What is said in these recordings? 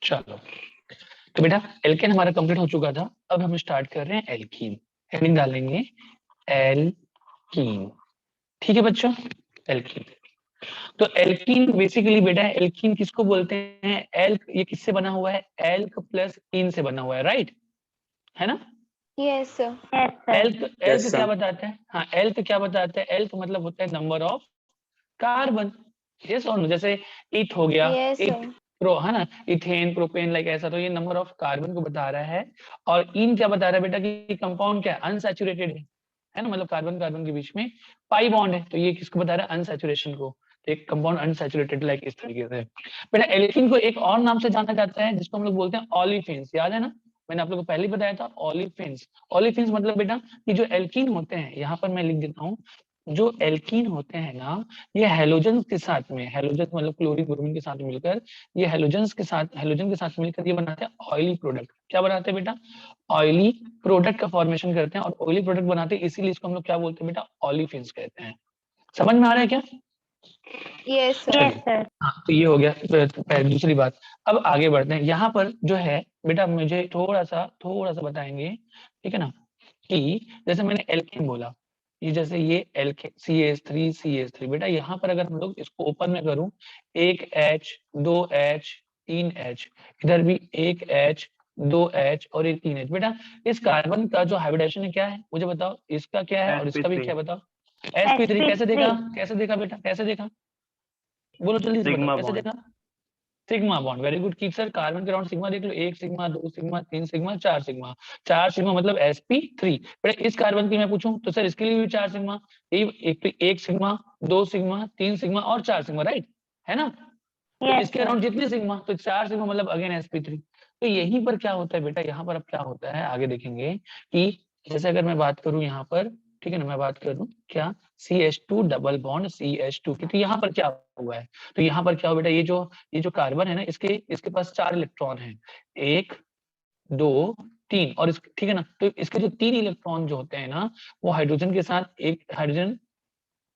चलो, तो बेटा एल्केन हमारा कंप्लीट हो चुका था। अब हम स्टार्ट कर रहे हैं एल्कीन। हेडिंग डालेंगे एल्कीन। ठीक है बच्चों, एल्कीन। तो एल्कीन बेसिकली बेटा, एल्कीन किसको बोलते हैं? एल्क, ये किससे बना हुआ है? एल्क प्लस इन से बना हुआ है, राइट? है ना? Yes sir. Elk, elk Yes, क्या sir. बताता है? हाँ, एल्क क्या बताता है? एल्क मतलब होता है नंबर ऑफ कार्बन। यस और नो, जैसे इथ हो गया, यस इथ सर। प्रो है ना, इथेन प्रोपेन लाइक ऐसा, तो ये नंबर ऑफ कार्बन को बता रहा है। और इन क्या बता रहा है बेटा कि कंपाउंड क्या है? अनसैचुरेटेड है ना, मतलब कार्बन कार्बन के बीच में पाई बॉन्ड है, तो ये किसको बता रहा है? अनसैचुरेशन को। तो एक कंपाउंड अनसैचुरेटेड लाइक इस तरीके से। बेटा एल्कीन को एक और नाम से जाना जाता है जिसको हम लोग बोलते हैं ऑलिफिन्स, याद है ना? मैंने आप लोग को पहले ही बताया था ऑलिफिन्स। ऑलिफिन्स मतलब बेटा कि जो एल्कीन होते हैं, यहाँ पर मैं लिख देता हूँ, जो एल्कीन होते हैं ना, ये हेलोजन के साथ में, हेलोजन मतलब क्लोरीन ब्रोमीन के साथ मिलकर, ये हेलोजन के साथ मिलकर ये बनाते हैं ऑयली प्रोडक्ट। क्या बनाते हैं बेटा? ऑयली प्रोडक्ट का फॉर्मेशन करते हैं, और ऑयली प्रोडक्ट बनाते हैं इसीलिए इसको हम लोग क्या बोलते हैं बेटा? ऑलिफिन्स कहते हैं। समझ में आ रहा है क्या? Yes sir. चलिए, हाँ तो ये हो गया दूसरी बात। अब आगे बढ़ते हैं। यहाँ पर जो है बेटा, मुझे थोड़ा सा बताएंगे, ठीक है ना, कि जैसे मैंने एल्केन बोला, ये जैसे ये एल्केन CH3 बेटा, यहाँ पर अगर हम लोग इसको ओपन में करूं, एक H, दो H, तीन H, इधर भी एक H, दो H और एक तीन H। बेटा इस कार्बन का जो हाइब्रिडेशन है क्या है मुझे बताओ, इसका क्या है और इसका भी क्या sp3. है बताओ? sp3 कैसे देखा? कैसे देखा बेटा? कैसे देखा? बोलो जल्दी से बताओ, Sigma कैसे bond. देखा? Sigma bond, very good. की सर कार्बन के अराउंड सिग्मा देख लो, एक सिग्मा, दो सिग्मा, तीन सिग्मा, चार सिग्मा। चार सिग्मा मतलब sp3। बेटा इस कार्बन की मैं पूछूं तो सर इसके लिए भी चार सिग्मा, एक सिग्मा, दो सिग्मा, तीन सिग्मा और चार सिग्मा, राइट? है ना? तो इसके अराउंड जितने सिग्मा, तो चार सिग्मा मतलब अगेन sp3। तो यहीं पर क्या होता है बेटा, यहाँ पर अब क्या होता है आगे देखेंगे कि जैसे अगर मैं बात करूं यहाँ पर, ठीक है ना, मैं बात करूं क्या, CH2 डबल बॉन्ड CH2 की, तो यहाँ पर क्या हुआ है? तो यहाँ पर क्या हुआ बेटा, ये जो कार्बन है ना, इसके इसके पास चार इलेक्ट्रॉन है, एक, दो, तीन, और इस, ठीक है ना, तो इसके जो तीन इलेक्ट्रॉन जो होते हैं ना, वो हाइड्रोजन के साथ एक हाइड्रोजन,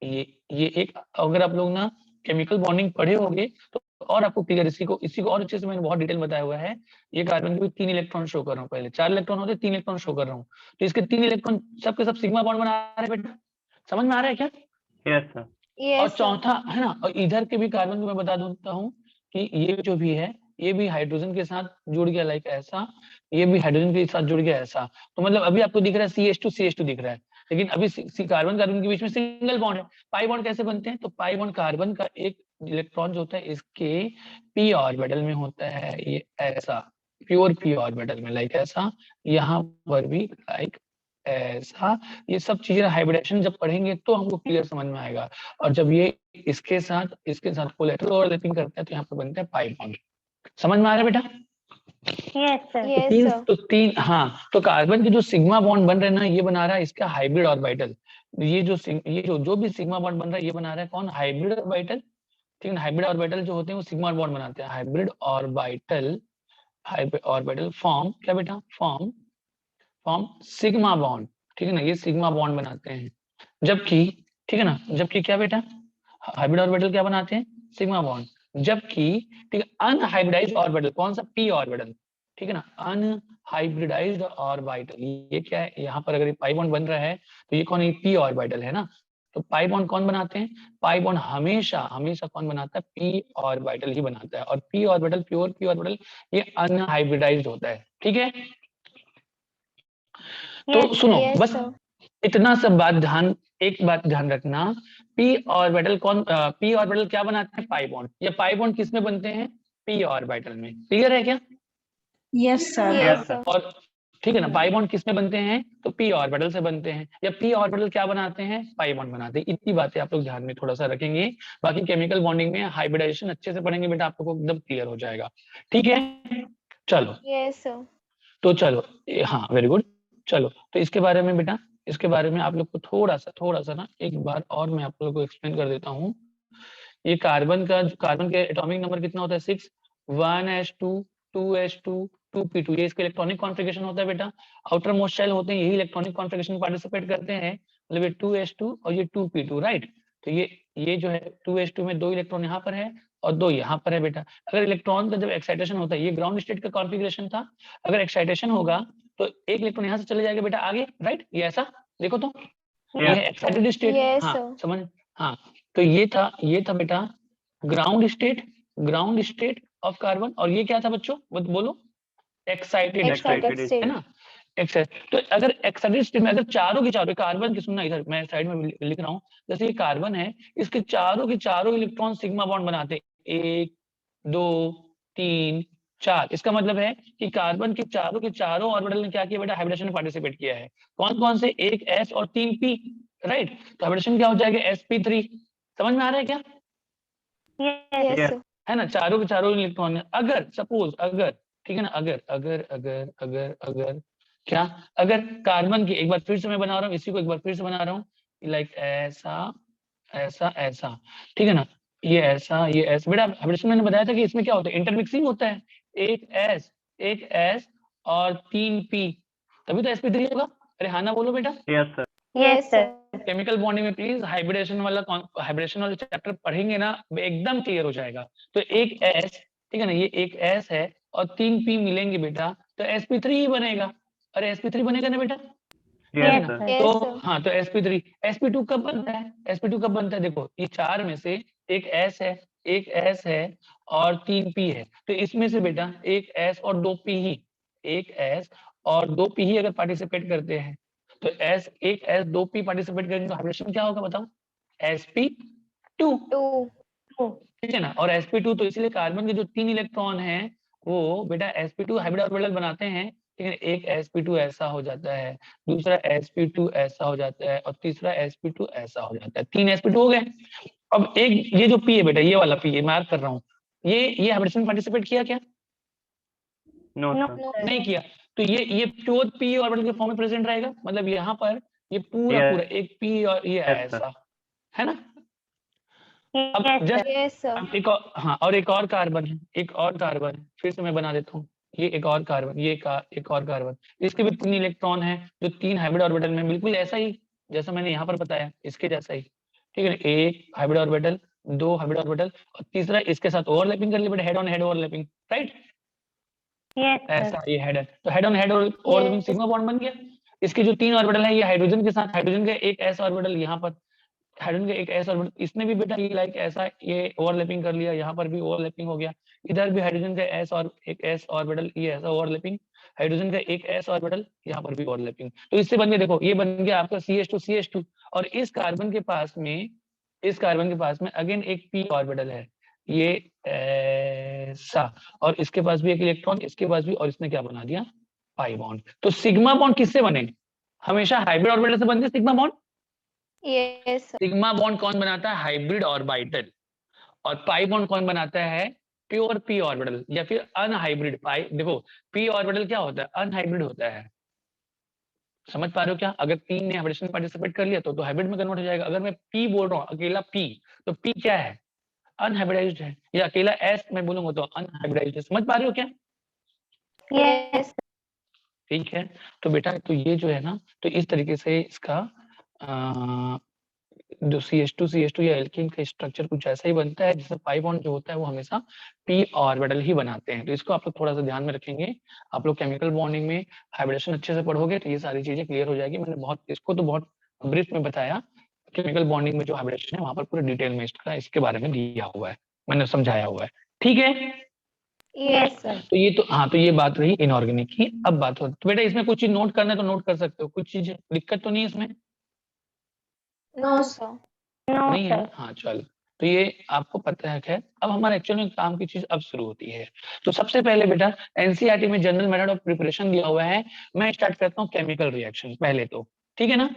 ये एक, अगर आप लोग ना केमिकल बॉन्डिंग पढ़े होंगे तो और आपको क्लियर, इसी को और अच्छे से मैंने बहुत डिटेल बताया हुआ है। ये कार्बन के भी तीन इलेक्ट्रॉन शो कर रहा हूँ, पहले चार इलेक्ट्रॉन होते, तीन इलेक्ट्रॉन शो कर रहा हूँ, तो इसके तीन इलेक्ट्रॉन सबके सब सिग्मा बॉन्ड बना रहे हैं बेटा। समझ में आ रहा है क्या? Yes, sir. और यस सर। चौथा है ना, और इधर के भी कार्बन को मैं बता देता हूँ कि ये जो भी है, ये भी हाइड्रोजन के साथ जुड़ गया लाइक ऐसा, ये भी हाइड्रोजन के साथ जुड़ गया ऐसा। तो मतलब अभी आपको दिख रहा है CH2 दिख रहा है, लेकिन अभी कार्बन कार्बन के बीच में सिंगल बॉन्ड है। पाई बॉन्ड कैसे बनते हैं? तो पाई बॉन्ड कार्बन का एक इलेक्ट्रॉन जो होता है इसके p ऑर्बिटल में होता है, ये ऐसा प्योर p ऑर्बिटल में लाइक ऐसा, यहाँ पर भी लाइक ऐसा। ये सब चीजें हाइब्रिडेशन जब पढ़ेंगे तो हमको क्लियर समझ में आएगा। और जब ये इसके साथ कोलेटरल ओवरलैपिंग करते हैं तो यहाँ पर बनते हैं पाई बॉन्ड। समझ में आ रहा है बेटा? Yes sir. तीन, हाँ, तो कार्बन के जो सिग्मा बॉन्ड बन रहे हैं ना, ये बना रहा है इसका हाइब्रिड ऑर्बिटल। ये जो भी सिग्मा बॉन्ड बन रहा है, ये बना रहा है कौन? Hybrid orbital. ठीक है ना, हाइब्रिड ऑर्बिटल जो होते हैं वो सिग्मा बॉन्ड बनाते हैं। हाइब्रिड ऑर्बिटल फॉर्म क्या बेटा? Form sigma bond. ठीक है ना, ये सिग्मा बॉन्ड बनाते हैं। जबकि, ठीक है ना, जबकि क्या बेटा, हाइब्रिड ऑर्बिटल क्या बनाते हैं? Sigma bond. जबकि, ठीक है, अनहाइब्रिडाइज्ड ऑर्बिटल कौन सा? p orbital. ठीक है ना, अनहाइब्रिडाइज्ड ऑर्बिटल ये क्या है? यहाँ पर अगर पाई बॉन्ड बन रहा है तो ये कौन है? p ऑर्बिटल है ना। तो पाई बॉन्ड कौन बनाते हैं? पाई बॉन्ड हमेशा हमेशा कौन बनाता है? p ऑर्बिटल ही बनाता है। और p orbital, pure p orbital, ये अनहाइब्रिडाइज्ड होता है। ठीक है, तो सुनो यस बस, सर। इतना सब बात ध्यान, एक बात ध्यान रखना, p ऑर्बिटल p ऑर्बिटल क्या बनाते हैं? Pi bond. या पाई बॉन्ड किस में बनते हैं? p ऑर्बिटल में। क्लियर है क्या? Yes sir. Yes, yes sir. Sir. और ठीक है ना, पाई बॉन्ड किस में बनते हैं? तो p ऑर्बिटल से बनते हैं। या p ऑर्बिटल क्या बनाते हैं? पाई बॉन्ड बनाते हैं। इतनी बातें आप लोग ध्यान में थोड़ा सा रखेंगे, बाकी केमिकल बॉन्डिंग में हाइब्रिडाइजेशन अच्छे से पढ़ेंगे बेटा, आप लोगों को एकदम क्लियर हो जाएगा। ठीक है, चलो, यस सर। तो चलो, हाँ वेरी गुड। चलो, तो इसके बारे में बेटा, इसके बारे में आप लोग को थोड़ा सा ना एक बार और मैं आप लोगों को एक्सप्लेन कर देता हूँ। ये कार्बन के एटॉमिक नंबर कितना होता है? 6, 1s2, 2s2, 2p2, ये इसका इलेक्ट्रॉनिक कॉन्फ़िगरेशन होता है बेटा। आउटर मोस्ट शेल होते हैं, यही इलेक्ट्रॉनिक कॉन्फ़िगरेशन पार्टिसिपेट करते हैं, मतलब ये 2s2 और ये 2p2, राइट? तो ये जो है 2s2 में दो इलेक्ट्रॉन यहाँ पर है, और 2 यहाँ पर है बेटा। अगर इलेक्ट्रॉन का जब एक्साइटेशन होता है, ये ग्राउंड स्टेट का कॉन्फ़िगरेशन था, अगर एक्साइटेशन होगा तो एक इलेक्ट्रॉन यहाँ से चले जाएगा बेटा आगे, राइट? ये ऐसा देखो तो, ये है एक्साइटेड स्टेट। Yes, हाँ sir. समझ, हाँ तो ये था बेटा ग्राउंड स्टेट ऑफ कार्बन, और ये क्या था बच्चों, बोलो? एक्साइटेड Excited है state. ना? एक्साइट, तो अगर एक्साइटेड स्टेट में अगर चारों के चारों कार्बन की, सुनना इधर मैं साइड में लिख रहा हूँ, जैसे ये कार्बन है, इसके चारों के चारों इलेक्ट्रॉन सिग्मा बॉन्ड बनाते हैं, 1 2 3 4। इसका मतलब है कि कार्बन के चारों ऑर्बिटल ने क्या किया बेटा, हाइब्रिडेशन में पार्टिसिपेट किया है। कौन कौन से? 1 s और 3 p, राइट? तो हाइब्रिडेशन क्या हो जाएगा, sp3। समझ में आ रहा है क्या? Yes, Yes. sir. है ना, चारों के चारों इलेक्ट्रॉन है। अगर सपोज, अगर, ठीक है ना, अगर क्या, अगर कार्बन की, एक बार फिर से मैं बना रहा हूँ इसी को, एक बार फिर से बना रहा हूँ, लाइक ऐसा, ठीक है ना, ये ऐसा, ये ऐसा। बेटा हाइब्रिडेशन मैंने बताया था कि इसमें क्या होता है, इंटरमिक्सिंग होता है, एक एस और 3 p, तभी तो sp3 होगा। अरे हाँ ना बोलो बेटा। Yes, sir. Yes, sir. Chemical bonding में प्लीज हाइब्रिडेशन वाला चैप्टर पढ़ेंगे ना, एकदम क्लियर हो जाएगा। तो एक एस, ठीक है ना, ये एक एस है और 3 p मिलेंगे बेटा, तो sp3 ही बनेगा। अरे sp3 बनेगा ना बेटा? Yes, Yes, sir. Yes, तो sir. हाँ, तो sp3, sp2 कब बनता है? sp2 कब बनता है? देखो ये 4 में से एक s है और 3 p है, तो इसमें से बेटा एक s और 2 p ही, एक s और 2 p ही अगर पार्टिसिपेट करते हैं, तो एक s 2 p पार्टिसिपेट करेंगे तो हाइब्रिडेशन क्या होगा बताओ? sp2, 2. ठीक है ना। और sp2 तो इसलिए कार्बन के जो 3 इलेक्ट्रॉन हैं वो बेटा sp2 हाइब्रिड ऑर्बिटल बनाते हैं, ठीक है। एक sp2 ऐसा हो जाता है, दूसरा sp2 ऐसा हो जाता है और तीसरा sp2 ऐसा हो जाता है। 3 sp2 हो गए। अब एक ये जो p है बेटा, ये वाला p है, मार्क कर रहा हूँ, ये हाइब्रिडेशन में पार्टिसिपेट किया क्या? No, No, sir. no, नहीं किया। तो ये प्योर p ऑर्बिटल के फॉर्म में प्रेजेंट रहेगा, मतलब यहाँ पर ये पूरा Yes. पूरा एक p और ये Yes, sir. ऐसा है ना। अब Yes, जस्ट Yes, sir. अब एक और, हाँ, और एक और कार्बन है, एक और कार्बन है, फिर से मैं बना देता हूँ, ये एक और कार्बन, एक और कार्बन, इसके भी 3 इलेक्ट्रॉन है, जो 3 हाइब्रिड ऑर्बिटल में, बिल्कुल ऐसा ही जैसा मैंने यहाँ पर बताया, इसके जैसा ही, ठीक है। एक हाइब्रिड ऑर्बिटल, 2 हाइब्रिड ऑर्बिटल और तीसरा इसके साथ ओवरलैपिंग कर लिया बेटा, head on head overlapping, right? Yes, sir. ऐसा ये हेड है, तो head on head overlapping Yes. Sigma bond बन गया। इसके जो 3 ऑर्बिटल है, ये हाइड्रोजन के साथ, हाइड्रोजन का एक s ऑर्बिटल यहाँ पर, हाइड्रोजन का एक s ऑर्बिटल, इसने भी बेटा ये लाइक ऐसा ये ओवरलैपिंग कर लिया, यहाँ पर भी ओवरलैपिंग हो गया, इधर भी हाइड्रोजन का s और एक s ऑर्बिटल, ये ऐसा ओवरलैपिंग, हाइड्रोजन का एक s ऑर्बिटल, यहाँ पर भी ओवरलैपिंग, तो इससे बन गया, देखो ये बन गया आपका CH2 और इस कार्बन के पास में अगेन एक p ऑर्बिटल है, ये ऐसा, और इसके पास भी एक इलेक्ट्रॉन, इसके पास भी, और इसने क्या बना दिया, पाई बॉन्ड। तो सिग्मा बॉन्ड किससे बने? हमेशा हाइब्रिड ऑर्बिटल से बनते हैं sigma bond. Yes, sir. Sigma bond कौन बनाता है? Hybrid orbital. और पाई बॉन्ड कौन बनाता है? प्योर p ऑर्बिटल या फिर अनहाइब्रिड पाई। देखो p ऑर्बिटल क्या होता है? अनहाइब्रिड होता है, समझ पा रहे हो क्या? अगर 3 ने हाइब्रिडेशन में पार्टिसिपेट कर लिया तो हाइब्रिड में कन्वर्ट हो जाएगा। अगर मैं p बोल रहा हूँ अकेला p, तो p क्या है? अनहाइब्रिडाइज्ड है, या अकेला s मैं बोलूंगा तो अनहाइब्रिडाइज्ड है, समझ पा रहे हो क्या? Yes. ठीक है। तो बेटा तो ये जो है ना, तो इस तरीके से इसका जो CH2 या एल्कीन का स्ट्रक्चर कुछ ऐसा ही बनता है, जिसमें पाई बॉन्ड जो होता है वो हमेशा p ऑर्बिटल ही बनाते हैं। तो इसको आप लोग थोड़ा सा ध्यान में रखेंगे, आप लोग केमिकल बॉन्डिंग में हाइब्रिडेशन अच्छे से पढ़ोगे तो ये सारी चीजें क्लियर हो जाएगी। मैंने इसको तो बहुत ब्रीफ में बताया, केमिकल बॉन्डिंग में जो हाइब्रिडेशन है वहां पर पूरे डिटेल में इसके बारे में दिया हुआ है, मैंने समझाया हुआ है, ठीक है। Yes, sir. तो ये तो हाँ, तो ये बात रही इनऑर्गेनिक की। अब बात हो, तो बेटा इसमें कुछ चीज नोट करना है तो नोट कर सकते हो, कुछ चीज दिक्कत तो नहीं है इसमें? No, sir. No, नहीं है, हाँ चल, तो ये आपको पता है। खैर अब हमारा एक्चुअल में काम की चीज अब शुरू होती है। तो सबसे पहले बेटा एनसीईआरटी में जनरल मेथड ऑफ प्रिपरेशन दिया हुआ है, मैं स्टार्ट करता हूँ केमिकल रिएक्शन पहले, तो ठीक है ना।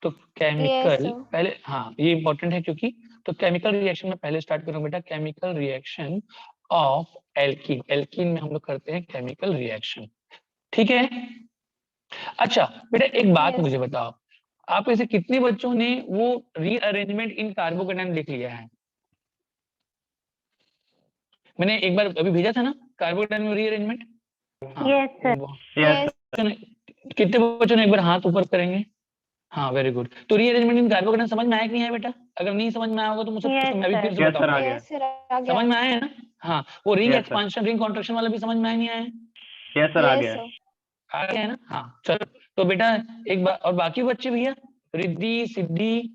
तो केमिकल sir. पहले, हाँ ये इंपॉर्टेंट है क्योंकि, तो केमिकल रिएक्शन में पहले स्टार्ट करूँ बेटा, chemical reaction of alkene. Alkene में हम लोग करते हैं केमिकल रिएक्शन, ठीक है। अच्छा बेटा एक बात Yes. मुझे बताओ, आप ऐसे कितने बच्चों ने वो रीअरेंजमेंट इन कार्बोकेटाइन लिख लिया है? मैंने एक बार अभी भेजा था ना कार्बोकेटाइन में रीअरेंजमेंट। Yes, sir. Yes. कितने बच्चों ने एक बार हाथ ऊपर करेंगे? हाँ वेरी गुड। तो रीअरेंजमेंट इन कार्बोकेटायन समझ में आया कि नहीं आया बेटा? अगर नहीं समझ में आया होगा तो मुझसे Yes, पूछो, मैं भी sir. फिर से Yes, sir, बताऊंगा। आ गया। Yes, sir. आ गया. समझ में आया है ना? हाँ, वो ring Yes, sir. Expansion ring contraction वाला भी समझ में आया नहीं आया? Yes, sir, आ Yes, गया। sir. आ गया है ना? हाँ चलो, तो बेटा एक बार, और बाकी बच्चे भैया, रिद्धि, सिद्धि,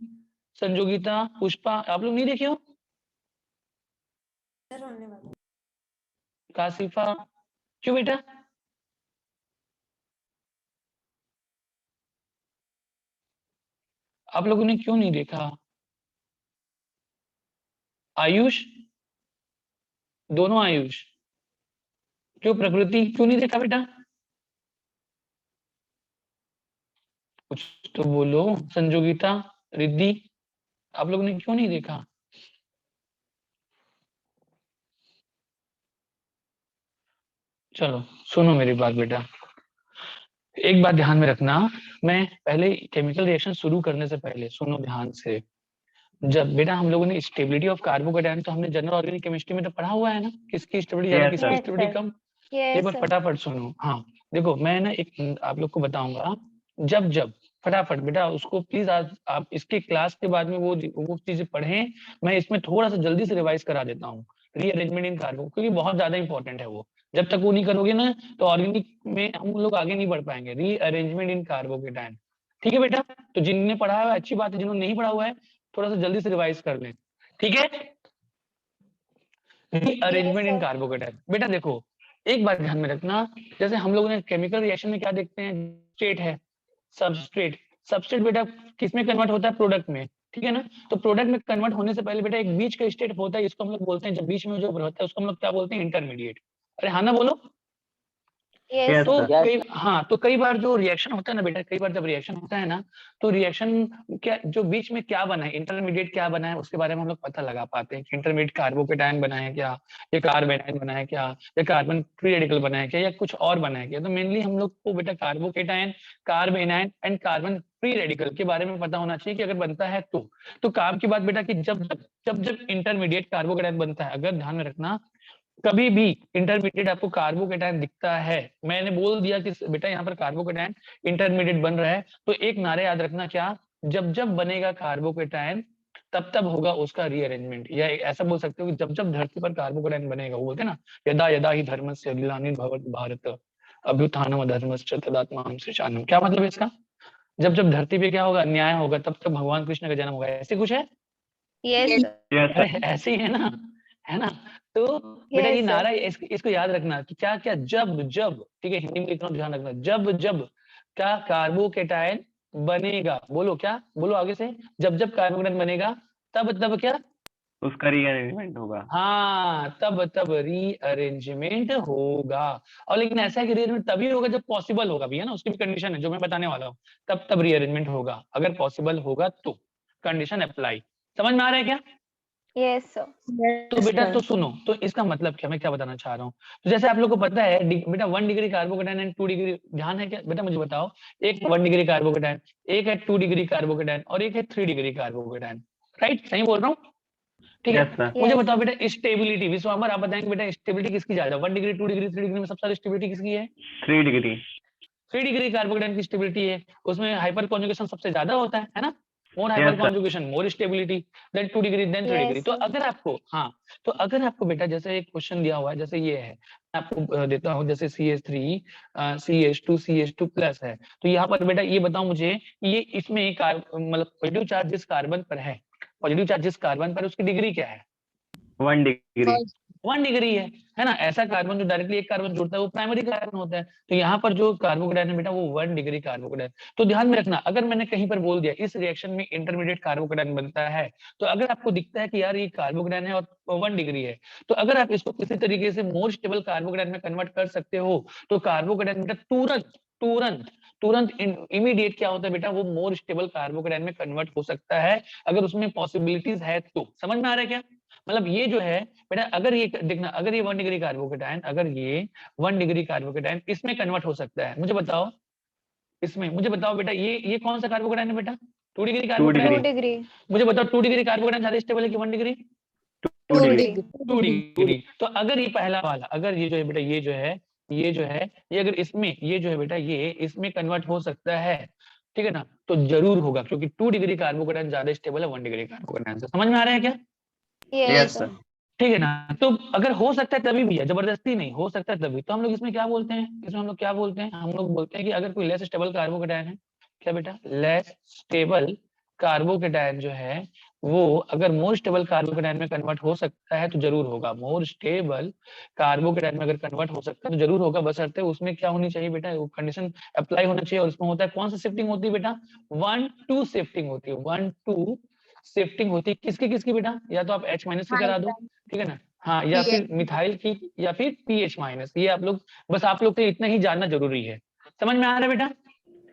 संजोगिता, पुष्पा, आप लोग नहीं देखे हो? काशिफा, क्यों बेटा? आप लोगों ने क्यों नहीं देखा? आयुष, दोनों आयुष, क्यों प्रकृति क्यों नहीं देखा बेटा? कुछ तो बोलो। संजोगिता, रिद्धि, आप लोगों ने क्यों नहीं देखा? चलो सुनो मेरी बात बेटा, एक बात ध्यान में रखना, मैं पहले केमिकल रिएक्शन शुरू करने से पहले सुनो ध्यान से। जब बेटा हम लोगों ने स्टेबिलिटी ऑफ कार्बोकेटायन, तो हमने जनरल ऑर्गेनिक केमिस्ट्री में तो पढ़ा हुआ है ना, किसकी स्टेबिलिटी ज्यादा, Yes, किसकी sir. Yes, stability sir. कम। एक Yes, बार sir. फटाफट सुनो। हाँ देखो, मैं ना एक आप लोग को बताऊंगा, जब जब फटाफट बेटा उसको प्लीज, आज आप इसके क्लास के बाद में वो चीजें पढ़ें। मैं इसमें थोड़ा सा जल्दी से रिवाइज करा देता हूँ, रीअरेंजमेंट इन कार्बो, क्योंकि बहुत ज्यादा इंपॉर्टेंट है वो। जब तक वो नहीं करोगे ना, तो ऑर्गेनिक में हम लोग आगे नहीं बढ़ पाएंगे। रीअरेंजमेंट इन कार्बोकेटायन, ठीक है बेटा? तो जिनने पढ़ा हुआ है अच्छी बात है, जिन्होंने नहीं पढ़ा हुआ है थोड़ा सा जल्दी से रिवाइज कर लें, ठीक है? रीअरेंजमेंट इन sir. कार्बोकेटायन, बेटा देखो एक बात ध्यान में रखना, जैसे हम लोगों ने केमिकल रिएक्शन में क्या देखते हैं, स्टेट है, सबस्ट्रेट। सबस्ट्रेट बेटा किस में कन्वर्ट होता है? प्रोडक्ट में, ठीक है ना? तो प्रोडक्ट में कन्वर्ट होने से पहले बेटा एक बीच का स्टेट होता है, इसको हम लोग बोलते हैं, जब बीच में जो होता है उसको हम लोग क्या बोलते हैं? इंटरमीडिएट। अरे हाँ ना बोलो। Yes, Yes, तो sir. तो कई बार जो रिएक्शन होता है ना बेटा, कई बार जब रिएक्शन होता है ना, तो रिएक्शन क्या, जो बीच में क्या बना है, इंटरमीडिएट क्या बना है, उसके बारे में हम लोग पता लगा पाते हैं कि इंटरमीडिएट कार्बोकेटायन बना है क्या, या कार्बेनाइन बना है क्या, या कार्बन फ्री रेडिकल बना है क्या, या कुछ और बना है क्या। तो मेनली हम लोग को बेटा carbocation, कार्बेनाइन and carbon free radical के बारे में पता होना चाहिए कि अगर बनता है तो काम की बात बेटा कि जब इंटरमीडिएट कार्बोकेटायन बनता है, अगर ध्यान में रखना, कभी भी इंटरमीडिएट आपको कार्बोकेटायन दिखता है, मैंने बोल दिया कि बेटा यहाँ पर कार्बोकेटायन इंटरमीडिएट बन रहा है, तो एक नारा याद रखना, क्या? जब जब बनेगा कार्बोकेटायन तब तब होगा उसका रीअरेंजमेंट, या ऐसा बोल सकते हो कि जब जब धरती पर कार्बोकेटायन बनेगा, वो बोलते हैं ना, यदा यदा ही धर्मस्य ग्लानिर्भवति भारत अभ्युत्थानम अधर्मस्य तदात्मानं सृजाम्यहम्। क्या मतलब है इसका? जब जब धरती पे क्या होगा? अन्याय होगा, तब तब भगवान कृष्ण का जन्म होगा, ऐसे कुछ है? yes, sir. Yes, अरे sir. ऐसे ही है ना, है ना? तो बेटा ये Yes, sir. नारा इसको याद रखना कि क्या क्या, जब जब, ठीक है, हिंदी में लिख रहा हूं, ध्यान रखना, जब जब क्या कार्बोकेटायन बनेगा, बोलो क्या, बोलो आगे से, जब जब कार्बोकेटायन बनेगा तब तब क्या? उसका रीअरेंजमेंट होगा। हाँ, तब तब रीअरेंजमेंट होगा। और लेकिन ऐसा है कि रीअरेंजमेंट तभी होगा जब पॉसिबल होगा भी, है ना, उसकी भी कंडीशन है जो मैं बताने वाला हूँ। तब तब रीअरेंजमेंट होगा, अगर पॉसिबल होगा तो, कंडीशन अप्लाई। समझ में आ रहा है क्या? Yes, sir. तो बेटा तो सुनो, तो इसका मतलब क्या, मैं क्या बताना चाह रहा हूँ, तो जैसे आप लोग को पता है बेटा 1 डिग्री कार्बोकेटायन एंड 2 डिग्री, ध्यान है क्या बेटा? मुझे बताओ, एक 1 डिग्री कार्बोकेटायन, एक है 2 डिग्री कार्बोकेटायन, और एक है 3 डिग्री कार्बोकेटायन। राइट, सही बोल रहा हूँ? ठीक है। Yes, sir. मुझे Yes. बताओ बेटा स्टेबिलिटी, विश्वाम्बर आप बताएंगे बेटा स्टेबिलिटी किसकी ज्यादा, 1 डिग्री, 2 डिग्री, 3 डिग्री में सबसे ज्यादा स्टेबिलिटी किसकी है? 3 degree. 3 डिग्री कार्बोकेटायन की स्टेबिलिटी है, उसमें हाइपर कॉन्जुगेशन सबसे ज्यादा होता है ना? More Yes, hyper sir. Conjugation more stability, then 2 degree, then 3 degree. Yes, तो sir. अगर आपको, हाँ, तो अगर आपको बेटा जैसे एक क्वेश्चन दिया हुआ है, जैसे ये है, मैं आपको देता हूँ, जैसे CH3 CH2 CH2 प्लस है, तो यहाँ पर बेटा ये बताओ मुझे, ये इसमें मतलब पॉजिटिव चार्ज जिस कार्बन पर है, पॉजिटिव चार्ज जिस कार्बन पर, उसकी डिग्री क्या है? 1 degree. 1 डिग्री है ना? ऐसा कार्बन जो डायरेक्टली एक कार्बन जुड़ता है वो प्राइमरी कार्बन होता है, तो यहाँ पर जो कार्बोकेटायन है बेटा वो 1 डिग्री कार्बोकेटायन। तो ध्यान में रखना, अगर मैंने कहीं पर बोल दिया इस रिएक्शन में इंटरमीडिएट कार्बोकेटायन बनता है, तो अगर आपको दिखता है कि यार ये कार्बोकेटायन है और 1 डिग्री है, तो अगर आप इसको किसी तरीके से मोर स्टेबल कार्बोकेटायन में कन्वर्ट कर सकते हो, तो कार्बोकेटायन बेटा तुरंत तुरंत तुरंत इमीडिएट क्या होता है बेटा, वो मोर स्टेबल कार्बोकेटायन में कन्वर्ट हो सकता है, अगर उसमें पॉसिबिलिटीज है तो। समझ में आ रहा है क्या? मतलब ये जो है बेटा, अगर ये देखना, अगर ये 1 डिग्री कार्बोकेटायन, अगर ये 1 डिग्री कार्बोकेटायन इसमें कन्वर्ट हो सकता है, मुझे बताओ, इसमें मुझे बताओ बेटा, ये कौन सा कार्बोकेटायन है बेटा? 2 डिग्री 2 कार्बोकेटायन। 2 degree. degree. मुझे बताओ 2 डिग्री कार्बोकेटायन ज्यादा स्टेबल है कि 1 डिग्री? 2 2 degree. degree. 2 डिग्री। तो अगर ये पहला वाला, अगर ये जो है बेटा, ये जो है ये अगर इसमें, ये जो है बेटा, ये इसमें कन्वर्ट हो सकता है, ठीक है ना, तो जरूर होगा, क्योंकि 2 डिग्री कार्बोकेटायन ज्यादा स्टेबल है 1 डिग्री कार्बोकेटायन से। समझ में आ रहा है क्या? Yes, Yes, sir. sir. ठीक है ना, तो अगर हो सकता है तभी भी है, जबरदस्ती नहीं, हो सकता है तभी। तो हम लोग इसमें क्या बोलते हैं, इसमें हम लोग क्या बोलते हैं, हम लोग बोलते हैं कि अगर कोई लेस स्टेबल कार्बोकेटायन है, क्या बेटा, लेस स्टेबल कार्बोकेटायन जो है वो अगर मोर स्टेबल कार्बोकेटायन में कन्वर्ट हो सकता है तो जरूर होगा। मोर स्टेबल कार्बोकेटायन में अगर कन्वर्ट हो सकता है तो जरूर होगा, बशर्ते उसमें क्या होनी चाहिए बेटा, वो कंडीशन अप्लाई होना चाहिए। और उसमें होता है कौन सा शिफ्टिंग होती है बेटा, 1-2 शिफ्टिंग होती है। 1-2 शिफ्टिंग होती है किसकी किसकी बेटा, या तो आप H- की करा दो, ठीक है ना, हाँ, या फिर मिथाइल की, या फिर PH-। ये आप लोग, बस आप लोग को इतना ही जानना जरूरी है। समझ में आ रहा है बेटा?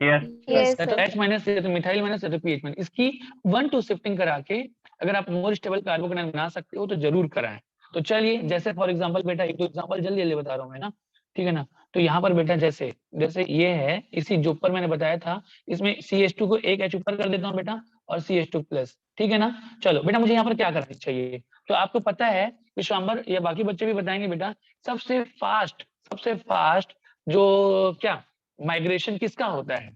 Yes. Yes, या तो sir. H- या तो मिथाइल माइनस या तो PH-। इसकी 1-2 शिफ्टिंग करा के अगर आप मोर स्टेबल कार्बोकेटायन बना सकते हो तो जरूर कराएं। तो चलिए, जैसे फॉर एग्जांपल बेटा, एक दो एग्जांपल जल्दी जल्दी बता रहा हूँ मैं ना, ठीक है ना। तो यहाँ पर बेटा जैसे जैसे ये है, इसी जो ऊपर मैंने बताया था, इसमें CH2 को एक H ऊपर कर देता हूँ बेटा, और CH2 प्लस, ठीक है ना। चलो बेटा, मुझे यहाँ पर क्या करना चाहिए, तो आपको पता है, विश्वाम्बर या बाकी बच्चे भी बताएंगे बेटा, सबसे फास्ट जो क्या माइग्रेशन किसका होता है,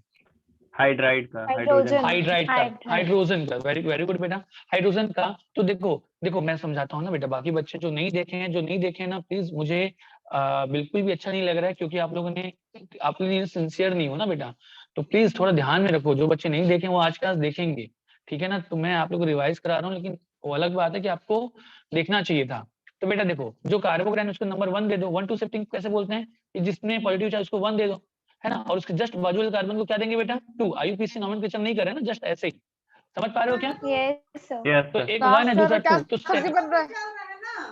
हाइड्राइड का, Hydrogen. हाइड्राइड का, Hydrogen. हाइड्रोजन का। वेरी वेरी गुड बेटा, हाइड्रोजन का। तो देखो देखो मैं समझाता हूँ ना बेटा, बाकी बच्चे जो नहीं देखे हैं ना, प्लीज मुझे बिल्कुल भी अच्छा नहीं लग रहा है, क्योंकि आप लोगों ने, आप लोग सिंसियर नहीं हो ना बेटा। तो प्लीज थोड़ा ध्यान में रखो, जो बच्चे नहीं देखे वो आज क्लास देखेंगे, ठीक है ना। तो मैं आप लोग को रिवाइज करा रहा हूँ, लेकिन वो अलग बात है कि आपको देखना चाहिए था। तो बेटा देखो, जो कार्बोकेटायन उसको नंबर 1 दे दो, 1-2 शिफ्टिंग कैसे बोलते हैं, कि जिसमें पॉजिटिव चार्ज उसको 1 दे दो, है ना, और उसके जस्ट बाजू वाले कार्बन को क्या देंगे बेटा, 2। IUPAC नोमेनक्लेचर नहीं कर रहे ना, जस्ट ऐसे ही, समझ पा रहे हो क्या? Yes, sir. Yes, तो sir. एक 1 है, दूसरा 2, तो सब्जी बन रहा है।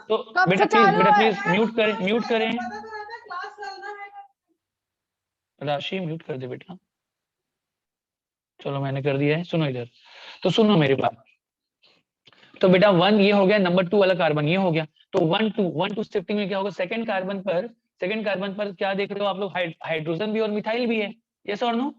तो कब बेटा से चालू प्लीज है? म्यूट करें, क्लास चलना है। राशि म्यूट कर दे बेटा। चलो मैंने कर दिया है, सुनो इधर, तो सुनो मेरी बात। तो बेटा 1 ये हो गया, नंबर 2 वाला कार्बन ये हो गया। तो 1-2 शिफ्टिंग में क्या होगा, सेकंड कार्बन पर क्या देख रहे हो आप लोग, हाइड्रोजन भी और मिथाइल भी है, यस और नो।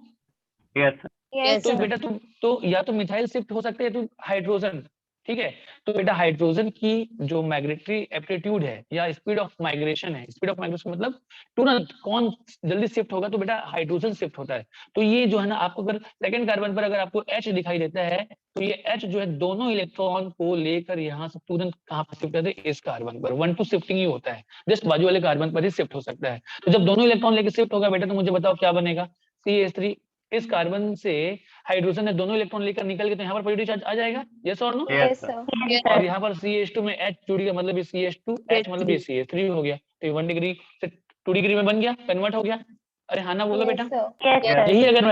Yes, sir. Yes, तो sir. बेटा तुम तो या तो मिथाइल शिफ्ट हो सकते हैं तो हाइड्रोजन, ठीक है। तो बेटा हाइड्रोजन की जो माइग्रेटरी एप्टीट्यूड है या स्पीड ऑफ माइग्रेशन है, स्पीड ऑफ माइग्रेशन मतलब तुरंत कौन जल्दी शिफ्ट होगा, तो बेटा हाइड्रोजन शिफ्ट होता है। तो ये जो है ना, आपको अगर सेकंड कार्बन पर अगर आपको H दिखाई देता है, तो ये H जो है दोनों इलेक्ट्रॉन को लेकर यहाँ से तुरंत कहाँ पर शिफ्ट करते हैं, इस कार्बन पर। 1-2 शिफ्टिंग ही होता है, जस्ट बाजू वाले कार्बन पर ही शिफ्ट हो सकता है। तो जब दोनों इलेक्ट्रॉन लेकर शिफ्ट होगा बेटा, तो मुझे बताओ क्या बनेगा, CH3। इस कार्बन से हाइड्रोजन ने दोनों इलेक्ट्रॉन लेकर निकल के, तो यहाँ पर पॉजिटिव चार्ज आ जाएगा, यस और नो। Yes, sir. और यहाँ पर CH2 में H जुड़ गया, मतलब ये CH2 H मतलब ये CH3 हो गया। तो ये 1 डिग्री से 2 डिग्री में बन गया, कन्वर्ट हो गया। अरे हाँ ना बोलो Yes, बेटा। sir. Yes. यही अगर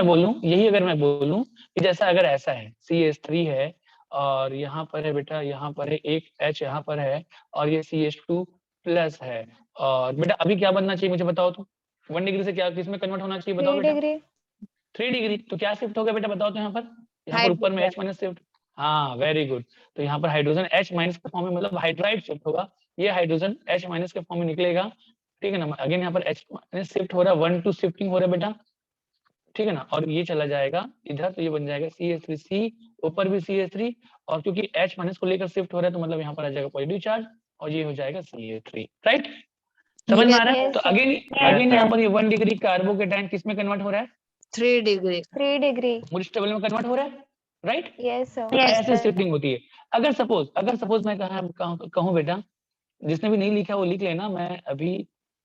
मैं बोलूं कि जैसा अगर ऐसा है, CH3 है और यहाँ पर है बेटा, यहाँ पर है एक H यहाँ पर है, और ये CH2 प्लस है। और बेटा अभी क्या बनना चाहिए मुझे बताओ तो, 1 डिग्री से क्या किसमें कन्वर्ट होना चाहिए बताओ 3 बेटा, degree. 3 डिग्री। तो क्या शिफ्ट हो गया बेटा बताओ तो, यहाँ पर ऊपर में H माइनस शिफ्ट, हाँ वेरी गुड। तो यहाँ पर हाइड्रोजन H माइनस के फॉर्म में, मतलब हाइड्राइड शिफ्ट होगा, ये हाइड्रोजन H माइनस के फॉर्म में निकलेगा, ठीक है ना। अगेन यहाँ पर H माइनस शिफ्ट हो रहा है, 1-2 शिफ्टिंग हो रहा है बेटा, ठीक है ना। और ये चला जाएगा इधर, तो ये बन जाएगा CH3C, ऊपर भी CH3, और क्योंकि H माइनस को लेकर शिफ्ट हो रहा है, तो मतलब यहाँ पर आ जाएगा पॉजिटिव चार्ज, और ये हो जाएगा CH3, राइट। समझ में आ रहा है? Yes, तो sir. अगेन यहाँ पर ये 1 डिग्री कार्बोकेटायन किस में कन्वर्ट हो रहा है, 3 डिग्री। 3 degree. मूल स्टेबल में कन्वर्ट हो रहा है, राइट। Yes, sir. तो ऐसे शिफ्टिंग होती है। अगर सपोज मैं कहूँ बेटा, जिसने भी नहीं लिखा वो लिख लेना, मैं अभी,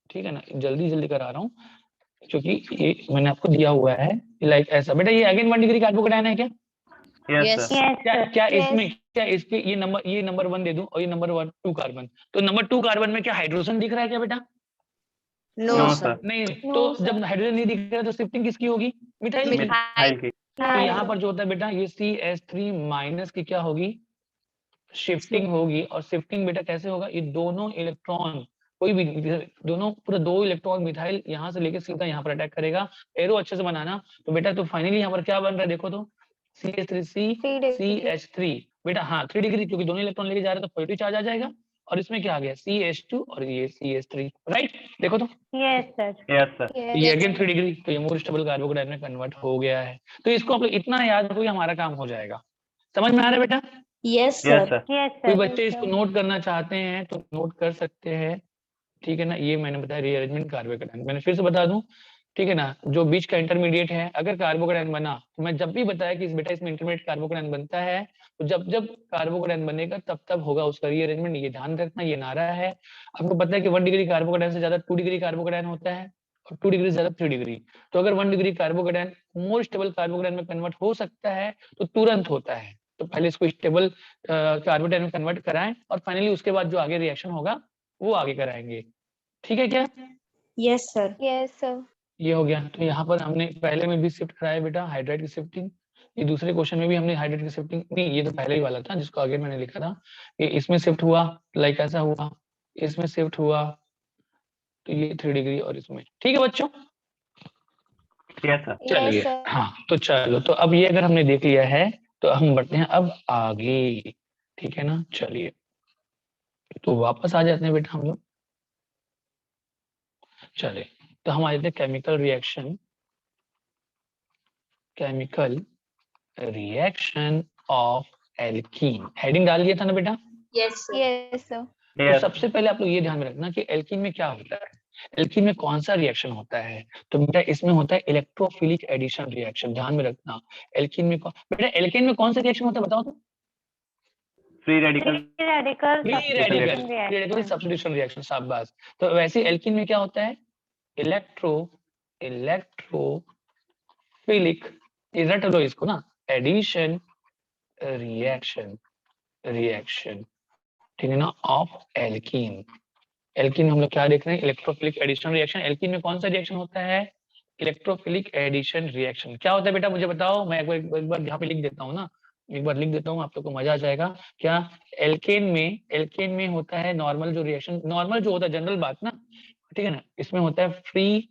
ठीक है ना, जल्दी करा रहा हूँ, क्योंकि ये मैंने आपको दिया हुआ है लाइक ऐसा। बेटा ये अगेन 1 डिग्री कार्बोकेटायन है क्या, Yes, sir. क्या Yes. इसमें, क्या इसके ये नंबर 1 दे दूं, और ये नंबर 2 कार्बन, तो नंबर 2 कार्बन में क्या हाइड्रोजन दिख रहा है क्या बेटा, नो No, सर। sir. नहीं। No, तो sir. जब हाइड्रोजन नहीं दिख रहा है तो शिफ्टिंग किसकी होगी, मिथाइल की। मिथाइल की। तो यहाँ पर जो होता है बेटा, ये CH3 माइनस की क्या होगी, शिफ्टिंग होगी। और शिफ्टिंग बेटा कैसे होगा, ये दोनों इलेक्ट्रॉन, कोई भी दोनों पूरे 2 इलेक्ट्रॉन मिथाइल यहाँ से लेके सीधा यहाँ पर अटैक करेगा। एरो अच्छे से बनाना। तो बेटा तो फाइनली यहाँ पर क्या बन रहा है देखो तो, CH3C 3 degree. CH3 बेटा, हाँ 3 डिग्री, क्योंकि दोनों इलेक्ट्रॉन लेके जा रहे हैं तो पॉजिटिव चार्ज आ जाएगा। और इसमें क्या आ गया, CH2 और ये CH3, राइट। देखो तो Yes, sir. ये Yes. अगेन 3 डिग्री, तो ये मोर स्टेबल कार्बोकेटायन में कन्वर्ट हो गया है। तो इसको आप लोग इतना याद रखो, हमारा काम हो जाएगा। समझ में आ रहा है बेटा? Yes, Yes, sir. sir. कोई बच्चे इसको नोट करना चाहते हैं तो नोट कर सकते हैं, ठीक है ना। ये मैंने बताया रीअरेंजमेंट कार्बोकेटायन, मैंने फिर से बता दूं, ठीक है ना, जो बीच का इंटरमीडिएट है, अगर कार्बोकेटायन बना तो मैं जब भी बताया कि इस बेटा इसमें इंटरमीडिएट कार्बोकेटायन बनता है, तो जब जब कार्बोकेटायन बनेगा तब तब होगा उसका रीअरेंजमेंट। ये ध्यान रखना, ये नारा है। आपको पता है कि 1 डिग्री कार्बोकेटायन से ज्यादा 2 डिग्री कार्बोकेटायन होता है और 2 डिग्री से ज्यादा 3 डिग्री। तो अगर 1 degree carbocation more stable carbocation में कन्वर्ट हो सकता है तो तुरंत होता है। तो पहले इसको स्टेबल कार्बोकेटायन में कन्वर्ट कराएं और फाइनली उसके बाद जो आगे रिएक्शन होगा वो आगे कराएंगे। ठीक है क्या? Yes, sir. Yes, sir. ये हो गया। तो यहाँ पर हमने पहले में भी शिफ्ट कराया बेटा हाइड्राइड की शिफ्टिंग, ये दूसरे क्वेश्चन में भी हमने हाइड्राइड की शिफ्टिंग, नहीं ये तो पहले ही वाला था जिसको आगे मैंने लिखा था, ये इसमें शिफ्ट हुआ, लाइक ऐसा हुआ, इसमें शिफ्ट हुआ, तो ये 3 डिग्री और इसमें। ठीक है बच्चों, Yes, sir. Yes, चलिए sir. हाँ तो चलो, तो अब ये अगर हमने देख लिया है तो हम बढ़ते हैं अब आगे। ठीक है ना, चलिए तो वापस आ जाते हैं बेटा हम लोग। चलिए तो हम आ जाते हैं chemical reaction, chemical reaction of alkene. Heading डाल दिया था ना बेटा? Yes, sir. Yes, sir. तो Yes. सबसे पहले आप लोग ये ध्यान में रखना कि एल्कीन में क्या होता है, एल्कीन में कौन सा रिएक्शन होता है। तो बेटा इसमें होता है इलेक्ट्रोफिलिक एडिशन रिएक्शन। ध्यान में रखना, एल्कीन में बेटा एल्कीन में कौन सा रिएक्शन होता है बताओ तो? Free radical. Radical free substitution radical, reaction. Free radical substitution reaction, शाबाश। तो वैसे एल्कीन में क्या होता है, इलेक्ट्रोफिलिक, रट लो इसको ना, एडिशन रिएक्शन, रिएक्शन, ठीक है ना, ऑफ एल्कीन। एल्कीन हम लोग क्या देख रहे हैं, इलेक्ट्रोफिलिक एडिशन रिएक्शन। एल्कीन में कौन सा रिएक्शन होता है, इलेक्ट्रोफिलिक एडिशन रिएक्शन। क्या होता है बेटा मुझे बताओ, मैं एक बार यहाँ पे लिख देता हूँ ना, एक बार लिख देता हूँ, आप लोग को मजा आ जाएगा। क्या एल्केन में होता है नॉर्मल जो रिएक्शन, नॉर्मल जो होता है जनरल बात ना, ठीक है ना, इसमें होता है फ्री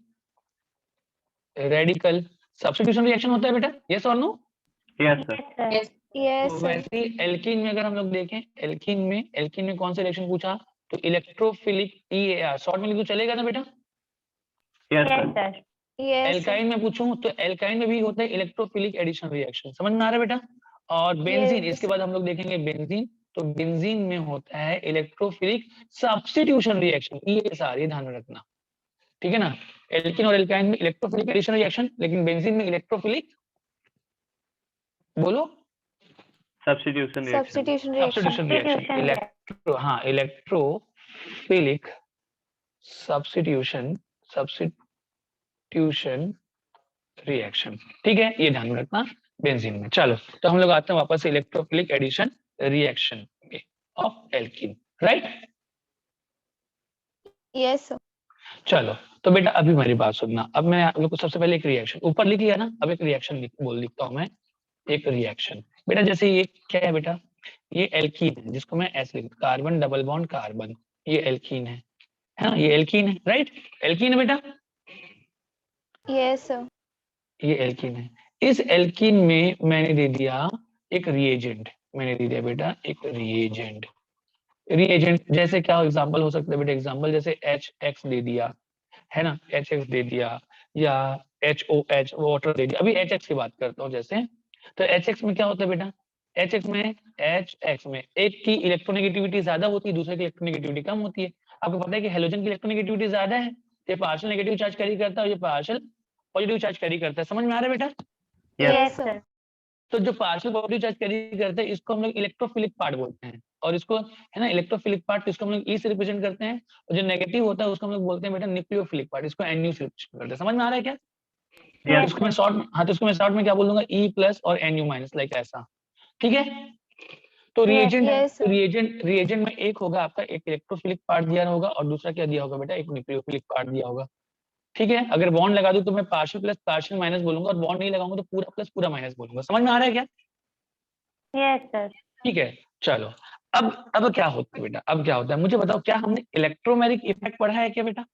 रेडिकल सब्स्टिट्यूशन रिएक्शन होता है बेटा, यस और no? Yes, sir. Yes. Yes, तो sir. वैसे ही एल्कीन में अगर हम लोग देखें, एल्कीन में कौन सा रिएक्शन पूछा, तो इलेक्ट्रोफिलिक EAR, शॉर्ट में लिखो चलेगा ना बेटा? Yes, Yes, sir. sir. Yes, sir. Alkyne में पूछूं तो एल्काइन में भी होता है इलेक्ट्रोफिलिक एडिशन रिएक्शन, समझ में आ रहा है बेटा? और बेंजीन, Yes. इसके बाद हम लोग देखेंगे बेंजीन, तो बेंजीन में होता है इलेक्ट्रोफिलिक सब्स्टिट्यूशन रिएक्शन, ESR, ये ध्यान में रखना, ठीक है ना। एल्किन और एल्काइन में इलेक्ट्रोफिलिक एडिशन रिएक्शन, लेकिन बेंजीन में इलेक्ट्रोफिलिक, बोलो, Substitution reaction. Substitution reaction. Substitution reaction, electro, हाँ इलेक्ट्रोफिलिक सब्स्टिट्यूशन, सब्स्टिट्यूशन रिएक्शन, ठीक है, ये ध्यान में रखना बेंजीन में। चलो तो हम लोग आते हैं वापस electrophilic addition reaction of alkene, right? Yes, sir. चलो तो बेटा अभी मेरी बात सुनना, अब मैं आप लोग को सबसे पहले एक रिएक्शन ऊपर लिख लिया ना, अब एक रिएक्शन लिखता हूं मैं, एक रिएक्शन बेटा। जैसे ये क्या है बेटा, ये एल्कीन है जिसको मैं ऐसे लिख, कार्बन डबल बॉन्ड कार्बन, ये एल्कीन है ना, ये एल्कीन है, राइट? एल्कीन है बेटा, Yes, sir. ये एल्कीन है। इस एल्कीन में मैंने दे दिया एक रिएजेंट, मैंने दे दिया बेटा एक रिएजेंट। रिएजेंट जैसे क्या एग्जांपल हो सकता है बेटा, एग्जांपल जैसे HX दे दिया है ना, HX दे दिया, या HOH वाटर दे दिया। अभी HX की बात करता हूँ जैसे, तो HX में क्या होता है बेटा, HX में एक की इलेक्ट्रोनेगेटिविटी ज्यादा होती है, दूसरे की इलेक्ट्रोनेगेटिविटी कम होती है। आपको पता है कि हेलोजन की इलेक्ट्रोनेगेटिविटी ज्यादा है, ये पार्शियल नेगेटिव चार्ज कैरी करता है, ये पार्शियल पॉजिटिव चार्ज कैरी करता है, समझ में आ रहा है बेटा? Yes. Yes, sir. तो जो पार्शियल पॉजिटिव चार्ज कैरी करते हैं इसको हम लोग इलेक्ट्रोफिलिक पार्ट बोलते हैं, और इसको है ना इलेक्ट्रोफिलिक पार्ट, इसको हम लोग E से रिप्रेजेंट करते हैं, और जो नेगेटिव होता है उसको हम लोग बोलते हैं बेटा न्यूक्लियोफिलिक पार्ट, इसको NU से रिप्रेजेंट करते हैं। समझ में आ रहा है क्या? Yes. इसको मैं शॉर्ट, हाँ तो इसको मैं शॉर्ट में क्या बोल दूंगा, E+ और NU- लाइक ऐसा, ठीक है। तो Yes, sir. रिएजेंट में एक होगा आपका, एक इलेक्ट्रोफिलिक पार्ट दिया होगा और दूसरा क्या दिया होगा बेटा, एक न्यूक्लियोफिलिक पार्ट दिया होगा, ठीक है। अगर बॉन्ड लगा दूं तो मैं पार्शियल प्लस पार्शियल माइनस बोलूंगा, और बॉन्ड नहीं लगाऊंगा तो पूरा प्लस पूरा माइनस बोलूंगा। समझ में आ रहा है क्या? Yes, sir. ठीक है, चलो अब क्या होता है बेटा, अब क्या होता है मुझे बताओ, क्या हमने इलेक्ट्रोमैग्नेटिक इफेक्ट पढ़ा है क्या बेटा?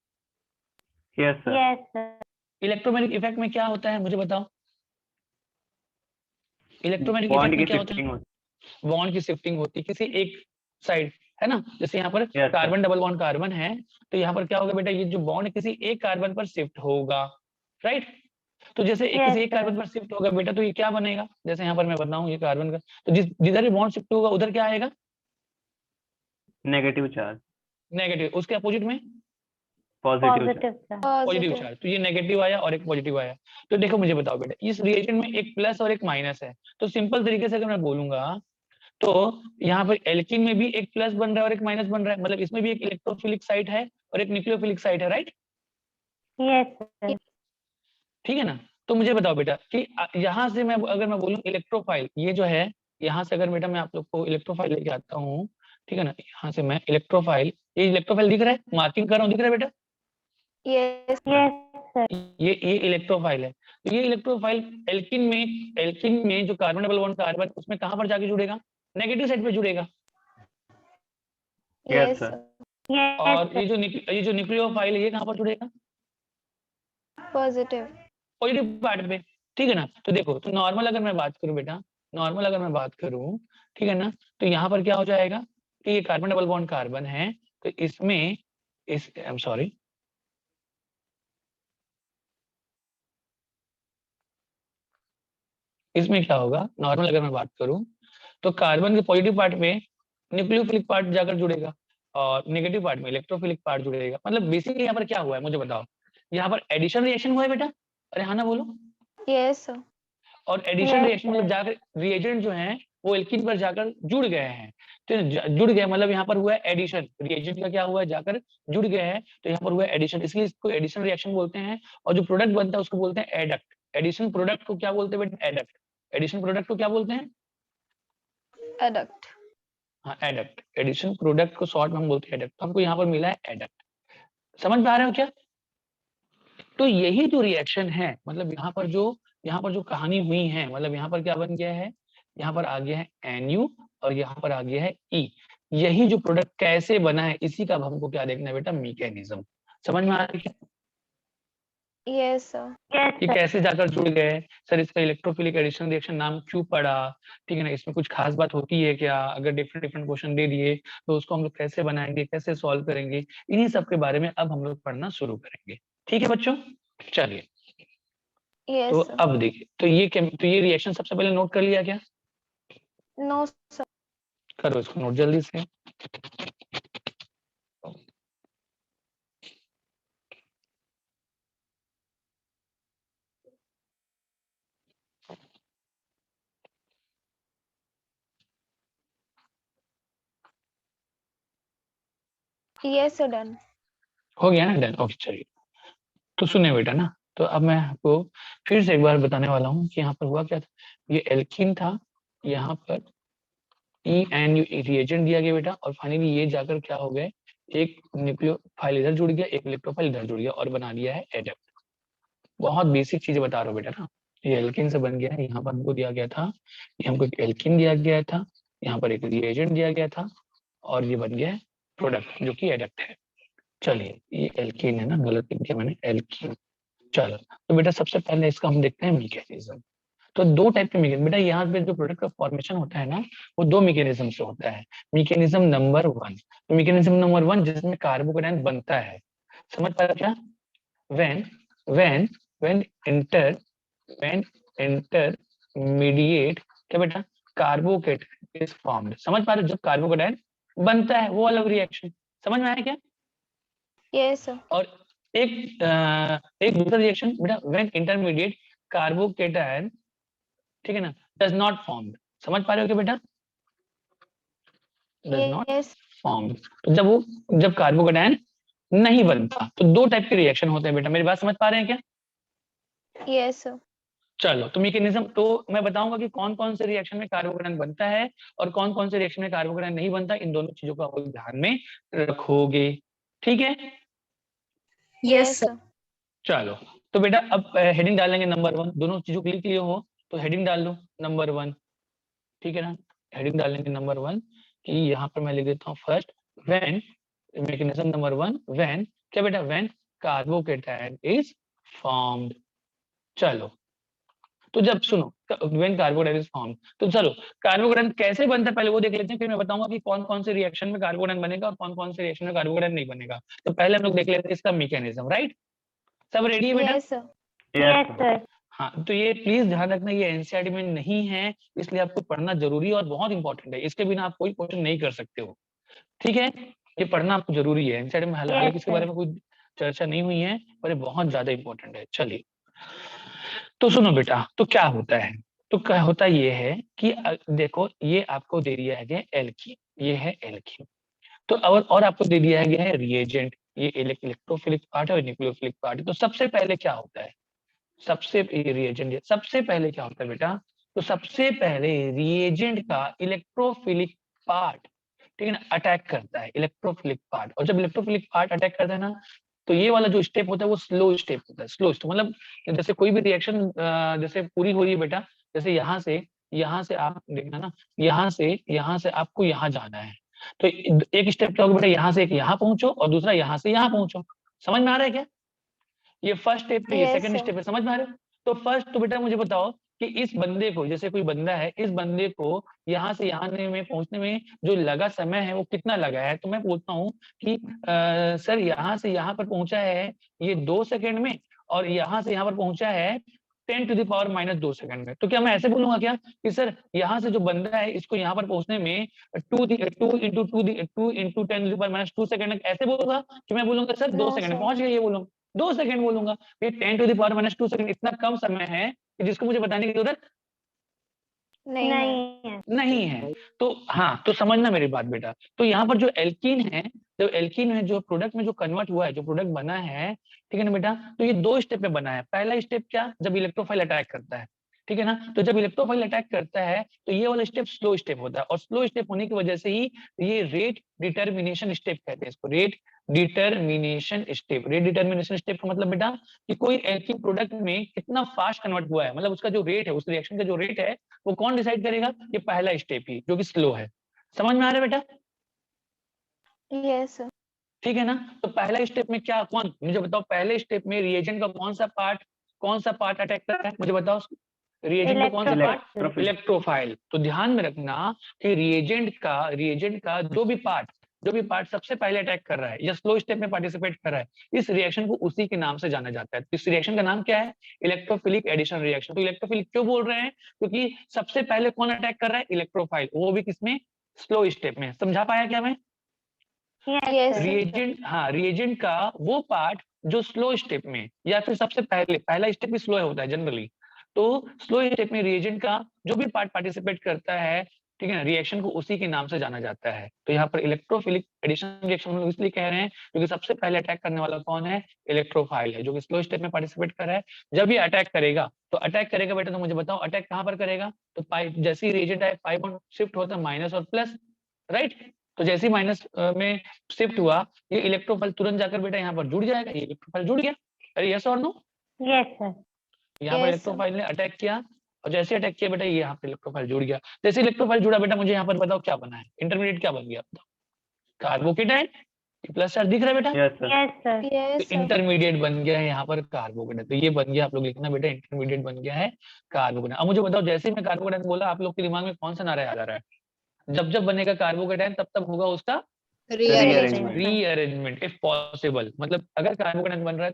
Yes, sir. Yes, sir. Electromagnetic effect में क्या होता है मुझे बताओ, इलेक्ट्रोमैग्नेटिक Bond इफेक्ट में की क्या होता shifting है? होती बॉन्ड की शिफ्टिंग होती है किसी एक साइड, है ना, जैसे यहाँ पर Yes, sir. Carbon double bond carbon है, तो यहाँ पर क्या होगा बेटा, ये जो बॉन्ड किसी एक कार्बन पर शिफ्ट होगा, राइट? तो जैसे Yes, किसी एक sir. कार्बन पर शिफ्ट होगा बेटा, तो ये क्या बनेगा, जैसे यहाँ पर मैं बताऊं ये कार्बन का, तो जिधर भी बॉन्ड शिफ्ट होगा उधर क्या आएगा, negative charge. नेगेटिव, उसके अपोजिट में positive Positive charge. Positive Positive. Charge, तो ये नेगेटिव आया और एक पॉजिटिव आया। तो देखो मुझे बताओ बेटा, इस रिएजेंट में एक प्लस और एक माइनस है, तो सिंपल तरीके से अगर मैं बोलूंगा तो यहाँ पर एल्कीन में भी एक प्लस बन रहा है और एक माइनस बन रहा है, मतलब इसमें भी एक इलेक्ट्रोफिलिक साइट है और एक न्यूक्लियोफिलिक साइट है, राइट? Yes, sir. ठीक है ना? तो मुझे बताओ बेटा कि यहाँ से मैं अगर मैं बोलूँ इलेक्ट्रोफाइल, ये जो है यहाँ से अगर बेटा मैं आप लोग को इलेक्ट्रोफाइल लेके आता हूँ, ठीक है ना, यहाँ से मैं इलेक्ट्रोफाइल, ये इलेक्ट्रोफाइल दिख रहा है, मार्किंग कर रहा हूँ, दिख रहा है बेटा? Yes. Yes, sir. ये इलेक्ट्रोफाइल है। तो ये इलेक्ट्रोफाइल एल्किन में जो कार्बन डबल बॉन्ड कार्बन, उसमें कहाँ पर जाके जुड़ेगा? नेगेटिव साइड पे जुड़ेगा। Yes, Yes. sir. Yes, और sir. ये जो न्यूक्लियोफाइल है ये कहाँ पर जुड़ेगा? Positive. पॉजिटिव पार्ट पे, ठीक है ना? तो देखो, तो नॉर्मल अगर मैं बात करूं बेटा, नॉर्मल अगर मैं बात करूं, ठीक है ना, तो यहाँ पर क्या हो जाएगा कि ये कार्बन डबल बॉन्ड कार्बन है, तो इसमें इस आई एम सॉरी, इसमें क्या होगा, नॉर्मल अगर मैं बात करूं तो कार्बन के पॉजिटिव पार्ट में न्यूक्लियोफिलिक पार्ट जाकर जुड़ेगा और नेगेटिव पार्ट में इलेक्ट्रोफिलिक पार्ट जुड़ेगा। मतलब बेसिकली यहाँ पर क्या हुआ है मुझे बताओ, यहाँ पर एडिशन रिएक्शन हुआ है बेटा? अरे हाँ ना बोलो। Yes, sir. और एडिशन Yes, रिएक्शन मतलब sir. जाकर रिएजेंट जो हैं वो एल्कीन पर जाकर जुड़ गए हैं, तो जुड़ गए मतलब यहाँ पर हुआ है एडिशन, रिएजेंट का क्या हुआ है, जाकर जुड़ गए हैं, तो यहाँ पर हुआ है एडिशन, इसलिए इसको एडिशन रिएक्शन बोलते हैं। और जो प्रोडक्ट बनता है उसको बोलते हैं एडक्ट। एडिशन प्रोडक्ट को क्या बोलते हैं बेटा? एडक्ट। एडिशन प्रोडक्ट को क्या बोलते हैं? Adduct. हाँ, एडक्ट। एडिशन प्रोडक्ट को शॉर्ट में हम बोलते हैं एडक्ट। तो हमको यहाँ पर मिला है एडक्ट। समझ में आ रहे हो क्या? तो यही जो रिएक्शन है, मतलब यहाँ पर जो कहानी हुई है, मतलब यहाँ पर क्या बन गया है, यहाँ पर आ गया है NU और यहाँ पर आ गया है E। यही जो प्रोडक्ट कैसे बना है, इसी का अब हमको क्या देखना है बेटा? मैकेनिज्म। समझ में आ रहा है क्या? Yes, sir. Yes, कि sir. कैसे जाकर जुड़ गए, सर इसका इलेक्ट्रोफिलिक एडिशन रिएक्शन नाम क्यों पड़ा, ठीक है ना, इसमें कुछ खास बात होती है क्या, अगर डिफरेंट डिफरेंट क्वेश्चन दे दिए तो उसको हम लोग कैसे बनाएंगे, कैसे सॉल्व करेंगे, इन्हीं सब के बारे में अब हम लोग पढ़ना शुरू करेंगे। ठीक है बच्चों, चलिए। Yes, तो sir. अब देखिए, तो ये रिएक्शन सबसे पहले नोट कर लिया क्या? No, sir. करो इसको नोट जल्दी से। Yes, sir. Done. हो गया ना? डन, ओके चलिए। तो सुने बेटा ना, तो अब मैं आपको फिर से एक बार बताने वाला हूँ कि यहाँ पर हुआ क्या था। ये एल्कीन था, यहाँ पर ENU रिएजेंट दिया गया बेटा, और फाइनली ये जाकर क्या हो गए, एक न्यूक्लियोफाइल इधर जुड़ गया, एक इलेक्ट्रोफाइल इधर जुड़ गया और बना दिया है एडक्ट। बहुत बेसिक चीजें बता रहा हूँ बेटा ना। ये एल्कीन से बन गया है, यहाँ पर हमको दिया गया था, ये हमको एक एल्कीन दिया गया था, यहाँ पर एक रिएजेंट दिया गया था और ये बन गया है प्रोडक्ट जो कि एडक्ट है। चलिए, ये एल्कीन है ना, गलत लिख दिया मैंने, एल्कीन। चलो, तो बेटा सबसे पहले इसका हम देखते हैं मैकेनिज्म। तो दो टाइप के मैकेनिज्म बेटा, यहाँ पे जो प्रोडक्ट का फॉर्मेशन होता है ना, वो दो मैकेनिज्म से होता है। मैकेनिज्म नंबर 1, तो मैकेनिज्म नंबर 1 जिसमें कार्बोकेटायन बनता है, समझ पा रहे क्या? when intermediate क्या बेटा? Carbocation is formed. समझ पा रहे हो? जब कार्बोकेटायन बनता है वो अलग रिएक्शन। समझ में आया क्या? Yes, sir. और एक दूसरा रिएक्शन बेटा, व्हेन इंटरमीडिएट कार्बोकेटायन, ठीक है ना, डज नॉट फॉर्म। समझ पा रहे हो क्या बेटा? Does not Yes. फॉर्म। तो जब कार्बोकेटायन नहीं बनता, तो दो टाइप के रिएक्शन होते हैं बेटा। मेरी बात समझ पा रहे हैं क्या? Yes, sir. चलो, तो मैकेनिज्म तो मैं बताऊंगा कि कौन कौन से रिएक्शन में कार्बोकेटायन बनता है और कौन कौन से रिएक्शन में कार्बोकेटायन नहीं बनता। इन दोनों चीजों को आप लोग ध्यान में रखोगे, ठीक है? Yes, sir. चलो, तो बेटा अब हेडिंग डालेंगे नंबर 1। दोनों चीजों के लिए हो तो हेडिंग डाल दो नंबर 1, ठीक है ना। हेडिंग डालेंगे नंबर 1 कि यहाँ पर मैं लिख देता हूँ first, when mechanism number 1, when क्या बेटा? When carbocation is formed. चलो, तो जब सुनो, व्हेन कार्बोकेटायन इज फॉर्म्ड, तो चलो कार्बोकेटायन कैसे बनता है पहले वो देख लेते हैं, फिर मैं बताऊंगा कि कौन कौन से रिएक्शन में कार्बोकेटायन बनेगा और कौन कौन से रिएक्शन में कार्बोकेटायन नहीं बनेगा। तो पहले हम लोग देख लेते हैं इसका मैकेनिज्म, राइट? सब रेडी है बेटा? Yes, sir. Yes, sir. हाँ, तो ये प्लीज ध्यान रखना, ये एनसीईआरटी में नहीं है, इसलिए आपको पढ़ना जरूरी है और बहुत इंपॉर्टेंट है। इसके बिना आप कोई क्वेश्चन नहीं कर सकते हो, ठीक है? ये पढ़ना आपको जरूरी है। एनसीईआरटी में हालांकि इसके बारे में कोई चर्चा नहीं हुई है, पर ये बहुत ज्यादा इंपॉर्टेंट है। चलिए, तो सुनो बेटा, तो क्या होता है, तो क्या होता ये है कि देखो ये आपको दे दिया है एल्कीन, ये है एल्कीन। तो और आपको दे दिया गया है रिएजेंट, ये इलेक्ट्रोफिलिक पार्ट है और न्यूक्लियोफिलिक पार्ट है। तो सबसे पहले क्या होता है, सबसे रिएजेंट, सबसे पहले क्या होता है बेटा, तो सबसे पहले रिएजेंट का इलेक्ट्रोफिलिक पार्ट, ठीक है ना, अटैक करता है इलेक्ट्रोफिलिक पार्ट। और जब इलेक्ट्रोफिलिक पार्ट अटैक करता है ना, तो ये वाला जो स्टेप होता है वो स्लो स्टेप होता है। स्लो स्टेप मतलब जैसे कोई भी रिएक्शन जैसे पूरी हो रही है बेटा, जैसे यहाँ से आप देखना ना, यहाँ से आपको यहाँ जाना है, तो एक स्टेप क्या होगा बेटा, यहाँ से एक यहाँ पहुंचो और दूसरा यहाँ से यहाँ पहुंचो। समझ में आ रहा है क्या? ये फर्स्ट स्टेप है, ये Yes, सेकंड sir. स्टेप है, समझ में आ रहा है? तो फर्स्ट तो बेटा मुझे बताओ कि इस बंदे को, जैसे कोई बंदा है, इस बंदे को यहाँ से यहाँ में पहुंचने में जो लगा समय है वो कितना लगा है? तो मैं बोलता हूँ कि सर यहाँ से यहाँ पर पहुंचा है ये 2 सेकंड में, और यहाँ से यहाँ पर पहुंचा है 10⁻⁻2 सेकंड में। तो क्या मैं ऐसे बोलूंगा क्या कि सर यहाँ से जो बंदा है इसको यहाँ पर पहुंचने में 2 इंटू 10⁻2 सेकंड, ऐसे बोलूंगा कि मैं बोलूंगा सर 2 No, सेकंड में sir. पहुंच गया, ये बोलूंगा 2 सेकंड बोलूंगा। ये 10⁻⁻2 सेकंड इतना कम समय है कि जिसको मुझे बताने की जरूरत नहीं है. नहीं है। नहीं है। तो हाँ, तो समझना मेरी बात बेटा, तो यहाँ पर जो एल्कीन है, जो एल्कीन है, जो प्रोडक्ट में जो कन्वर्ट हुआ है, जो प्रोडक्ट बना है, ठीक है ना बेटा, तो ये 2 स्टेप में बना है। पहला स्टेप क्या, जब इलेक्ट्रोफाइल अटैक करता है, ठीक है ना, तो जब इलेक्ट्रोफाइल अटैक करता है तो ये वाला स्टेप स्लो स्टेप होता है, और स्लो स्टेप होने की वजह से ही ये रेट डिटर्मिनेशन स्टेप कहते हैं इसको, rate determination step. Rate determination step का मतलब बेटा कि कोई एल्कीन प्रोडक्ट में कितना फास्ट कन्वर्ट हुआ है, मतलब उसका जो रेट है, उस रिएक्शन का जो रेट है, वो कौन डिसाइड करेगा? ये पहला स्टेप ही, जो कि स्लो है। समझ में आ रहा है बेटा? Yes, sir. ठीक है ना? तो पहला स्टेप में क्या, कौन, मुझे बताओ, पहले स्टेप में रिएजेंट का कौन सा पार्ट अटैक कर रहा है, मुझे बताओ। रिएजेंट का कौन सा पार्ट? इलेक्ट्रोफिलिक। इलेक्ट्रोफाइल। तो ध्यान में रखना कि रिएजेंट का जो भी पार्ट सबसे पहले अटैक कर रहा है या स्लो स्टेप में पार्टिसिपेट कर रहा है, इस रिएक्शन को उसी के नाम से जाना जाता है। तो इस रिएक्शन का नाम क्या है? Electrophilic addition reaction. तो इलेक्ट्रोफिलिक क्यों बोल रहे हैं? क्योंकि सबसे पहले कौन अटैक कर रहा है? इलेक्ट्रोफाइल, वो भी किसमें? स्लो स्टेप में। समझा पाया क्या मैं? Yes, sir. रिएजेंट का वो पार्ट जो स्लो स्टेप में, या फिर सबसे पहला स्टेप भी स्लो होता है जनरली, तो स्लो स्टेप में रिएजेंट का जो भी पार्ट पार्टिसिपेट करता है, ठीक है ना, रिएक्शन को उसी के नाम से जाना जाता है। तो यहाँ पर इलेक्ट्रोफिलिक एडिशन रिएक्शन हम लोग इसलिए कह रहे हैं क्योंकि सबसे पहले अटैक करने वाला कौन है? इलेक्ट्रोफाइल है, जो कि स्लो स्टेप में पार्टिसिपेट कर रहा है। जब ये अटैक करेगा बेटा, तो मुझे बताओ अटैक कहाँ पर करेगा? तो जैसे ही रिएजेंट आए, पाई बॉन्ड शिफ्ट होता है माइनस और प्लस, राइट? तो जैसे ही माइनस में शिफ्ट हुआ, ये इलेक्ट्रोफाइल तुरंत जाकर बेटा यहाँ पर जुड़ जाएगा। ये इलेक्ट्रोफाइल जुड़ गया। अरे यस और नो? Yes sir. यहाँ पर Yes, इलेक्ट्रोफाइल ने अटैक किया, और जैसे अटैक किया बेटा, ये यहाँ पर इलेक्ट्रोफाइल जुड़ गया। जैसे इलेक्ट्रोफाइल जुड़ा बेटा, मुझे यहाँ पर बताओ क्या बना है? इंटरमीडिएट क्या बन गया बताओ? कार्बोकेटाइन। प्लस चार्ज दिख रहा है बेटा? Yes, sir. Yes sir. Yes, तो sir. इंटरमीडिएट बन गया है यहाँ पर कार्बोकेटाइन। तो ये बन गया, आप लोग लिखना बेटा, इंटरमीडिएट बन गया है कार्बोकेटाइन। अब मुझे बताओ, जैसे ही मैं कार्बोकेटाइन बोला, आप लोग के दिमाग में कौन सा नारा याद आ रहा है? जब जब बनेगा कार्बोकेटाइन तब तब होगा उसका Rearrangement. Rearrangement if possible. मतलब अगर कार्बोकेटाइन बन रहा है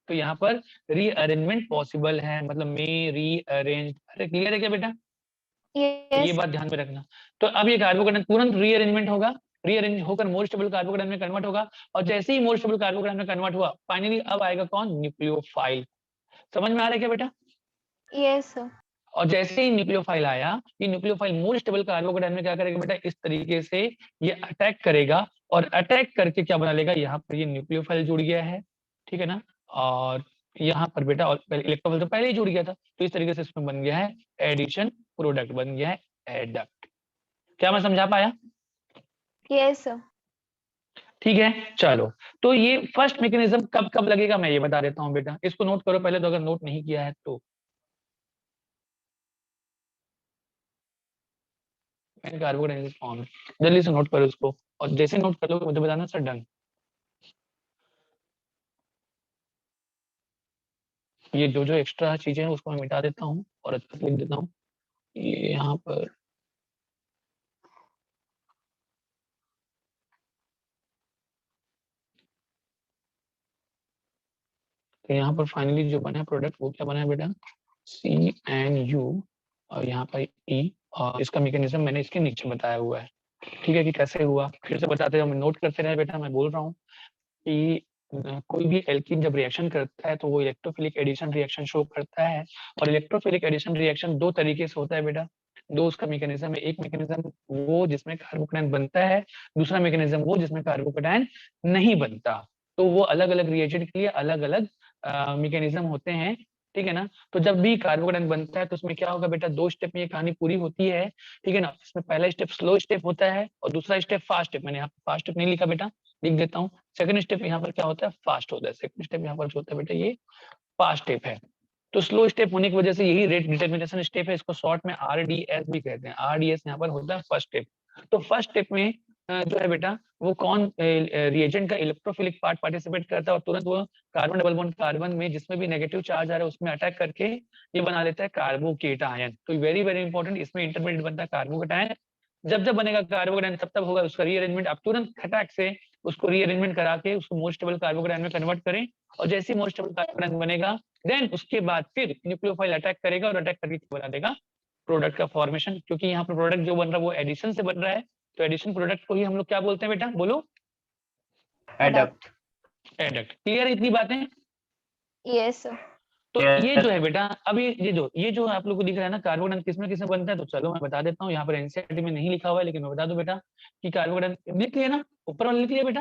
तो यहाँ पर रीअरेंजमेंट पॉसिबल है, मतलब मे रीअरेंज। अरे क्लियर है क्या बेटा? ये Yes. बात ध्यान में रखना। तो अब ये कार्बोकेटाइन तुरंत रीअरेंजमेंट होगा, रीअरेंज होकर मोर स्टेबल कार्बोकेटाइन में कन्वर्ट होगा, और जैसे ही मोर स्टेबल कार्बोकेटाइन में कन्वर्ट हुआ, फाइनली अब आएगा कौन? न्यूक्लियोफाइल। समझ में आ रहा है क्या बेटा? Yes, sir. और जैसे ही न्यूक्लियोफाइल आया, ये न्यूक्लियोफाइल मोर स्टेबल कार्बोकेटाइन में क्या करेगा बेटा? इस तरीके से ये अटैक करेगा, और अटैक करके क्या बना लेगा? यहाँ पर ये न्यूक्लियोफाइल जुड़ गया है, ठीक है ना, और यहाँ पर बेटा, और इलेक्ट्रोफाइल तो पहले ही जुड़ गया था, तो इस तरीके से इसमें बन गया है एडिशन प्रोडक्ट, बन गया है एडक्ट। क्या मैं समझा पाया? Yes, sir. ठीक है, चलो। तो ये फर्स्ट मैकेनिज्म कब कब लगेगा मैं ये बता देता हूँ बेटा, इसको नोट करो पहले, तो अगर नोट नहीं किया है तो। कार्बोकेटाइन फॉर्म, जल्दी से नोट करो इसको, और जैसे नोट कर लो मुझे बताना सर डन। ये जो जो एक्स्ट्रा चीजें हैं उसको मैं मिटा देता हूँ और अच्छे से लिख देता हूँ। ये यहाँ पर तो यहाँ पर फाइनली जो बना है प्रोडक्ट, वो क्या बना है बेटा? CNU, और यहाँ पर E, और इसका मैकेनिज्म मैंने इसके नीचे बताया हुआ है, ठीक है, कि कैसे हुआ। फिर से बताते हैं, नोट करते रहे बेटा, मैं बोल रहा हूँ कि कोई भी एल्कीन जब रिएक्शन करता है तो वो इलेक्ट्रोफिलिक एडिशन रिएक्शन शो करता है। और इलेक्ट्रोफिलिक एडिशन रिएक्शन दो तरीके से होता है बेटा, दो उसका मैकेनिज्म है। एक मैकेनिज्म वो जिसमें कार्बोकैटायन बनता है, दूसरा मैकेनिज्म वो जिसमें कार्बोकैटायन नहीं बनता। तो वो अलग अलग रिएजेंट के लिए अलग अलग मैकेनिज्म होते हैं, ठीक है ना। तो जब भी कार्बोकैटायन बनता है तो उसमें क्या होगा बेटा, दो स्टेप में ये कहानी पूरी होती है, ठीक है ना। इसमें पहला स्टेप स्लो स्टेप होता है और दूसरा स्टेप फास्ट स्टेप। मैंने यहाँ फास्ट स्टेप नहीं लिखा बेटा, लिख देता हूँ। सेकंड स्टेप यहाँ पर क्या होता है, फास्ट होता है। सेकंड स्टेप यहाँ पर जो होता है बेटा ये फास्ट स्टेप है। तो स्लो स्टेप होने की वजह से यही रेट डिटर्मिनेशन स्टेप है, इसको शॉर्ट में आरडीएस भी कहते हैं। आरडीएस यहाँ पर होता है फर्स्ट स्टेप। तो फर्स्ट स्टेप में जो है बेटा वो कौन रिएजेंट का इलेक्ट्रोफिलिक पार्ट पार्टिसिपेट करता है और तुरंत वो कार्बन डबल बॉन्ड कार्बन में जिसमें भी नेगेटिव चार्ज आ रहा है उसमें अटैक करके ये बना लेता है कार्बोकेटायन। तो वेरी वेरी इंपॉर्टेंट, इसमें इंटरमीडिएट बनता है कार्बोकेटायन। जब जब बनेगा कार्बोकेटायन तब तब होगा उसका रीअरेंजमेंट। आप तुरंत खटाक से उसको रीअरेंजमेंट करा के उसको मोर स्टेबल कार्बोकेटायन में कन्वर्ट करें, और जैसे ही मोर स्टेबल कार्बोकेटायन बनेगा देन उसके बाद फिर न्यूक्लियोफाइल अटैक करेगा और अटैक करके बना देगा प्रोडक्ट का फॉर्मेशन। क्योंकि यहाँ पर प्रोडक्ट जो बन रहा है वो एडिशन से बन रहा है, तो एडिशन प्रोडक्ट को ही हम लोग क्या बोलते हैं बेटा, बोलो। Adduct. एडक्ट। क्लियर है इतनी बातें? Yes. तो Yes. ये जो है बेटा, अब ये जो आप लोग को दिख रहा है ना कार्बोकेटायन किसमें बनता है, तो चलो मैं बता देता हूँ। यहाँ पर एनसीईआरटी में नहीं लिखा हुआ है लेकिन मैं बता दूं बेटा कि कार्बोकेटायन लिख लिया ना, ऊपर वाला लिख लिया बेटा।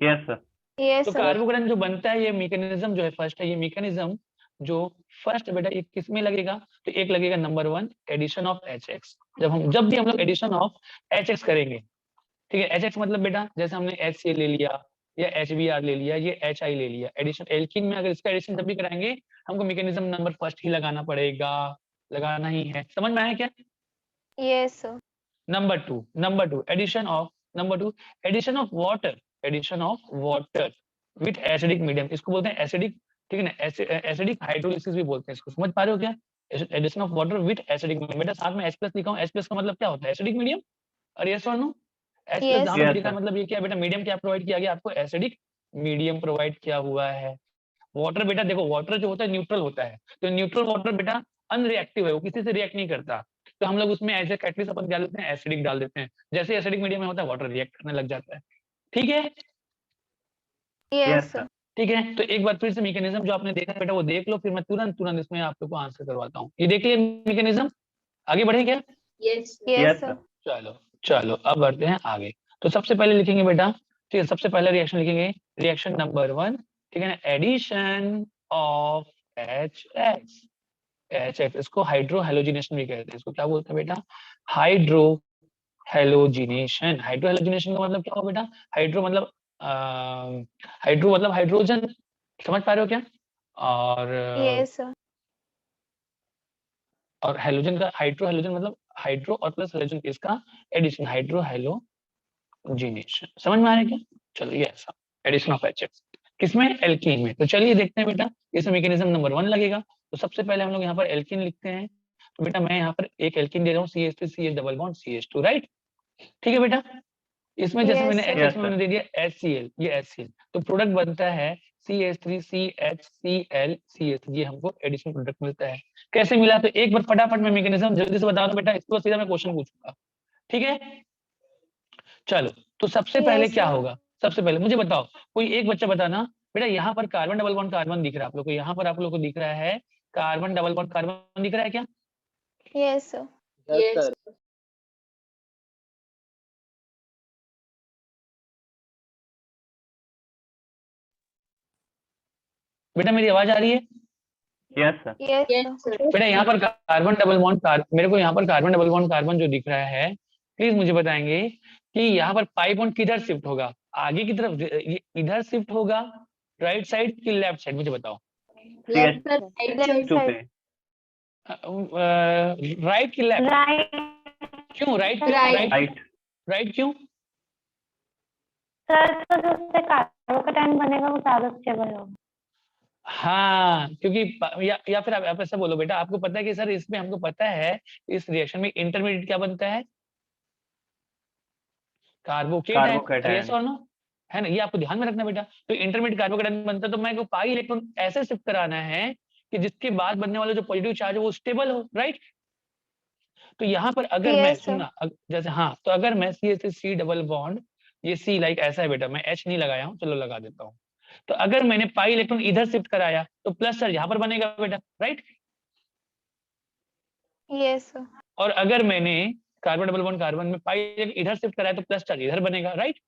Yes, sir. Yes. तो कार्बोकेटायन जो बनता है ये मैकेनिज्म जो है फर्स्ट है, ये मैकेनिज्म जो फर्स्ट बेटा ये किस में लगेगा, तो एक लगेगा नंबर 1 एडिशन ऑफ HX। जब भी हम लोग एडिशन ऑफ HX करेंगे, ठीक है। HX मतलब बेटा जैसे हमने HCl ले लिया या HBr ले लिया, ये HI ले लिया, एडिशन एल्कीन में अगर इसका एडिशन जब भी कराएंगे हमको मैकेनिज्म नंबर फर्स्ट ही लगाना पड़ेगा, लगाना ही है। समझ में आया क्या? Yes. Number two addition of water with acidic medium, इसको बोलते हैं एसिडिक, ठीक है ना। एसिडिक हाइड्रोलिसिस भी बोलते हैं इसको। समझ पा रहे हो क्या? Addition of water with acidic medium. बेटा साथ में H+ लिखा हूं, H+ का मतलब क्या होता है, एसिडिक मीडियम। और यस और नो, H+ Yes. जहां पे Yes, लिखा है sir. मतलब ये क्या है बेटा, मीडियम क्या प्रोवाइड किया गया आपको, एसिडिक मीडियम प्रोवाइड किया हुआ है। वाटर बेटा देखो, वाटर जो होता है न्यूट्रल होता है, तो न्यूट्रल वाटर बेटा अनरिएक्टिव है, वो किसी से रिएक्ट नहीं करता। तो हम लोग उसमें एज ए कैटलिस्ट अपन क्या लेते हैं, एसिडिक डाल देते हैं। जैसे एसिडिक मीडियम में होता है वाटर रिएक्ट करने लग जाता है, ठीक है। Yes, Yes. sir. ठीक है, तो एक बार फिर से मैकेनिज्म जो आपने देखा बेटा वो देख लो, फिर मैं तुरंत इसमें आप लोग को आंसर करवाता हूँ। ये देख लिया मैकेनिज्म, आगे बढ़े क्या? Yes. Yes, Yes. sir. चलो अब बढ़ते हैं आगे। तो सबसे पहले लिखेंगे बेटा, ठीक है, सबसे पहला रिएक्शन लिखेंगे रिएक्शन नंबर 1, ठीक है ना, एडिशन ऑफ HF, इसको हाइड्रो हेलोजिनेशन भी कहते हैं। इसको क्या बोलते हैं बेटा, हाइड्रो हेलोजिनेशन। हाइड्रो हेलोजिनेशन का मतलब क्या हो बेटा, हाइड्रो मतलब हाइड्रोजन, समझ पा रहे हो क्या? Yes. और हेलोजन का हाइड्रो हेलोजन मतलब हाइड्रो और प्लस हेलोजन इसका एडिशन, हाइड्रो हेलोजिनेशन। समझ में आ रहा है क्या? चलो ये ऐसा एडिशन ऑफ HF किसमें, एल्कीन में। तो चलिए देखते हैं बेटा, इसमें मैकेनिज्म नंबर 1 लगेगा। तो सबसे पहले हम लोग यहाँ पर एल्कीन लिखते हैं। तो बेटा मैं यहाँ पर एक एल्कीन दे रहा हूँ, CH3 CH double bond CH2, right, ठीक है बेटा। इसमें जैसे Yes, मैंने sir. HX Yes, में sir. मैंने दे दिया HCl, ये HCl, तो प्रोडक्ट बनता है CH3 CHCl CH3, ये हमको एडिशनल प्रोडक्ट मिलता है। कैसे मिला, तो एक बार फटाफट में मैकेनिज्म जल्दी से बता दो बेटा, इसको सीधा मैं क्वेश्चन पूछूंगा, ठीक है। चलो, तो सबसे पहले Yes, क्या sir. होगा, सबसे पहले मुझे बताओ, कोई एक बच्चा बताना बेटा, यहाँ पर कार्बन डबल बॉन्ड कार्बन दिख रहा है आप लोग को, यहाँ पर आप लोग को दिख रहा है कार्बन डबल बॉन्ड कार्बन दिख रहा है क्या? Yes, sir. Yes. बेटा मेरी आवाज आ रही है? Yes, sir. Yes, Yes, sir. sir. बेटा यहाँ पर कार्बन डबल बॉन्ड मेरे को यहाँ पर कार्बन डबल बॉन्ड कार्बन जो दिख रहा है, प्लीज मुझे बताएंगे कि यहाँ पर पाई बॉन्ड किधर शिफ्ट होगा, आगे की तरफ ये इधर शिफ्ट होगा, राइट साइड की लेफ्ट साइड, मुझे बताओ। Left side. Right Left side. Two side. पे. राइट की लेफ्ट, राइट क्यों राइट, Right. Right. राइट क्यों? सर, तो जो उससे कार्बोकेटायन बनेगा वो ज्यादा स्टेबल होगा। हाँ, क्योंकि या फिर आप ऐसा बोलो बेटा, आपको पता है कि सर इसमें हमको पता है इस रिएक्शन में इंटरमीडिएट क्या बनता है, कार्बोकेटायन, Carbocation. यस और नो, है ना, ये आपको ध्यान में रखना बेटा। तो इंटरमीडिएट कार्बोकेटायन बनता है, तो मैं को पाई इलेक्ट्रॉन ऐसे शिफ्ट कराना है कि जिसके बाद बनने वाला जो पॉजिटिव चार्ज है वो स्टेबल हो, राइट। तो यहाँ पर अगर मैं Yes, sir. सुनना जैसे, हाँ, तो अगर मैं CH3 C डबल बॉन्ड, ये C लाइक ऐसा है बेटा, मैं H नहीं लगाया हूँ, चलो लगा देता हूँ। तो अगर मैंने पाई इलेक्ट्रॉन इधर शिफ्ट कराया तो प्लस चार्ज यहाँ पर बनेगा बेटा, राइट। Yes, sir. और अगर मैंने कार्बन डबल बॉन्ड कार्बन में पाई इधर शिफ्ट कराया तो प्लस चार्ज इधर बनेगा, राइट।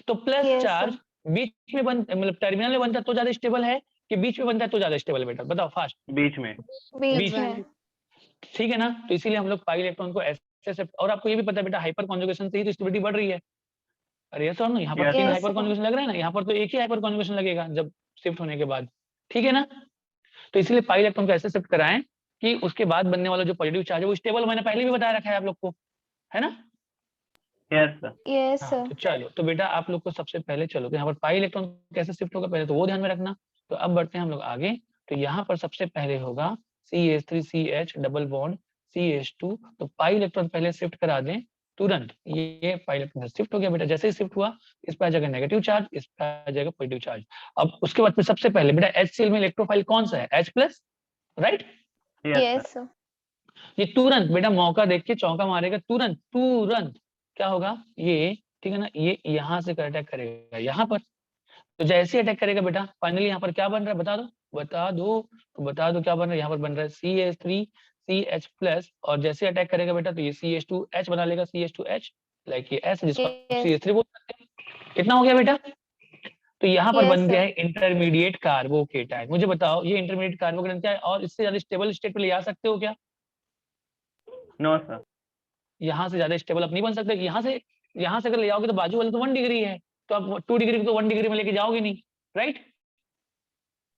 तो प्लस Yes, चार्ज बीच में मतलब टर्मिनल में बनता है तो ज्यादा स्टेबल है कि बीच में बनता है तो ज्यादा स्टेबल है बेटा, बताओ फास्ट। बीच में। बीच में। ठीक है ना, तो इसीलिए हम लोग पाई इलेक्ट्रॉन को ऐसे शिफ्ट, और आपको ये भी पता है बेटा हाइपर कॉन्जुगेशन से ही तो स्टेबिलिटी बढ़ रही है। अरे ये सर ना, यहाँ पर Yes, 3 sir. हाइपर कॉन्जुगेशन लग रहा है ना, यहाँ पर तो एक ही हाइपर कॉन्जुगेशन लगेगा जब शिफ्ट होने के बाद, ठीक है ना। तो इसलिए पाई इलेक्ट्रॉन को ऐसे शिफ्ट कराएं कि उसके बाद बनने वाला जो पॉजिटिव चार्ज है वो स्टेबल, मैंने पहले भी बता रखा है आप लोग को, है ना। yes sir, Yes, हाँ, sir. तो चलो, तो बेटा आप लोग को सबसे पहले चलो तो यहाँ पर पाई इलेक्ट्रॉन कैसे शिफ्ट होगा पहले तो वो ध्यान में रखना। तो अब बढ़ते हैं हम लोग आगे। तो यहाँ पर सबसे पहले होगा CH3CH डबल बॉन्ड CH2, तो पाई इलेक्ट्रॉन पहले शिफ्ट करा दें तुरंत। ये पाई इलेक्ट्रॉन शिफ्ट हो गया बेटा, जैसे ही शिफ्ट हुआ इस पर आ जाएगा नेगेटिव चार्ज, इस पर आ जाएगा पॉजिटिव चार्ज। अब उसके बाद में सबसे पहले बेटा HCl में इलेक्ट्रोफाइल कौन सा है, H+, right. yes sir, Yes, sir. ये तुरंत बेटा मौका देख के चौका मारेगा, तुरंत तुरंत क्या होगा ये, ठीक है ना, ये यहाँ से अटैक करेगा यहाँ पर। तो जैसे ही अटैक करेगा बेटा फाइनली यहाँ पर क्या बन रहा है बता दो, बता दो, तो बता दो क्या बन रहा है। यहाँ पर बन रहा है CH3CH+, और जैसे अटैक करेगा बेटा तो ये CH2H बना लेगा, CH2H, लाइक ये S जिसको Yes. CH3 बोल सकते हैं। कितना हो गया बेटा, तो यहाँ पर Yes, बन गया sir. है इंटरमीडिएट कार्बोकेटायन। मुझे बताओ ये इंटरमीडिएट कार्बोकेटायन क्या है, और इससे ज्यादा स्टेबल स्टेट पे ले आ सकते हो क्या? no sir, यहाँ से ज्यादा स्टेबल आप नहीं बन सकते। यहाँ से अगर ले जाओगे तो बाजू वाले तो 1 डिग्री है, तो आप 2 डिग्री को तो 1 डिग्री में लेके जाओगे नहीं, right.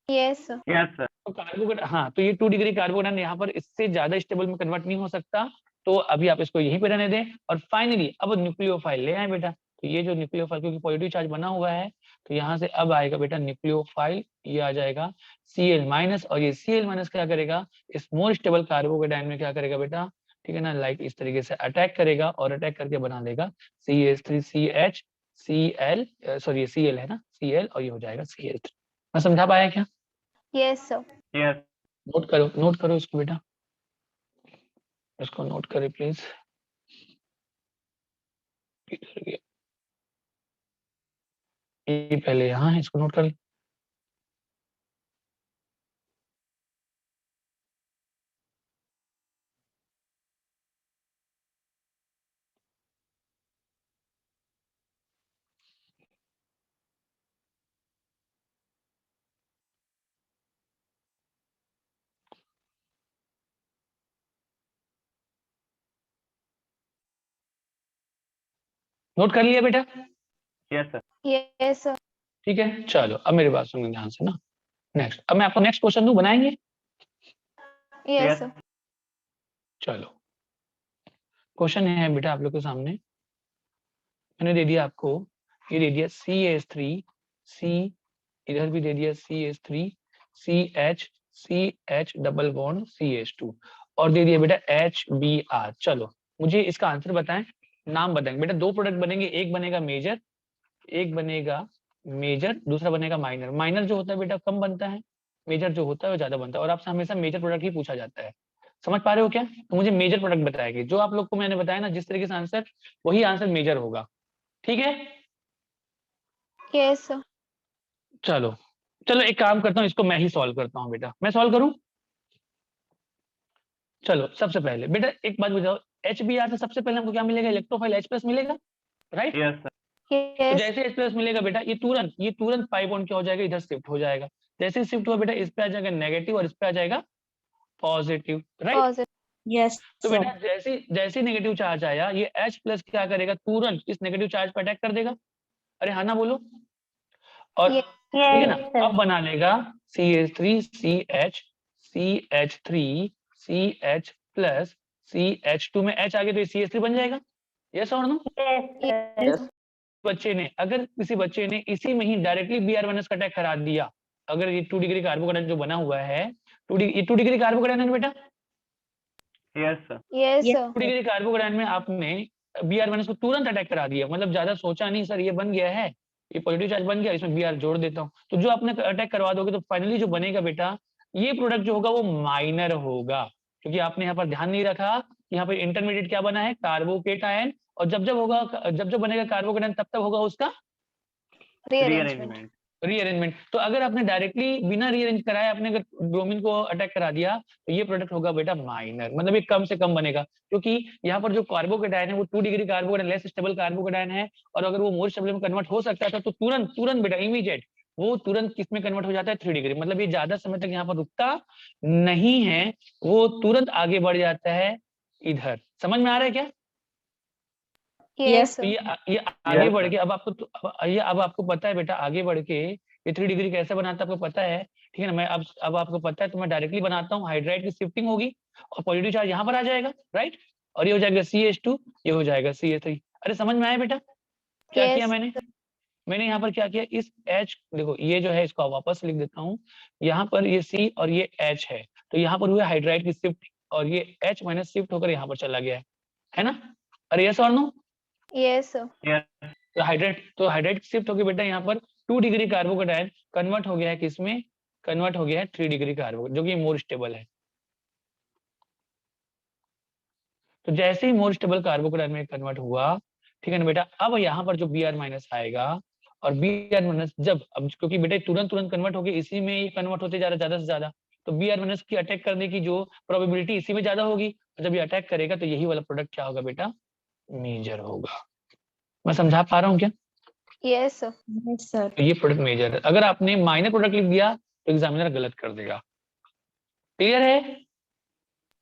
Yes, sir. yes sir, तो कार्बोकेटायन, हाँ, तो ये 2 डिग्री कार्बोकेटायन यहाँ पर इससे ज्यादा स्टेबल में कन्वर्ट नहीं हो सकता, तो अभी आप इसको यहीं पे रहने दें। और फाइनली अब न्यूक्लियोफाइल ले आए बेटा, तो ये जो न्यूक्लियोफाइल क्योंकि पॉजिटिव चार्ज बना हुआ है तो यहाँ से अब आएगा बेटा न्यूक्लियोफाइल, ये आ जाएगा Cl-, और ये Cl- क्या करेगा, इस मोर स्टेबल कार्बोकेटायन में क्या करेगा बेटा, ठीक है ना, लाइक इस तरीके से अटैक करेगा और अटैक करके बना देगा CH3CH Cl, सॉरी ये Cl है ना, Cl, और ये हो जाएगा Cl3। मैं समझा पाया क्या? Yes, sir. yes, नोट करो इसको बेटा, इसको नोट करें प्लीज। इधर गया, ये पहले यहाँ है, इसको नोट कर। नोट कर लिया बेटा, yes sir, Yes, sir. ठीक है। चलो अब मेरी बात सुनो ध्यान से ना। नेक्स्ट, अब मैं आपको नेक्स्ट क्वेश्चन दूं, बनाएंगे? Yes, Yes. sir. चलो क्वेश्चन है बेटा आप लोग के सामने, मैंने दे दिया आपको, ये दे दिया CH3C, इधर भी दे दिया CH3CH डबल बॉन्ड CH2, और दे दिया बेटा HBr। चलो मुझे इसका आंसर बताएं, नाम बताएंगे बेटा। 2 प्रोडक्ट बनेंगे, एक बनेगा मेजर, दूसरा बनेगा माइनर। माइनर जो होता है बेटा कम बनता है, मेजर जो होता है वो ज्यादा बनता है, और आपसे हमेशा मेजर प्रोडक्ट ही पूछा जाता है। समझ पा रहे हो क्या? तो मुझे मेजर प्रोडक्ट बताएगी, जो आप लोग को मैंने बताया ना जिस तरीके से आंसर, वही आंसर मेजर होगा, ठीक है। Yes, sir. चलो चलो एक काम करता हूँ, इसको मैं ही सॉल्व करता हूँ बेटा, मैं सॉल्व करूँ। चलो सबसे पहले बेटा एक बात बताओ, HBr से सबसे पहले हमको क्या मिलेगा, इलेक्ट्रोफाइल H+ मिलेगा, राइट। yes sir, तो Yes. जैसे H+ मिलेगा बेटा ये तुरंत पाई बॉन्ड क्या हो जाएगा, इधर शिफ्ट हो जाएगा। जैसे शिफ्ट हुआ बेटा इस पे आ जाएगा नेगेटिव और इस पे आ जाएगा पॉजिटिव, राइट। Positive. Yes, तो sir. बेटा जैसे नेगेटिव चार्ज आया ये H+ क्या करेगा, तुरंत इस नेगेटिव चार्ज पर अटैक कर देगा। अरे हाँ ना बोलो, और Yes. ठीक है ना, Yes, sir. अब बना लेगा CH3CH CH प्लस CH2 में H आगे तो CH3 बन जाएगा, यस और नो। Yes, sir. अगर किसी बच्चे ने इसी में ही डायरेक्टली Br- का अटैक करा दिया, अगर ये 2 डिग्री कार्बोकेटायन जो बना हुआ है, 2 डिग्री कार्बोकेटायन है ना बेटा, yes sir, Yes, Yes, sir. 2 degree carbocation में आपने Br- को तुरंत अटैक करा दिया, मतलब ज्यादा सोचा नहीं सर ये बन गया है, ये पॉजिटिव चार्ज बन गया, इसमें Br जोड़ देता हूँ, तो जो आपने अटैक करवा दोगे तो फाइनली जो बनेगा बेटा ये प्रोडक्ट जो होगा वो माइनर होगा, क्योंकि आपने यहाँ पर ध्यान नहीं रखा कि यहाँ पर इंटरमीडिएट क्या बना है, कार्बोकेटायन, और जब बनेगा कार्बोकेटायन तब होगा उसका Rearrangement. rearrangement, rearrangement. तो अगर आपने डायरेक्टली बिना रीअरेंज कराए आपने अगर ब्रोमीन को अटैक करा दिया तो ये प्रोडक्ट होगा बेटा माइनर, मतलब ये कम से कम बनेगा, क्योंकि यहाँ पर जो कार्बोकेटायन है वो 2 degree carbocation less stable carbocation है, और अगर वो मोर स्टेबल में कन्वर्ट हो सकता था तो तुरंत तुरंत बेटा इमीडिएट वो तुरंत किस में कन्वर्ट हो जाता है 3 डिग्री, मतलब ये ज्यादा समय तक यहाँ पर रुकता नहीं है, वो तुरंत आगे बढ़ जाता है इधर। समझ में आ रहा है क्या? Yes, तो sir. ये आगे Yes, बढ़ sir. के अब आपको ये अब आपको पता है बेटा, आगे बढ़ के ये 3 डिग्री कैसे बनाता है आपको पता है, ठीक है ना? मैं अब आपको पता है तो मैं डायरेक्टली बनाता हूँ, हाइड्राइड की शिफ्टिंग होगी और पॉजिटिव चार्ज यहाँ पर आ जाएगा, राइट, और ये हो जाएगा CH2, ये हो जाएगा CH3। अरे समझ में आया बेटा क्या किया Yes. मैंने यहाँ पर क्या किया, इस H देखो ये जो है इसको वापस लिख देता हूँ, यहाँ पर ये C और ये H है, तो यहाँ पर हुआ हाइड्राइड की शिफ्ट और ये H माइनस शिफ्ट होकर यहाँ पर चला गया है ना? अरे यस और नो? Yes, sir. yes, तो हाइड्राइड शिफ्ट होकर बेटा यहाँ पर 2 डिग्री कार्बोकेटायन कन्वर्ट हो गया है किसमें, कन्वर्ट हो गया है 3 डिग्री कार्बो, जो कि मोर स्टेबल है। तो जैसे ही मोर स्टेबल कार्बोकेटायन में कन्वर्ट हुआ, ठीक है ना बेटा, अब यहाँ पर जो Br माइनस आएगा और Br माइनस जब अब क्योंकि बेटा तुरंत तुरंत कन्वर्ट होके इसी में ये कन्वर्ट होते जा रहा है ज्यादा से ज्यादा, तो Br माइनस की अटैक करने की जो प्रोबेबिलिटी इसी में ज्यादा होगी, और जब ये अटैक करेगा तो यही वाला प्रोडक्ट क्या होगा बेटा, मेजर होगा। मैं समझा पा रहा हूँ क्या? Yes, sir. Yes, sir. तो ये प्रोडक्ट मेजर है। अगर आपने माइनर प्रोडक्ट लिख दिया तो एग्जामिनर गलत कर देगा। क्लियर है?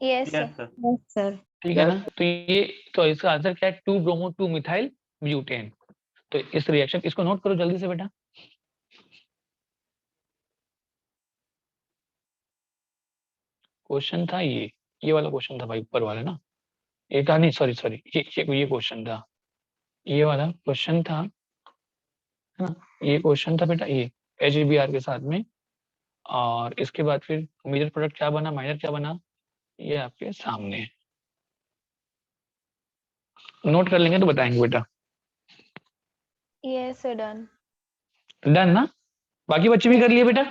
Yes, sir. yes, sir. Yes, sir. ठीक है ना? तो इसका आंसर क्या है, 2 ब्रोमो 2 मिथाइल ब्यूटेन। तो इस रिएक्शन इसको नोट करो जल्दी से बेटा। क्वेश्चन था ये वाला क्वेश्चन था भाई, ऊपर वाला ना, ये था नहीं, सॉरी ये क्वेश्चन था, ये वाला क्वेश्चन था, है ना? ये क्वेश्चन था बेटा, ये HBr के साथ में, और इसके बाद फिर मेजर प्रोडक्ट क्या बना, माइनर क्या बना, ये आपके सामने है। नोट कर लेंगे तो बताएंगे बेटा। Yes, sir. Done. डन ना? बाकी बच्चे भी कर लिए बेटा?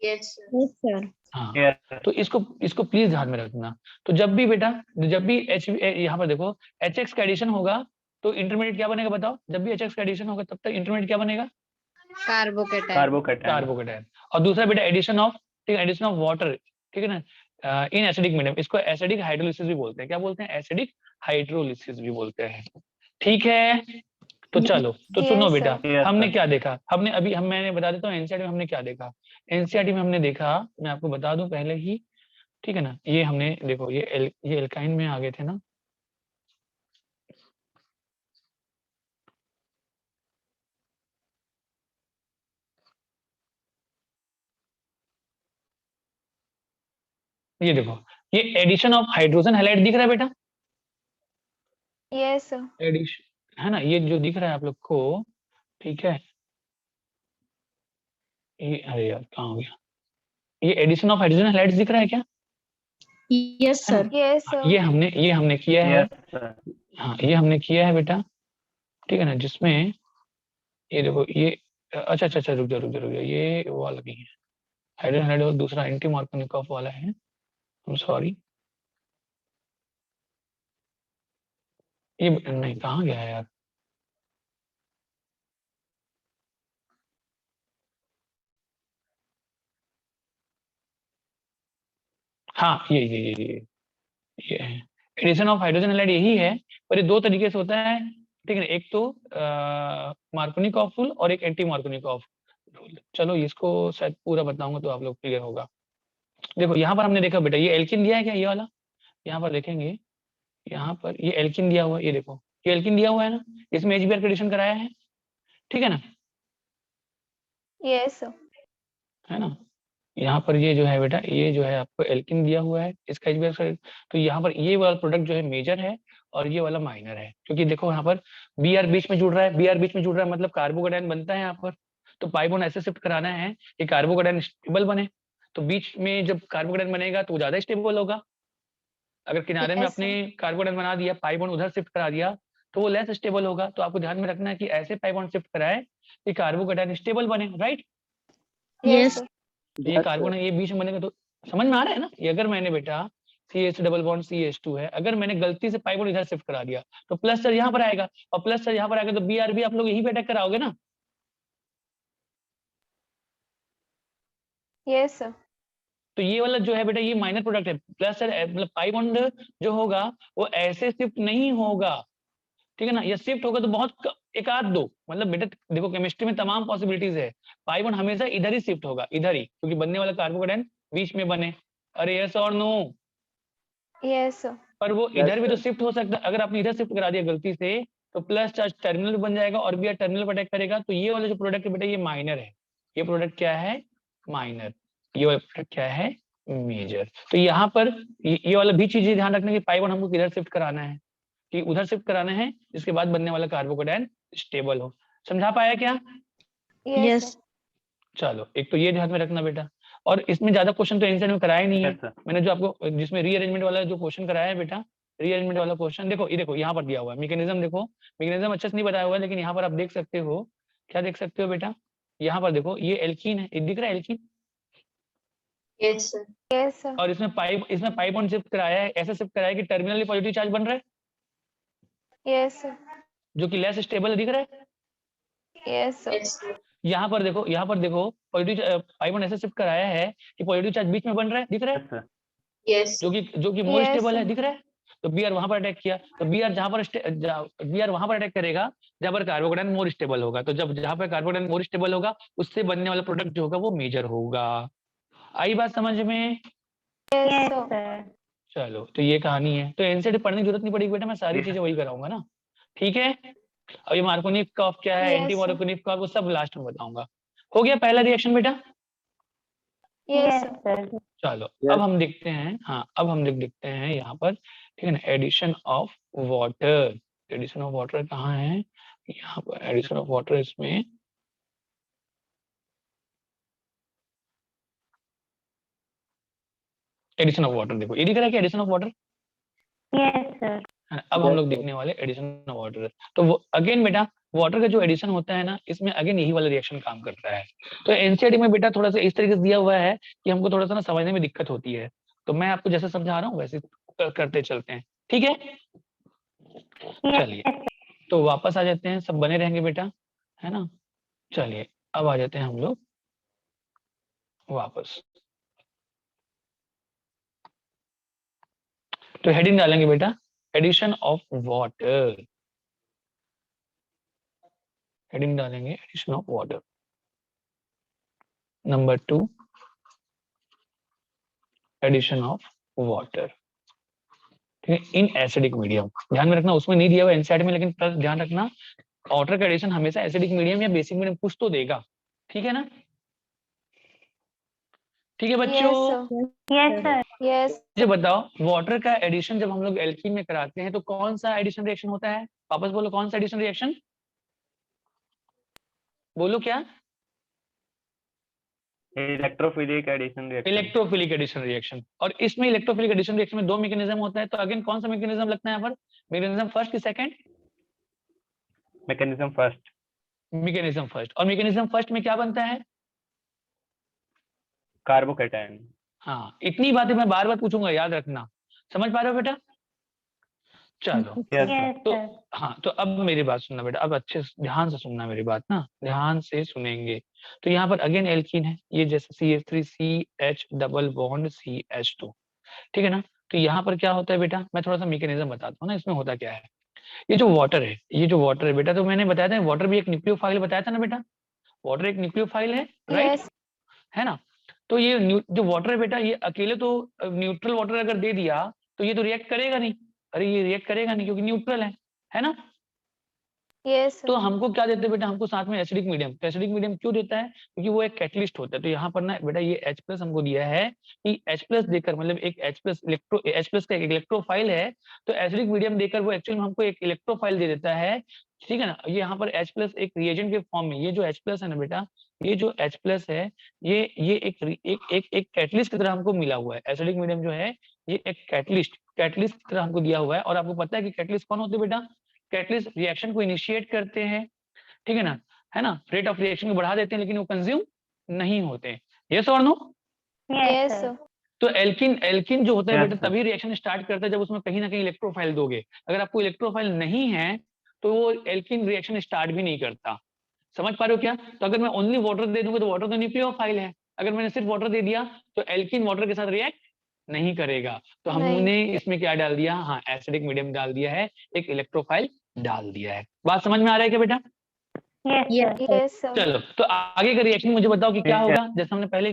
Yes, sir. Yes, sir. हाँ, yes, sir. तो इसको प्लीज ध्यान में रखना। तो जब भी बेटा, जब भी यहाँ पर देखो HX का एडिशन होगा तो इंटरमीडिएट क्या बनेगा बताओ, जब भी HX का एडिशन होगा तब तक इंटरमीडिएट क्या बनेगा, Carbocation. Carbocation, carbocation. और दूसरा बेटा एडिशन ऑफ, ठीक है, एडिशन ऑफ वाटर, ठीक है ना, इन एसिडिक मीडियम, इसको एसिडिक हाइड्रोलिसिस भी बोलते हैं। क्या बोलते हैं? एसिडिक हाइड्रोलिसिस भी बोलते हैं। ठीक है, तो चलो, तो सुनो Yes, बेटा, sir. yes, हमने sir. क्या देखा, हमने अभी मैंने बता देता हूँ एनसीईआरटी में हमने क्या देखा। एनसीईआरटी में हमने देखा, मैं आपको बता दूं पहले ही, ठीक है ना, ये हमने देखो ये एल्काइन में आ गए थे ना, ये देखो ये एडिशन ऑफ हाइड्रोजन हैलाइड दिख रहा है बेटा, Yes, sir. एडिशन है ना, ये जो दिख रहा है आप लोग को, ठीक है, ये अरे यार कहाँ हो गया, ये एडिशन ऑफ हाइड्रोजन हैलाइड्स दिख रहा है क्या? Yes, sir. Yes, sir. ये हमने किया है, Yes, sir. हाँ ये हमने किया है बेटा, ठीक है ना, जिसमें ये देखो ये अच्छा रुक जा, ये वो वाला नहीं है, हाइड्रोजन हैलाइड और दूसरा एंटी मार्कोनिकॉफ वाला है, सॉरी, ये नहीं कहाँ गया है यार, हाँ ये है एडिशन ऑफ हाइड्रोजन हैलाइड, यही है, पर ये 2 तरीके से होता है, ठीक है ना, एक तो मार्कोनिकॉफ रूल और एक एंटी मार्कोनिकॉफ रूल। चलो इसको शायद पूरा बताऊंगा तो आप लोग क्लियर होगा। देखो यहाँ पर हमने देखा बेटा, ये एल्किन दिया है क्या, ये वाला, यहाँ पर देखेंगे, यहाँ पर ये एल्किन दिया हुआ है, ये देखो ये एल्किन दिया हुआ है ना, इसमें HBr एडिशन कराया है, ठीक है ना, Yes, sir. है ना, यहाँ पर ये जो है बेटा, ये जो है आपको एल्किन दिया हुआ है, इसका HBr, तो यहाँ पर ये वाला प्रोडक्ट जो है मेजर है और ये वाला माइनर है, क्योंकि देखो यहाँ पर Br बीच में जुड़ रहा है, Br बीच में जुड़ रहा है मतलब कार्बोकेटायन बनता है यहाँ पर, तो पाई बॉन्ड ऐसे शिफ्ट कराना है कि कार्बोकेटायन स्टेबल बने, तो बीच में जब कार्बोकेटायन बनेगा तो वो ज्यादा स्टेबल होगा, अगर किनारे में Yes, अपने कार्बोकेटायन बना दिया, पाई बॉन्ड उधर शिफ्ट करा दिया तो वो लेस स्टेबल होगा, तो आपको ध्यान में रखना है कि ऐसे पाई बॉन्ड शिफ्ट कराए कि कार्बोकेटायन स्टेबल बने, राइट। Yes, sir. ये कार्बन है, ये बीच में बनेगा, तो समझ में आ रहा है ना, ये अगर मैंने बेटा CH डबल बॉन्ड CH2 है, अगर मैंने गलती से पाई बॉन्ड इधर शिफ्ट करा दिया तो प्लस चार्ज यहाँ पर आएगा, और प्लस चार्ज यहाँ पर आएगा तो Br भी आप लोग यही पे अटैक कराओगे ना, Yes, sir. तो ये वाला जो है बेटा ये माइनर प्रोडक्ट है, प्लस मतलब पाई बॉन्ड जो होगा वो ऐसे शिफ्ट नहीं होगा, ठीक है ना, या शिफ्ट होगा तो बहुत एक आध दो, मतलब बेटा देखो केमिस्ट्री में तमाम पॉसिबिलिटीज है, पाई बॉन्ड हमेशा इधर ही शिफ्ट होगा, इधर ही, क्योंकि बनने वाला कार्बोकेटाइन बीच में बने। अरे यस और नो? Yes, sir. पर वो Yes, इधर भी तो sir. शिफ्ट हो सकता है, अगर आपने इधर शिफ्ट करा दिया गलती से तो प्लस चार्ज टर्मिनल बन जाएगा और भी टर्मिनल पर अटैक करेगा, तो ये वाला जो प्रोडक्ट है बेटा ये माइनर है, ये प्रोडक्ट क्या है? माइनर। ये वाला प्रोडक्ट क्या है? मेजर। तो यहाँ पर ये वाला भी चीजें ध्यान रखना कि पाई बॉन्ड हमको किधर शिफ्ट कराना है, कि उधर शिफ्ट कराना है जिसके बाद बनने वाला कार्बोकेटाइन स्टेबल हो। समझा पाया क्या? Yes, Yes. sir. चलो, एक तो ये ध्यान में रखना बेटा, और इसमें ज्यादा क्वेश्चन तो एंसर में कराया नहीं है। Yes, sir. मैंने जो आपको जिसमें रीअरेंजमेंट वाला जो क्वेश्चन कराया है बेटा, रीअरेंजमेंट वाला क्वेश्चन देखो, ये देखो यहाँ पर दिया हुआ है मैकेनिज्म, देखो मैकेनिज्म अच्छे से नहीं बताया हुआ है, लेकिन यहाँ पर आप देख सकते हो, क्या देख सकते हो बेटा, यहाँ पर देखो ये एल्कीन है, ये दिख रहा है alkene, Yes, sir. Yes, sir. और इसमें पाइप बॉन्ड शिफ्ट कराया है, ऐसे शिफ्ट कराया है कि टर्मिनली पॉजिटिव चार्ज बन रहा है, Yes, sir. जो कि लेस स्टेबल दिख रहा है। Yes, sir. Yes, sir. यहाँ पर देखो पॉजिटिव पाइप बॉन्ड ऐसे शिफ्ट कराया है कि पॉजिटिव चार्ज बीच में बन रहा है, दिख रहा है, Yes, sir. Yes. जो कि मोर Yes, स्टेबल है, sir. दिख रहा है। तो बीआर वहां पर अटैक किया, तो बीआर वहां पर अटैक करेगा जब पर कार्बोकेटाइन मोर स्टेबल होगा, तो जब जहां पर कार्बोकेटाइन मोर स्टेबल होगा उससे बनने वाला प्रोडक्ट जो होगा वो मेजर होगा। आई बात समझ में? Yes, Yes, sir. sir. चलो, तो ये कहानी है, तो एनसीईआरटी पढ़ने की जरूरत नहीं पड़ेगी बेटा, मैं सारी Yes. चीजें वही कराऊंगा ना, ठीक है। अब ये मार्कोनिव क्या है, Yes, एंटी sir. मार्कोनिव वो सब लास्ट में बताऊंगा। हो गया पहला रिएक्शन बेटा? Yes, Yes, sir. sir. चलो Yes. अब हम देखते हैं, हाँ अब हम देखते हैं यहाँ पर, ठीक है ना, addition of water. Addition of water कहाँ है? यहाँ पर एडिशन ऑफ वाटर, इसमें एडिशन ऑफ वाटर देखो, ये दिख रहा है कि addition of water, Yes, sir. अब हम Yes, लोग sir. देखने वाले एडिशन ऑफ वाटर। तो वो अगेन बेटा वाटर का जो एडिशन होता है ना, इसमें अगेन यही वाला रिएक्शन काम करता है। तो एनसीईआरटी में बेटा थोड़ा सा इस तरीके से दिया हुआ है कि हमको थोड़ा सा ना समझने में दिक्कत होती है, तो मैं आपको जैसे समझा रहा हूँ वैसे करते चलते हैं, ठीक है। Yes, चलिए, sir. तो वापस आ जाते हैं, सब बने रहेंगे बेटा, है ना। चलिए अब आ जाते हैं हम लोग वापस, तो हेडिंग डालेंगे बेटा, एडिशन ऑफ वाटर, हेडिंग डालेंगे addition of water. Number 2, addition of water, ठीक है, इन एसिडिक मीडियम। ध्यान में रखना उसमें नहीं दिया हुआ एनसीईआरटी में, लेकिन प्लस ध्यान रखना वाटर का एडिशन हमेशा एसिडिक मीडियम या बेसिक मीडियम कुछ तो देगा, ठीक है ना। ठीक है बच्चों, Yes, sir. Yes, sir. Yes. मुझे बताओ वाटर का एडिशन जब हम लोग एल्कीन में कराते हैं तो कौन सा एडिशन रिएक्शन होता है? वापस बोलो, कौन सा एडिशन रिएक्शन? बोलो क्या? Electrophilic addition reaction. Electrophilic addition reaction. और इसमें इलेक्ट्रोफिलिक एडिशन रिएक्शन में 2 मैकेनिज्म होता है, तो अगेन कौन सा मैकेनिज्म लगता है यहाँ पर? मैकेनिज्म फर्स्ट की second? Mechanism first. Mechanism first. और मैकेनिज्म फर्स्ट में क्या बनता है? कार्बोकेटाइन। हाँ, इतनी बातें मैं बार बार पूछूंगा, याद रखना। समझ पा रहे हो बेटा? चलो, यस Yes, तो sir. हाँ, तो अब मेरी बात सुनना बेटा, अब अच्छे से ध्यान से सुनना मेरी बात ना, ध्यान से सुनेंगे। तो यहाँ पर अगेन एल्कीन है, ये जैसे CH3CH डबल बॉन्ड CH2, ठीक है ना। तो यहाँ पर क्या होता है बेटा, मैं थोड़ा सा मैकेनिज्म बताता हूँ ना, इसमें होता क्या है। ये जो वाटर है बेटा, तो मैंने बताया था वाटर भी एक न्यूक्लियोफाइल बताया था ना बेटा, वाटर एक न्यूक्लियोफाइल है, राइट, Yes. है ना। तो ये जो वाटर है बेटा, ये अकेले तो न्यूट्रल वाटर अगर दे दिया तो ये तो रिएक्ट करेगा नहीं, अरे ये रिएक्ट करेगा नहीं क्योंकि न्यूट्रल है ना। Yes, तो sir. हमको क्या देते हैं बेटा, हमको साथ में एसिडिक मीडियम। तो एसिडिक मीडियम क्यों देता है? क्योंकि वो एक कैटलिस्ट होता है। तो यहाँ पर ना बेटा ये H+ हमको दिया है कि H+ देकर, मतलब एक H+ का एक इलेक्ट्रोफाइल है, तो एसिडिक मीडियम देकर वो एक्चुअली में हमको एक इलेक्ट्रोफाइल दे देता है, ठीक है ना। ये यहाँ पर H+ एक रिएजेंट के फॉर्म में, ये जो H+ है ना बेटा, ये जो H+ है, ये एक कैटलिस्ट की तरह हमको मिला हुआ है। एसिडिक मीडियम जो है ये एक कैटलिस्ट की तरह हमको दिया हुआ है। और आपको पता है कि कैटलिस्ट कौन होते हैं बेटा? कैटलिस्ट रिएक्शन को इनिशिएट करते हैं, ठीक है ना, रेट ऑफ रिएक्शन को बढ़ा देते हैं, लेकिन वो कंज्यूम नहीं होते। यस और no? Yes, Yes, sir. sir. तो एल्कीन जो होता है Yes, बेटा sir. तभी रिएक्शन स्टार्ट करता है जब उसमें कहीं ना कहीं इलेक्ट्रोफाइल दोगे। अगर आपको इलेक्ट्रोफाइल नहीं है तो वो एल्कीन रिएक्शन स्टार्ट भी नहीं करता। समझ पा रहे हो क्या? तो अगर मैं ओनली वाटर दे दूंगा तो वाटर तो न्यूक्लियोफाइल है, अगर मैंने सिर्फ वाटर दे दिया तो एल्कीन वाटर के साथ रिएक्ट नहीं करेगा, तो नहीं। हमने इसमें क्या डाल दिया, हाँ एसिडिक मीडियम डाल दिया है, एक इलेक्ट्रोफाइल डाल दिया है। बात समझ में आ रहा है क्या बेटा? Yes sir. Yes, sir. चलो तो आगे का रिएक्शन मुझे बताओ कि क्या Yes, होगा, जैसे हमने पहले,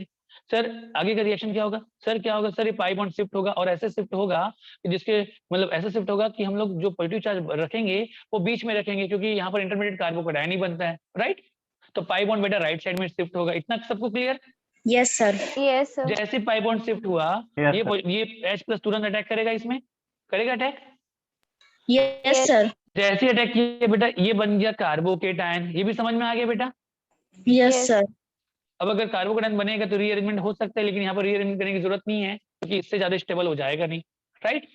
सर आगे का रिएक्शन क्या होगा, सर क्या होगा, सर ये पाई बॉन्ड शिफ्ट होगा और ऐसे शिफ्ट होगा कि जिसके मतलब ऐसे शिफ्ट होगा कि हम लोग जो पॉजिटिव चार्ज रखेंगे वो बीच में रखेंगे, क्योंकि यहाँ पर इंटरमीडिएट कार्बोकैटायन ही बनता है, राइट? तो पाई बॉन्ड बेटा राइट साइड में शिफ्ट होगा, इतना सबको clear? Yes sir. Yes, sir. जैसे पाई बॉन्ड शिफ्ट हुआ Yes, ये H प्लस तुरंत अटैक करेगा, इसमें करेगा अटैक। Yes sir. जैसे अटैक किया बेटा ये बन गया कार्बोकेटायन, ये भी समझ में आ गया बेटा? Yes Yes. सर। अब अगर कार्बोकेटायन बनेगा तो रीअरेंजमेंट हो सकता है, लेकिन यहाँ पर रीअरेंजमेंट करने की जरूरत नहीं है क्योंकि इससे ज्यादा स्टेबल हो जाएगा नहीं, राइट?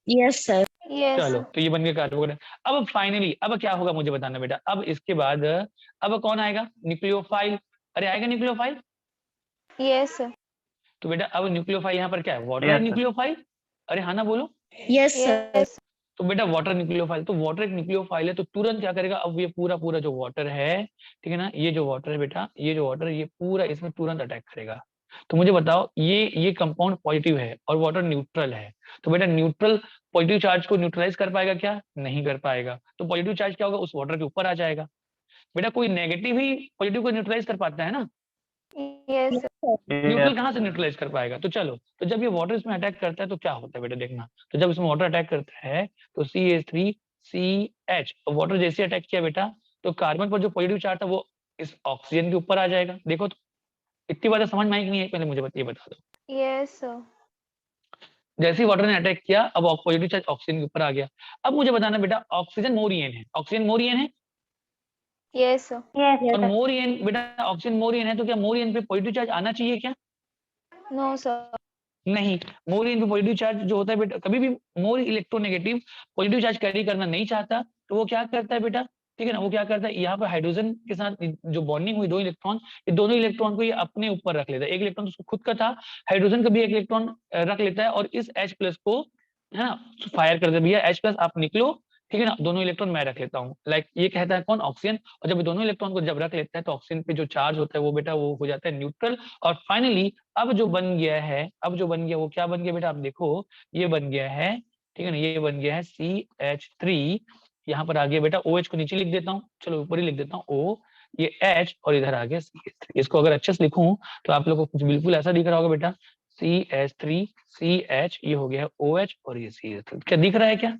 Yes sir. Yes. चलो तो ये बन गया कार्बोकेटायन। अब फाइनली अब क्या होगा मुझे बताना बेटा, अब इसके बाद अब कौन आएगा, न्यूक्लियोफाइल। अरे आएगा न्यूक्लियोफाइल, Yes, sir. तो बेटा अब न्यूक्लियोफाइल यहाँ पर क्या है, वाटर है Yes, sir. न्यूक्लियोफाइल। अरे हाँ ना बोलो, यस सर। Yes. तो बेटा वाटर न्यूक्लियोफाइल, तो वाटर एक न्यूक्लियोफाइल है तो तुरंत क्या करेगा, अब ये पूरा पूरा जो वाटर है, ठीक है ना, ये जो वाटर है बेटा, ये जो वाटर है ये पूरा इसमें तुरंत अटैक करेगा। तो मुझे बताओ ये कंपाउंड पॉजिटिव है और वाटर न्यूट्रल है, तो बेटा न्यूट्रल पॉजिटिव चार्ज को न्यूट्रलाइज कर पाएगा क्या, नहीं कर पाएगा। तो पॉजिटिव चार्ज क्या होगा, उस वाटर के ऊपर आ जाएगा। बेटा कोई नेगेटिव ही पॉजिटिव को न्यूट्रलाइज कर पाता है ना, Yes, sir. Neutral Yes. कहाँ से न्यूट्रलाइज कर पाएगा। तो चलो तो जब ये वाटर इसमें अटैक करता है तो क्या होता है बेटा, देखना, तो जब इसमें वाटर अटैक करता है तो CH3CH, वाटर जैसे अटैक किया बेटा तो कार्बन पर जो पॉजिटिव चार्ज था वो इस ऑक्सीजन के ऊपर आ जाएगा। देखो तो इतनी बातें समझ में आई कि नहीं आई, पहले मुझे ये बता दो। Yes, sir. जैसे ही वाटर ने अटैक किया अब पॉजिटिव चार्ज ऑक्सीजन के ऊपर आ गया। अब मुझे बताना बेटा ऑक्सीजन मोरियन है, ऑक्सीजन मोरियन है, Yes, sir. यस और सर। मोरियन बेटा ऑक्सीजन मोरियन है तो क्या मोरियन पे पॉजिटिव चार्ज आना चाहिए क्या? No, sir. नहीं, मोरियन पे पॉजिटिव चार्ज जो होता है बेटा, कभी भी more electronegative positive charge carry करना नहीं चाहता, तो वो क्या करता है बेटा, ठीक है ना, वो क्या करता है, यहाँ पर हाइड्रोजन के साथ जो बॉन्डिंग हुई दो इलेक्ट्रॉन, ये दोनों इलेक्ट्रॉन को ये अपने ऊपर रख लेता है। एक इलेक्ट्रॉन तो उसको खुद का था, हाइड्रोजन का भी एक इलेक्ट्रॉन रख लेता है और इस H प्लस को है ना फायर कर दे, भैया H प्लस आप निकलो, ठीक है ना, दोनों इलेक्ट्रॉन मैं रख लेता हूँ, लाइक ये कहता है कौन, ऑक्सीजन। और जब दोनों इलेक्ट्रॉन को जब रख लेता है तो ऑक्सीजन पे जो चार्ज होता है वो बेटा वो हो जाता है न्यूट्रल। और फाइनली अब जो बन गया है, अब जो बन गया वो क्या बन गया बेटा, आप देखो ये बन गया है, ठीक है ना, ये बन गया है CH3, यहाँ पर आ गया बेटा OH को नीचे लिख देता हूँ, चलो ऊपर ही लिख देता हूँ O, ये H और इधर आ गया CH3। इसको अगर अच्छे से लिखूं तो आप लोगों को कुछ बिल्कुल ऐसा दिख रहा होगा बेटा, CH3CH, ये हो गया OH और ये CH3। क्या दिख रहा है क्या,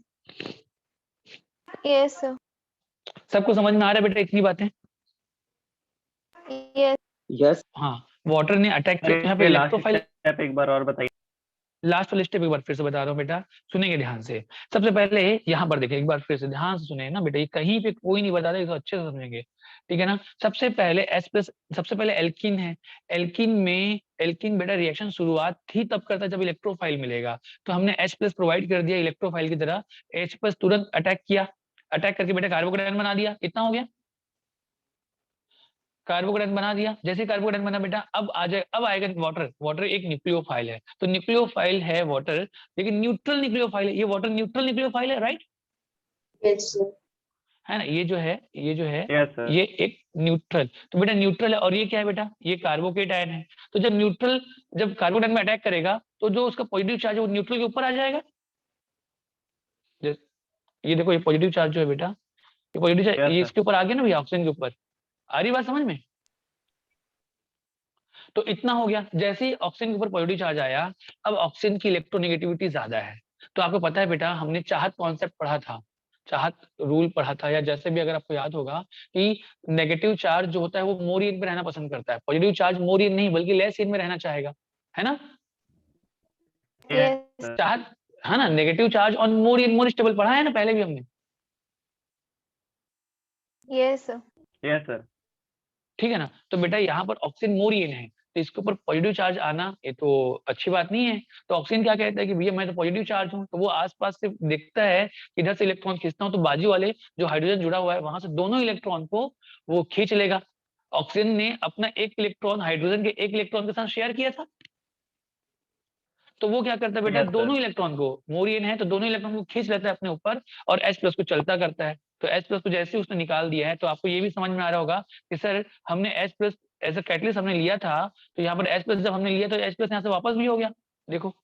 Yes, sir. सबको समझ में आ रहा है बेटा इतनी बातें? Yes. यस। हाँ, वाटर ने अटैक किया तो यहाँ पे अरे लास्ट इलेक्ट्रोफाइल, स्टेप एक बार और बताइए। लास्ट वाले स्टेप एक बार फिर से बता रहा हूँ बेटा, सुनेंगे ध्यान से। सबसे पहले यहाँ पर देखिए एक बार फिर से ध्यान से सुने ना बेटा, ये कहीं पे कोई नहीं बता रहा, इसको अच्छे से समझेंगे, ठीक है ना। सबसे पहले H प्लस, सबसे पहले एल्कीन है, एल्कीन में एल्कीन बेटा रिएक्शन शुरुआत ही तब करता है जब इलेक्ट्रोफाइल मिलेगा, तो हमने H प्लस प्रोवाइड कर दिया इलेक्ट्रोफाइल की तरह, H प्लस तुरंत अटैक किया, अटैक करके बेटा कार्बोकेटायन बना दिया, इतना हो गया, कार्बोकेटायन बना दिया। जैसे कार्बोकेटायन बना बेटा अब आ जाए, अब आएगा वाटर, वाटर एक न्यूक्लियोफाइल है, तो न्यूक्लियोफाइल है वाटर, लेकिन न्यूट्रल न्यूक्लियोफाइल है, ये वाटर न्यूट्रल न्यूक्लियोफाइल है, राइट? Yes, sir. है ना, ये जो है Yes, sir. ये एक न्यूट्रल, तो बेटा न्यूट्रल है, और ये क्या है बेटा, ये कार्बोकेटायन है। तो जब न्यूट्रल, जब कार्बोकेटायन में अटैक करेगा तो जो उसका पॉजिटिव चार्ज है वो न्यूट्रल के ऊपर आ जाएगा। ये देखो ये पॉजिटिव चार्ज जो है बेटा, ये पॉजिटिव चार्ज Yes, ये sir. इसके ऊपर आ गया ना भैया, ऑक्सीजन के ऊपर। आ रही बात समझ में? तो इतना हो गया, जैसे ही ऑक्सीजन के ऊपर पॉजिटिव चार्ज आया, अब ऑक्सीजन की इलेक्ट्रोनेगेटिविटी ज्यादा है। तो आपको पता है बेटा हमने चाहत कॉन्सेप्ट पढ़ा था, चाहत रूल पढ़ा था, या जैसे भी अगर आपको याद होगा कि नेगेटिव चार्ज जो होता है वो मोर इन पे रहना पसंद करता है, पॉजिटिव चार्ज मोर इन नहीं बल्कि लेस इन में रहना चाहेगा, है ना। Yes. sir. चाहत है ना, negative charge on more in more stable पढ़ा है ना पहले भी हमने। Yes, sir. Yes, sir. ठीक है ना, तो बेटा यहाँ पर ऑक्सीजन मोरियन है तो इसके ऊपर पॉजिटिव चार्ज आना ये तो अच्छी बात नहीं है। तो ऑक्सीजन क्या कहता है कि भैया मैं तो पॉजिटिव चार्ज हूँ, तो वो आसपास से देखता है कि इधर से इलेक्ट्रॉन खींचता हूँ तो बाजू वाले जो हाइड्रोजन जुड़ा हुआ है वहां से दोनों इलेक्ट्रॉन को वो खींच लेगा। ऑक्सीजन ने अपना एक इलेक्ट्रॉन हाइड्रोजन के एक इलेक्ट्रॉन के साथ शेयर किया था, तो वो क्या करता है बेटा Yes, sir. दोनों इलेक्ट्रॉन को, मोरियन है तो दोनों इलेक्ट्रॉन को खींच लेता है अपने ऊपर और H प्लस को चलता करता है। तो H प्लस को जैसे ही उसने निकाल दिया है, तो आपको ये भी समझ में आ रहा होगा कि सर हमने H plus as a catalyst हमने लिया था, तो यहाँ पर H प्लस जब हमने लिया तो H प्लस यहाँ से वापस भी हो गया। देखो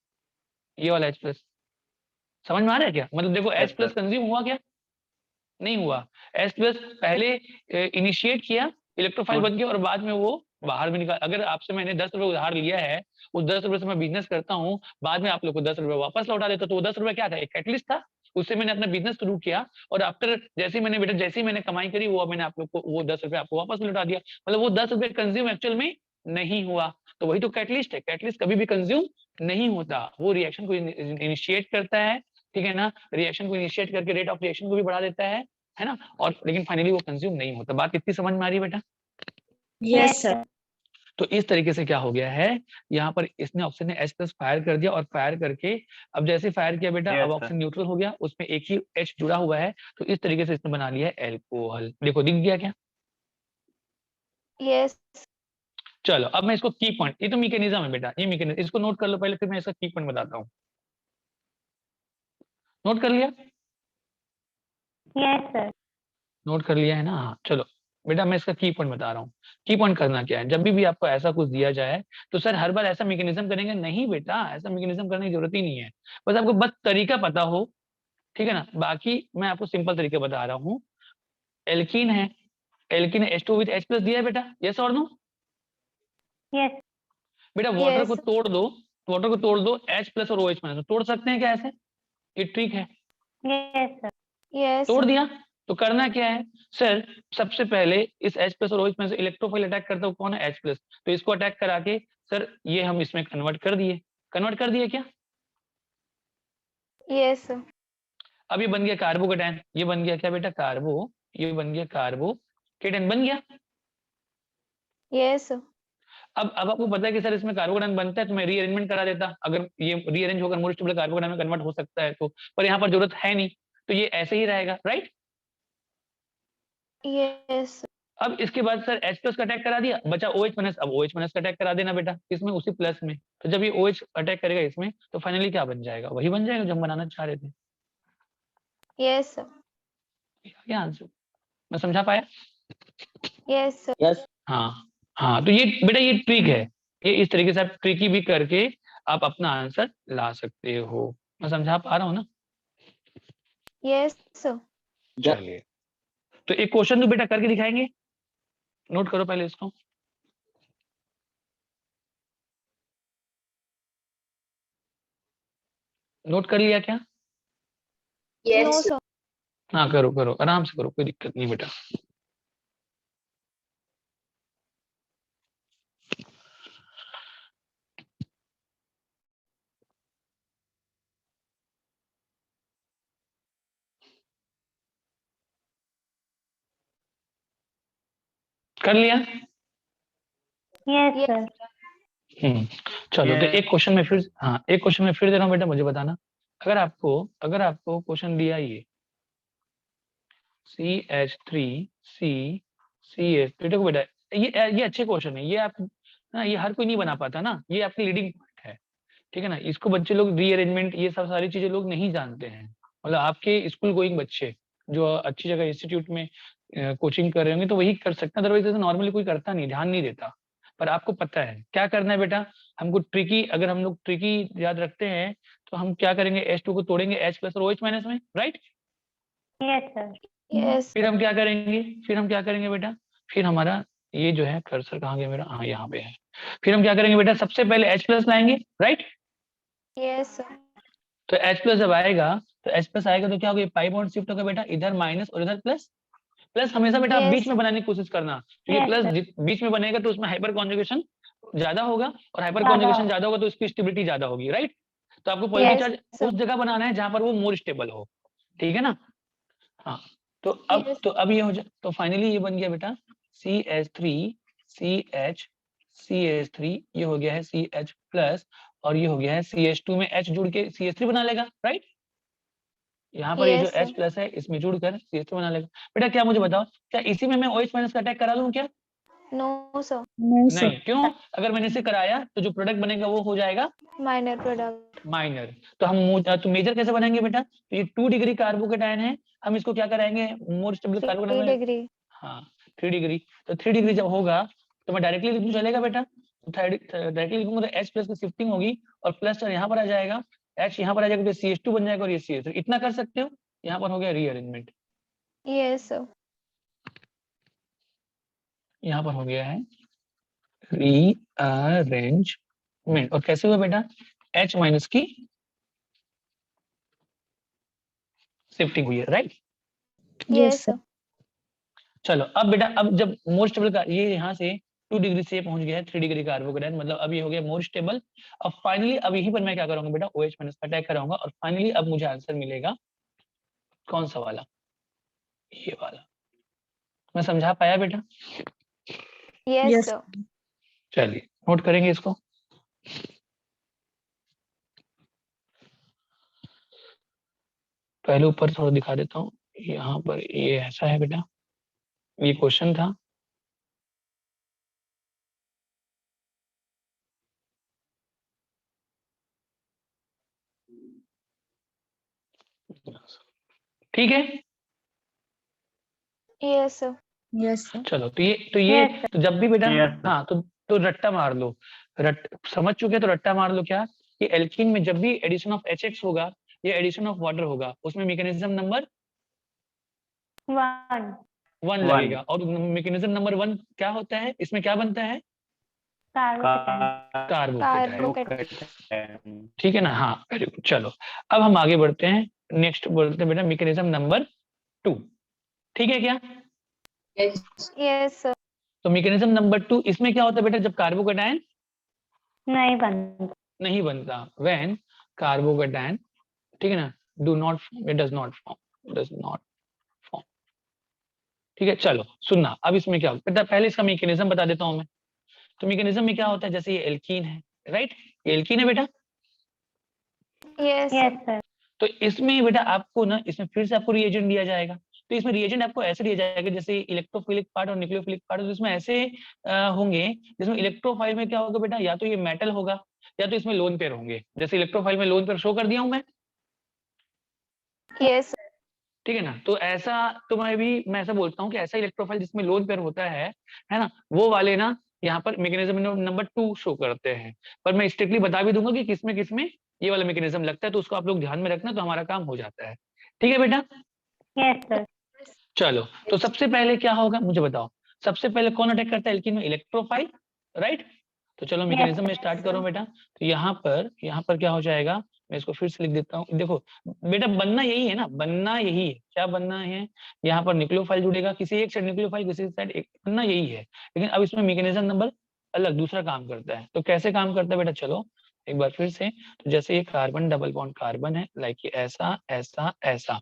ये वाला H प्लस, समझ में आ रहा है क्या? मतलब देखो Yes, H plus sir. Consume हुआ क्या? नहीं हुआ। H प्लस पहले इनिशिएट किया, इलेक्ट्रोफाइल Good. बन गया और बाद में वो बाहर भी निकाल। अगर आपसे मैंने 10 रुपए उधार लिया है, उस 10 रुपए से मैं बिजनेस करता हूँ, बाद में आप लोग को 10 रुपए वापस लौटा देता, तो वो 10 रुपए क्या था? एक कैटलिस्ट था। उससे मैंने अपना बिजनेस शुरू किया और आफ्टर जैसे ही मैंने बेटा जैसे ही मैंने कमाई करी, वो मैंने आप लोग को वो 10 रुपए आपको वापस लौटा दिया। मतलब वो 10 रुपए कंज्यूम एक्चुअल में नहीं हुआ। तो वही तो कैटलिस्ट है। कैटलिस्ट कभी भी कंज्यूम नहीं होता, वो रिएक्शन को इनिशिएट करता है, ठीक है ना? रिएक्शन को इनिशिएट करके रेट ऑफ रिएक्शन को भी बढ़ा देता है ना? और लेकिन फाइनली वो कंज्यूम नहीं होता। बात इतनी समझ में आ रही है बेटा? Yes, sir. तो इस तरीके से क्या हो गया है, यहाँ पर इसने ऑप्शन ने H प्लस फायर कर दिया और फायर करके अब जैसे फायर किया बेटा, Yes, अब sir. ऑप्शन न्यूट्रल हो गया, उसमें एक ही H जुड़ा हुआ है, तो इस तरीके से इसने बना लिया है एल्कोहल। देखो दिख गया क्या? Yes. चलो अब मैं इसको की पॉइंट, ये तो मैकेनिज्म है बेटा, ये मैकेनिज्म, इसको नोट कर लो पहले, फिर मैं इसका की पॉइंट बताता हूँ। नोट कर लिया? Yes sir. नोट कर लिया है ना? हाँ चलो बेटा मैं इसका की पॉइंट बता रहा हूँ। की पॉइंट करना क्या है, जब भी आपको ऐसा कुछ दिया जाए तो सर हर बार ऐसा मैकेनिज्म करेंगे नहीं बेटा, ऐसा मैकेनिज्म करने की जरूरत ही नहीं है। बस आपको बस तरीका पता हो, ठीक है ना? बाकी मैं आपको सिंपल तरीके बता रहा हूँ। एल्कीन है, alkene H2 with H plus दिया है बेटा, यस और नो? यस। बेटा वाटर Yes. को तोड़ दो, वाटर को तोड़ दो, H प्लस और OH माइनस तोड़ सकते हैं क्या ऐसे? ये ट्रिक है। Yes sir. Yes. तोड़ दिया तो करना क्या है सर, सबसे पहले इस H प्लस और OH में से इलेक्ट्रोफाइल अटैक करता है कौन है? H plus. तो इसको अटैक करा के सर ये हम इसमें कन्वर्ट कर दिए, कन्वर्ट कर दिए क्या? Yes. अब ये बन गया कार्बोकेटायन, ये बन गया क्या बेटा? कार्बो, ये बन गया कार्बोकेटायन बन गया। Yes. अब आपको पता है कि सर इसमें कार्बोकेटायन बनता है, तो मैं रीअरेंजमेंट करा देता, अगर ये रीअरेंज होकर मोर स्टेबल कार्बोकेटायन में कन्वर्ट हो सकता है तो, पर यहाँ पर जरूरत है नहीं, तो ये ऐसे ही रहेगा, राइट? Yes. अब इसके बाद सर H प्लस का अटैक करा दिया, बचा OH माइनस, अब OH माइनस का अटैक करा देना बेटा इसमें उसी प्लस में, तो जब ये OH अटैक करेगा इसमें तो फाइनली क्या बन जाएगा? वही बन जाएगा जो हम बनाना चाह रहे थे। Yes. क्या आंसर मैं समझा पाया? Yes. हाँ हाँ, तो ये बेटा ये ट्रिक है, ये इस तरीके से आप ट्रिकी भी करके आप अपना आंसर ला सकते हो। मैं समझा पा रहा हूँ ना? Yes. चलिए तो एक क्वेश्चन तो बेटा करके दिखाएंगे, नोट करो पहले इसको। नोट कर लिया क्या? No, Yes. sir. हाँ करो करो, आराम से करो, कोई दिक्कत नहीं बेटा। कर लिया? Yes Yes. सर। चलो तो Yes. एक क्वेश्चन में फिर, हाँ एक क्वेश्चन में फिर दे रहा हूँ बेटा, मुझे बताना। अगर आपको क्वेश्चन दिया ये CH3CCH, देखो बेटा ये अच्छे क्वेश्चन है, ये आप ना ये हर कोई नहीं बना पाता ना, ये आपकी लीडिंग पॉइंट है, ठीक है ना? इसको बच्चे लोग रीअरेंजमेंट ये सब सारी चीजें लोग नहीं जानते हैं, मतलब आपके स्कूल गोइंग बच्चे जो अच्छी जगह इंस्टीट्यूट में कोचिंग कर रहे होंगे तो वही कर सकते हैं, अदरवाइज ऐसे नॉर्मली कोई करता नहीं, ध्यान नहीं देता। पर आपको पता है क्या करना है बेटा, हमको ट्रिकी, अगर हम लोग ट्रिकी याद रखते हैं तो हम क्या करेंगे, H2 को तोड़ेंगे H प्लस और OH माइनस में, राइट? Yes sir. Yes. फिर हम क्या करेंगे बेटा, फिर हमारा ये जो है कर्सर कहाँ गया मेरा, हाँ यहाँ पे है। फिर हम क्या करेंगे बेटा, सबसे पहले H प्लस लाएंगे, राइट? Yes. तो H प्लस जब आएगा तो H प्लस आएगा तो क्या होगा, पाई बॉन्ड शिफ्ट होगा बेटा, इधर माइनस और इधर प्लस। प्लस हमेशा बेटा आप Yes. बीच में बनाने की कोशिश करना, तो ये Yes, प्लस sir. बीच में बनेगा तो उसमें हाइपर कॉन्जुगेशन ज्यादा होगा, और हाइपर ज्यादा कॉन्जुगेशन ज्यादा होगा तो उसकी स्टेबिलिटी ज्यादा होगी, राइट? तो आपको पॉजिटिव Yes, चार्ज sir. उस जगह बनाना है जहां पर वो मोर स्टेबल हो, ठीक है ना? हाँ तो अब Yes. तो अब ये हो जाए, तो फाइनली ये बन गया बेटा CH3 ये हो गया है CH प्लस, और ये हो गया है CH2 में H जुड़ के CH3 बना लेगा, राइट? यहाँ पर ये जो Yes, sir. H प्लस है इसमें जुड़कर CH3 बना लेगा। बेटा क्या मुझे बताओ, क्या इसी में मैं OH माइनस का अटैक करा लूं क्या? No, sir. No, sir. नहीं, क्यों? अगर मैंने इसे कराया तो जो प्रोडक्ट बनेगा वो हो जाएगा Minor product. माइनर। तो हम तो मेजर कैसे बनाएंगे बेटा? तो ये 2 डिग्री कार्बोकेटायन है, हम इसको क्या कराएंगे? More stable 3 carbocation. degree. हाँ 3 डिग्री। तो 3 डिग्री जब होगा तो मैं डायरेक्टली लिख दूं, चलेगा बेटा? डायरेक्टली लिखूंगा तो H प्लस की शिफ्टिंग होगी और प्लस यहाँ पर आ जाएगा, H यहाँ पर आ जाएगा तो CH2 बन जाएगा और ये CH3। इतना कर सकते हो? यहाँ पर हो गया रीअरेंजमेंट, Yes, sir. यहाँ पर हो गया है रीअरेंजमेंट। और कैसे हुआ बेटा? H माइनस की शिफ्टिंग हुई है, राइट? Yes, sir. चलो अब बेटा, अब जब मोर स्टेबल का ये यहाँ से 2 डिग्री से पहुंच गया है 3 डिग्री कार्बोकेटायन, मतलब अब ये हो गया मोर स्टेबल। अब फाइनली अब यहीं पर मैं क्या करूंगा बेटा? OH माइनस का अटैक कराऊंगा और फाइनली अब मुझे आंसर मिलेगा कौन सा वाला? ये वाला। मैं समझा पाया बेटा? Yes, Yes. sir. चलिए नोट करेंगे इसको। पहले ऊपर थोड़ा दिखा देता हूँ। यहाँ पर ये ऐसा है बेटा, ये क्वेश्चन था। ठीक है, Yes, sir. Yes, sir. चलो तो ये Yes, sir. तो जब भी बेटा Yes, sir. हाँ तो रट्टा मार लो। समझ चुके तो रट्टा मार लो। क्या? कि एल्कीन में जब भी एडिशन ऑफ HX होगा, ये एडिशन ऑफ वाटर होगा, उसमें मैकेनिज्म नंबर 1 1 लगेगा। और मैकेनिज्म नंबर 1 क्या होता है? इसमें क्या बनता है? कार्बोकेटायन। कार्बोकेटायन। ठीक है ना? हाँ वेरी गुड। चलो अब हम आगे बढ़ते हैं, नेक्स्ट बोलते हैं बेटा मैकेनिज्म नंबर 2। ठीक है क्या? Yes. Yes, sir. तो मैकेनिज्म नंबर 2 इसमें क्या होता है बेटा? जब कार्बोकेटायन नहीं बनता। नहीं बनता, व्हेन कार्बोकेटायन, ठीक है ना, do not form, it does not form. ठीक है, चलो सुनना अब इसमें क्या होता है। पहले इसका मैकेनिज्म बता देता हूं मैं। तो मैकेनिज्म में क्या होता है? जैसे ये एल्कीन है, राइट? ये एल्कीन है बेटा। Yes, sir. Yes sir. तो इसमें बेटा आपको ना, इसमें फिर से आपको रिएजेंट दिया जाएगा। तो इसमें रिएजेंट आपको ऐसे दिया जाएगा जैसे इलेक्ट्रोफिलिक पार्ट और न्यूक्लियोफिलिक पार्ट, तो इसमें ऐसे होंगे जिसमें इलेक्ट्रोफाइल में क्या होगा बेटा? या तो ये मेटल होगा या तो इसमें लोन पेयर होंगे। जैसे इलेक्ट्रोफाइल में लोन पेयर शो कर दिया हूं मैं, Yes, sir. ठीक है ना? तो ऐसा तो मैं ऐसा बोलता हूँ कि ऐसा इलेक्ट्रोफाइल जिसमें लोन पेयर होता है ना, वो वाले ना यहाँ पर मैकेनिज्म नंबर 2 शो करते हैं। पर मैं स्ट्रिक्टली बता भी दूंगा कि किसमें किसमें ये वाला मैकेनिज्म लगता है, तो उसको आप लोग ध्यान में रखना, तो हमारा काम हो जाता है। ठीक है बेटा? Yes sir. चलो तो सबसे पहले क्या होगा मुझे बताओ? सबसे पहले कौन अटैक करता है एल्कीन में? Electrophile, right? तो चलो मैकेनिज्म में स्टार्ट करो बेटा। तो यहाँ पर क्या हो जाएगा? मैं इसको फिर से लिख देता हूँ। देखो बेटा, बनना यही है ना, बनना यही है। क्या बनना है? यहाँ पर न्यूक्लियोफाइल जुड़ेगा, किसी एक साइड न्यूक्लियोफाइल, किसी साइड एक, बनना यही है। लेकिन अब इसमें मैकेनिज्म नंबर अलग दूसरा काम करता है। तो कैसे काम करता है बेटा? चलो एक बार फिर से। तो जैसे ये कार्बन डबल बॉन्ड कार्बन है, लाइक ये ऐसा ऐसा ऐसा,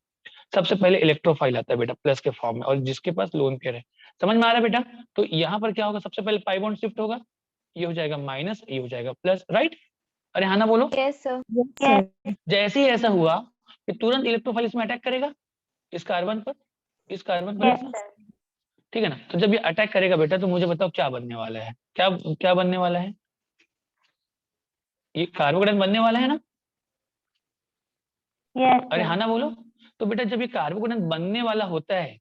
सबसे पहले इलेक्ट्रोफाइल आता है बेटा प्लस के फॉर्म में, और जिसके पास लोन पेयर है। समझ में आ रहा है बेटा? तो यहाँ पर क्या होगा? सबसे पहले पाई बॉन्ड शिफ्ट होगा, ये हो जाएगा माइनस, ये हो जाएगा प्लस, राइट? अरे हाँ ना बोलो। Yes, sir. Yes, sir. जैसे ही ऐसा हुआ कि तुरंत इलेक्ट्रोफाइल इसमें अटैक करेगा, इस कार्बन पर, इस कार्बन पर यस ऐसा। सर। ठीक है ना? तो जब ये अटैक करेगा बेटा, तो मुझे बताओ क्या बनने वाला है? क्या क्या बनने वाला है? ये कार्बोकेटायन बनने वाला है ना? यस अरे सर। हाँ ना बोलो। तो बेटा जब ये कार्बोकेटायन बनने वाला होता है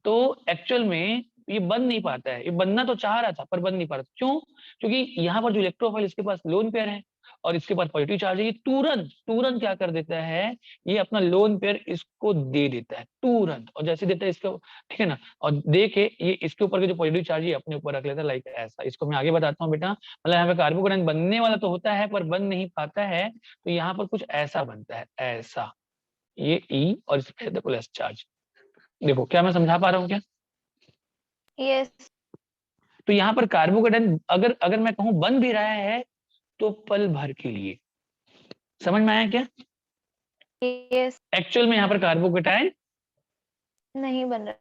तो एक्चुअल में ये बन नहीं पाता है। ये बनना तो चाह रहा था पर बन नहीं पा रहा। क्यों? क्योंकि यहाँ पर जो इलेक्ट्रोफाइल इसके पास लोन पेयर है और इसके पास पॉजिटिव चार्ज है, ये तुरंत तुरंत क्या कर देता है? ये अपना लोन पेयर इसको दे देता है तुरंत। और जैसे देता है इसको, ठीक है ना, और दे के ये इसके ऊपर के जो पॉजिटिव चार्ज है अपने ऊपर रख लेता है, लाइक ऐसा। इसको मैं आगे बताता हूँ बेटा। मतलब यहाँ पे कार्बोकेटायन बनने वाला तो होता है पर बन नहीं पाता है, तो यहाँ पर कुछ ऐसा बनता है, ऐसा। ये ई और इसके प्लस चार्ज। देखो क्या मैं समझा पा रहा हूँ क्या? Yes. तो यहाँ पर कार्बोकेटायन अगर अगर मैं कहूँ बन भी रहा है तो पल भर के लिए। समझ में आया क्या? Yes. एक्चुअल में यहाँ पर कार्बोकेटायन नहीं बन रहा.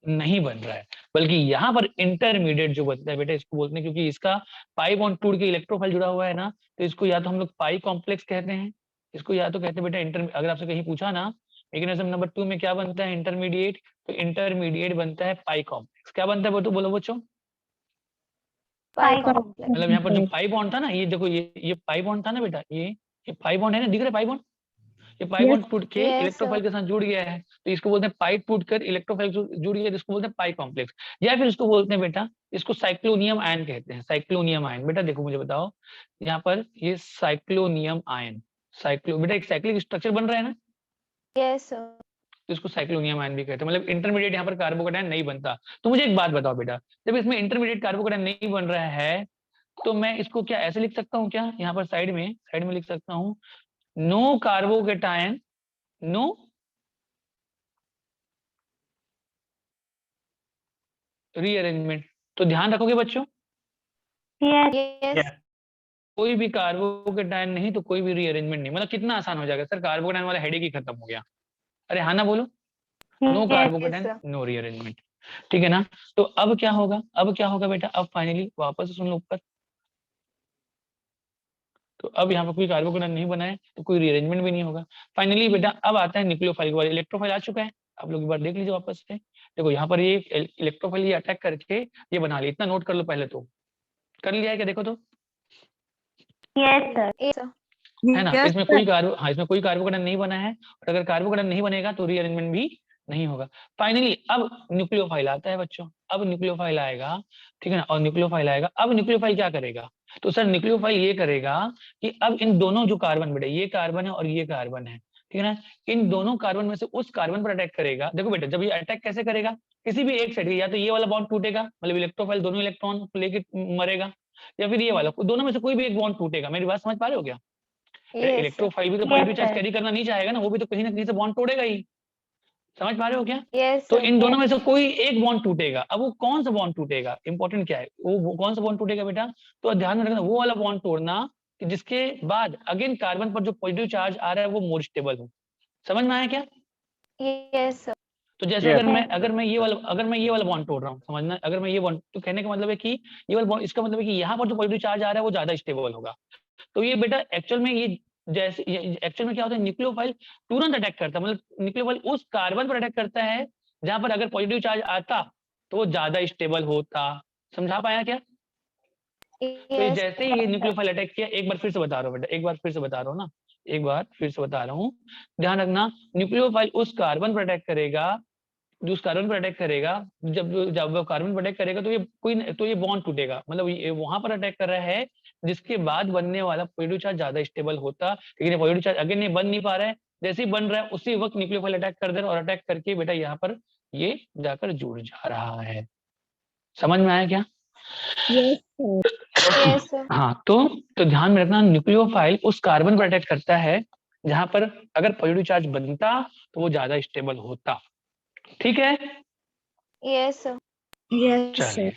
नहीं बन रहा है, बल्कि यहाँ पर इंटरमीडिएट जो बनता है बेटा, इसको बोलते हैं, क्योंकि इसका पाई बॉन्ड टूट के इलेक्ट्रोफाइल जुड़ा हुआ है ना, तो इसको या तो हम लोग पाई कॉम्प्लेक्स कहते हैं, इसको या तो कहते हैं बेटा अगर आपसे कहीं पूछा ना मैकेनिज्म नंबर 2 में क्या बनता है इंटरमीडिएट, तो इंटरमीडिएट बनता है पाई कॉम्प्लेक्स। क्या बनता है बोलो बच्चों? pi Pi complex. मतलब यहाँ पर जो पाई बॉन्ड था ना, ये देखो ये पाई बॉन्ड था ना बेटा, ये पाई बॉन्ड है ना, दिख रहा है पाई बॉन्ड? ये पाई बॉन्ड टूट के Yes, इलेक्ट्रोफाइल के साथ जुड़ गया है, तो इसको बोलते हैं पाई टूट कर इलेक्ट्रोफाइल जुड़ गया, जिसको बोलते हैं पाई कॉम्प्लेक्स। या फिर इसको बोलते हैं बेटा, इसको साइक्लोनियम आयन कहते हैं, साइक्लोनियम आयन। बेटा देखो मुझे बताओ, यहाँ पर ये साइक्लोनियम आयन, बेटा एक साइक्लिक स्ट्रक्चर बन रहा है ना, yes, sir. तो इसको साइक्लोनियम आयन भी कहते हैं, मतलब इंटरमीडिएट यहाँ पर कार्बोकेटायन नहीं बनता। तो मुझे एक बात बताओ बेटा, जब इसमें इंटरमीडिएट कार्बोकेटायन नहीं बन रहा है, तो मैं इसको क्या ऐसे लिख सकता हूँ क्या, यहाँ पर साइड में लिख सकता हूँ, नो कार्बोकेटायन, नो रीअरेंजमेंट। तो ध्यान रखोगे बच्चों, Yes. Yes, Yes. कोई भी कार्बोकेटायन नहीं तो कोई भी रीअरेंजमेंट नहीं। मतलब कितना आसान हो जाएगा सर, कार्बोकेटायन वाला हेडेक ही खत्म हो गया। अरे हाँ ना बोलो, no Yes. Carbocation sir. No rearrangement, ठीक है ना। तो अब क्या होगा बेटा, अब फाइनली वापस से सुन लो ऊपर, तो अब यहाँ पर कोई कार्बोकेटायन नहीं बना है तो कोई रीअरेंजमेंट भी नहीं होगा। फाइनली बेटा अब आता है न्यूक्लियोफाइल के बाद, इलेक्ट्रोफाइल आ चुका है, आप लोग एक बार देख लीजिए वापस से। देखो यहाँ पर ये इलेक्ट्रोफाइल ये अटैक करके ये बना लिया, इतना नोट कर लो पहले, तो कर लिया है क्या, देखो तो Yes, sir. yes, sir. है ना। Yes, इसमें sir. इसमें कोई कार्बोकेटायन नहीं बना है, और अगर कार्बोकेटायन नहीं बनेगा तो रीअरेंजमेंट भी नहीं होगा। फाइनली अब न्यूक्लियोफाइल आता है बच्चों, अब न्यूक्लियोफाइल आएगा, ठीक है ना, और न्यूक्लियोफाइल आएगा। अब न्यूक्लियोफाइल क्या करेगा, तो सर न्यूक्लियोफाइल ये करेगा कि अब इन दोनों जो कार्बन, बेटा ये कार्बन है और ये कार्बन है, ठीक है ना, इन दोनों कार्बन में से उस कार्बन पर अटैक करेगा। देखो बेटा जब ये अटैक कैसे करेगा, किसी भी एक साइड, या तो ये वाला बॉन्ड टूटेगा, मतलब इलेक्ट्रोफाइल दोनों इलेक्ट्रॉन लेके मरेगा, या फिर ये वाला, दोनों में से कोई भी एक बॉन्ड टूटेगा। मेरी बात समझ पा रहे हो क्या? Yes, sir. इलेक्ट्रोफाइल भी तो Yes, positive charge sir. Carry करना नहीं चाहेगा ना, वो भी तो कहीं ना कहीं से बॉन्ड तोड़ेगा ही, समझ पा रहे हो क्या? Yes, तो sir. इन दोनों में से कोई एक बॉन्ड टूटेगा। अब वो कौन सा बॉन्ड टूटेगा, इंपॉर्टेंट क्या है, वो कौन सा बॉन्ड टूटेगा बेटा, तो ध्यान में रखना वो वाला बॉन्ड तोड़ना कि जिसके बाद अगेन कार्बन पर जो पॉजिटिव चार्ज आ रहा है वो मोर स्टेबल हो। समझ में आया क्या? Yes, sir. तो जैसे Yes. अगर मैं ये वाला बॉन्ड तोड़ रहा हूँ, समझना, अगर मैं ये बॉन्ड, तो कहने का मतलब है कि ये वाला बॉन्ड, इसका मतलब है कि यहाँ पर जो पॉजिटिव चार्ज आ रहा है वो ज्यादा स्टेबल होगा। तो ये बेटा एक्चुअल में ये जैसे एक्चुअल में क्या होता है, न्यूक्लियोफाइल तुरंत अटैक करता है, मतलब न्यूक्लियोफाइल उस कार्बन पर अटैक करता है जहां पर अगर पॉजिटिव चार्ज आता तो वो ज्यादा स्टेबल होता। समझा पाया क्या? तो ये Yes, जैसे ही ये न्यूक्लियोफाइल अटैक किया, एक बार फिर से बता रहा हूँ बेटा, एक बार फिर से बता रहा हूँ ना, एक बार फिर से बता रहा हूँ, ध्यान रखना, न्यूक्लियोफाइल उस कार्बन पर अटैक करेगा, जो उस कार्बन पर अटैक करेगा, जब जब वो कार्बन पर अटैक करेगा तो ये बॉन्ड टूटेगा, मतलब ये वहां पर अटैक कर रहा है जिसके बाद बनने वाला पॉजिटिव चार्ज ज्यादा स्टेबल होता, लेकिन पॉजिटिव चार्ज अगेन ये बन नहीं पा रहा है, जैसे ही बन रहा है उसी वक्त न्यूक्लियोफाइल अटैक कर दे रहा है, और अटैक करके बेटा यहाँ पर ये जाकर जुड़ जा रहा है। समझ में आया क्या? Yes, sir. yes, sir. हाँ, तो ध्यान में रखना, न्यूक्लियोफाइल उस कार्बन पर अटैक करता है जहां पर अगर पॉजिटिव चार्ज बनता तो वो ज्यादा स्टेबल होता, ठीक है? Yes, sir. Yes, sir. चलिए,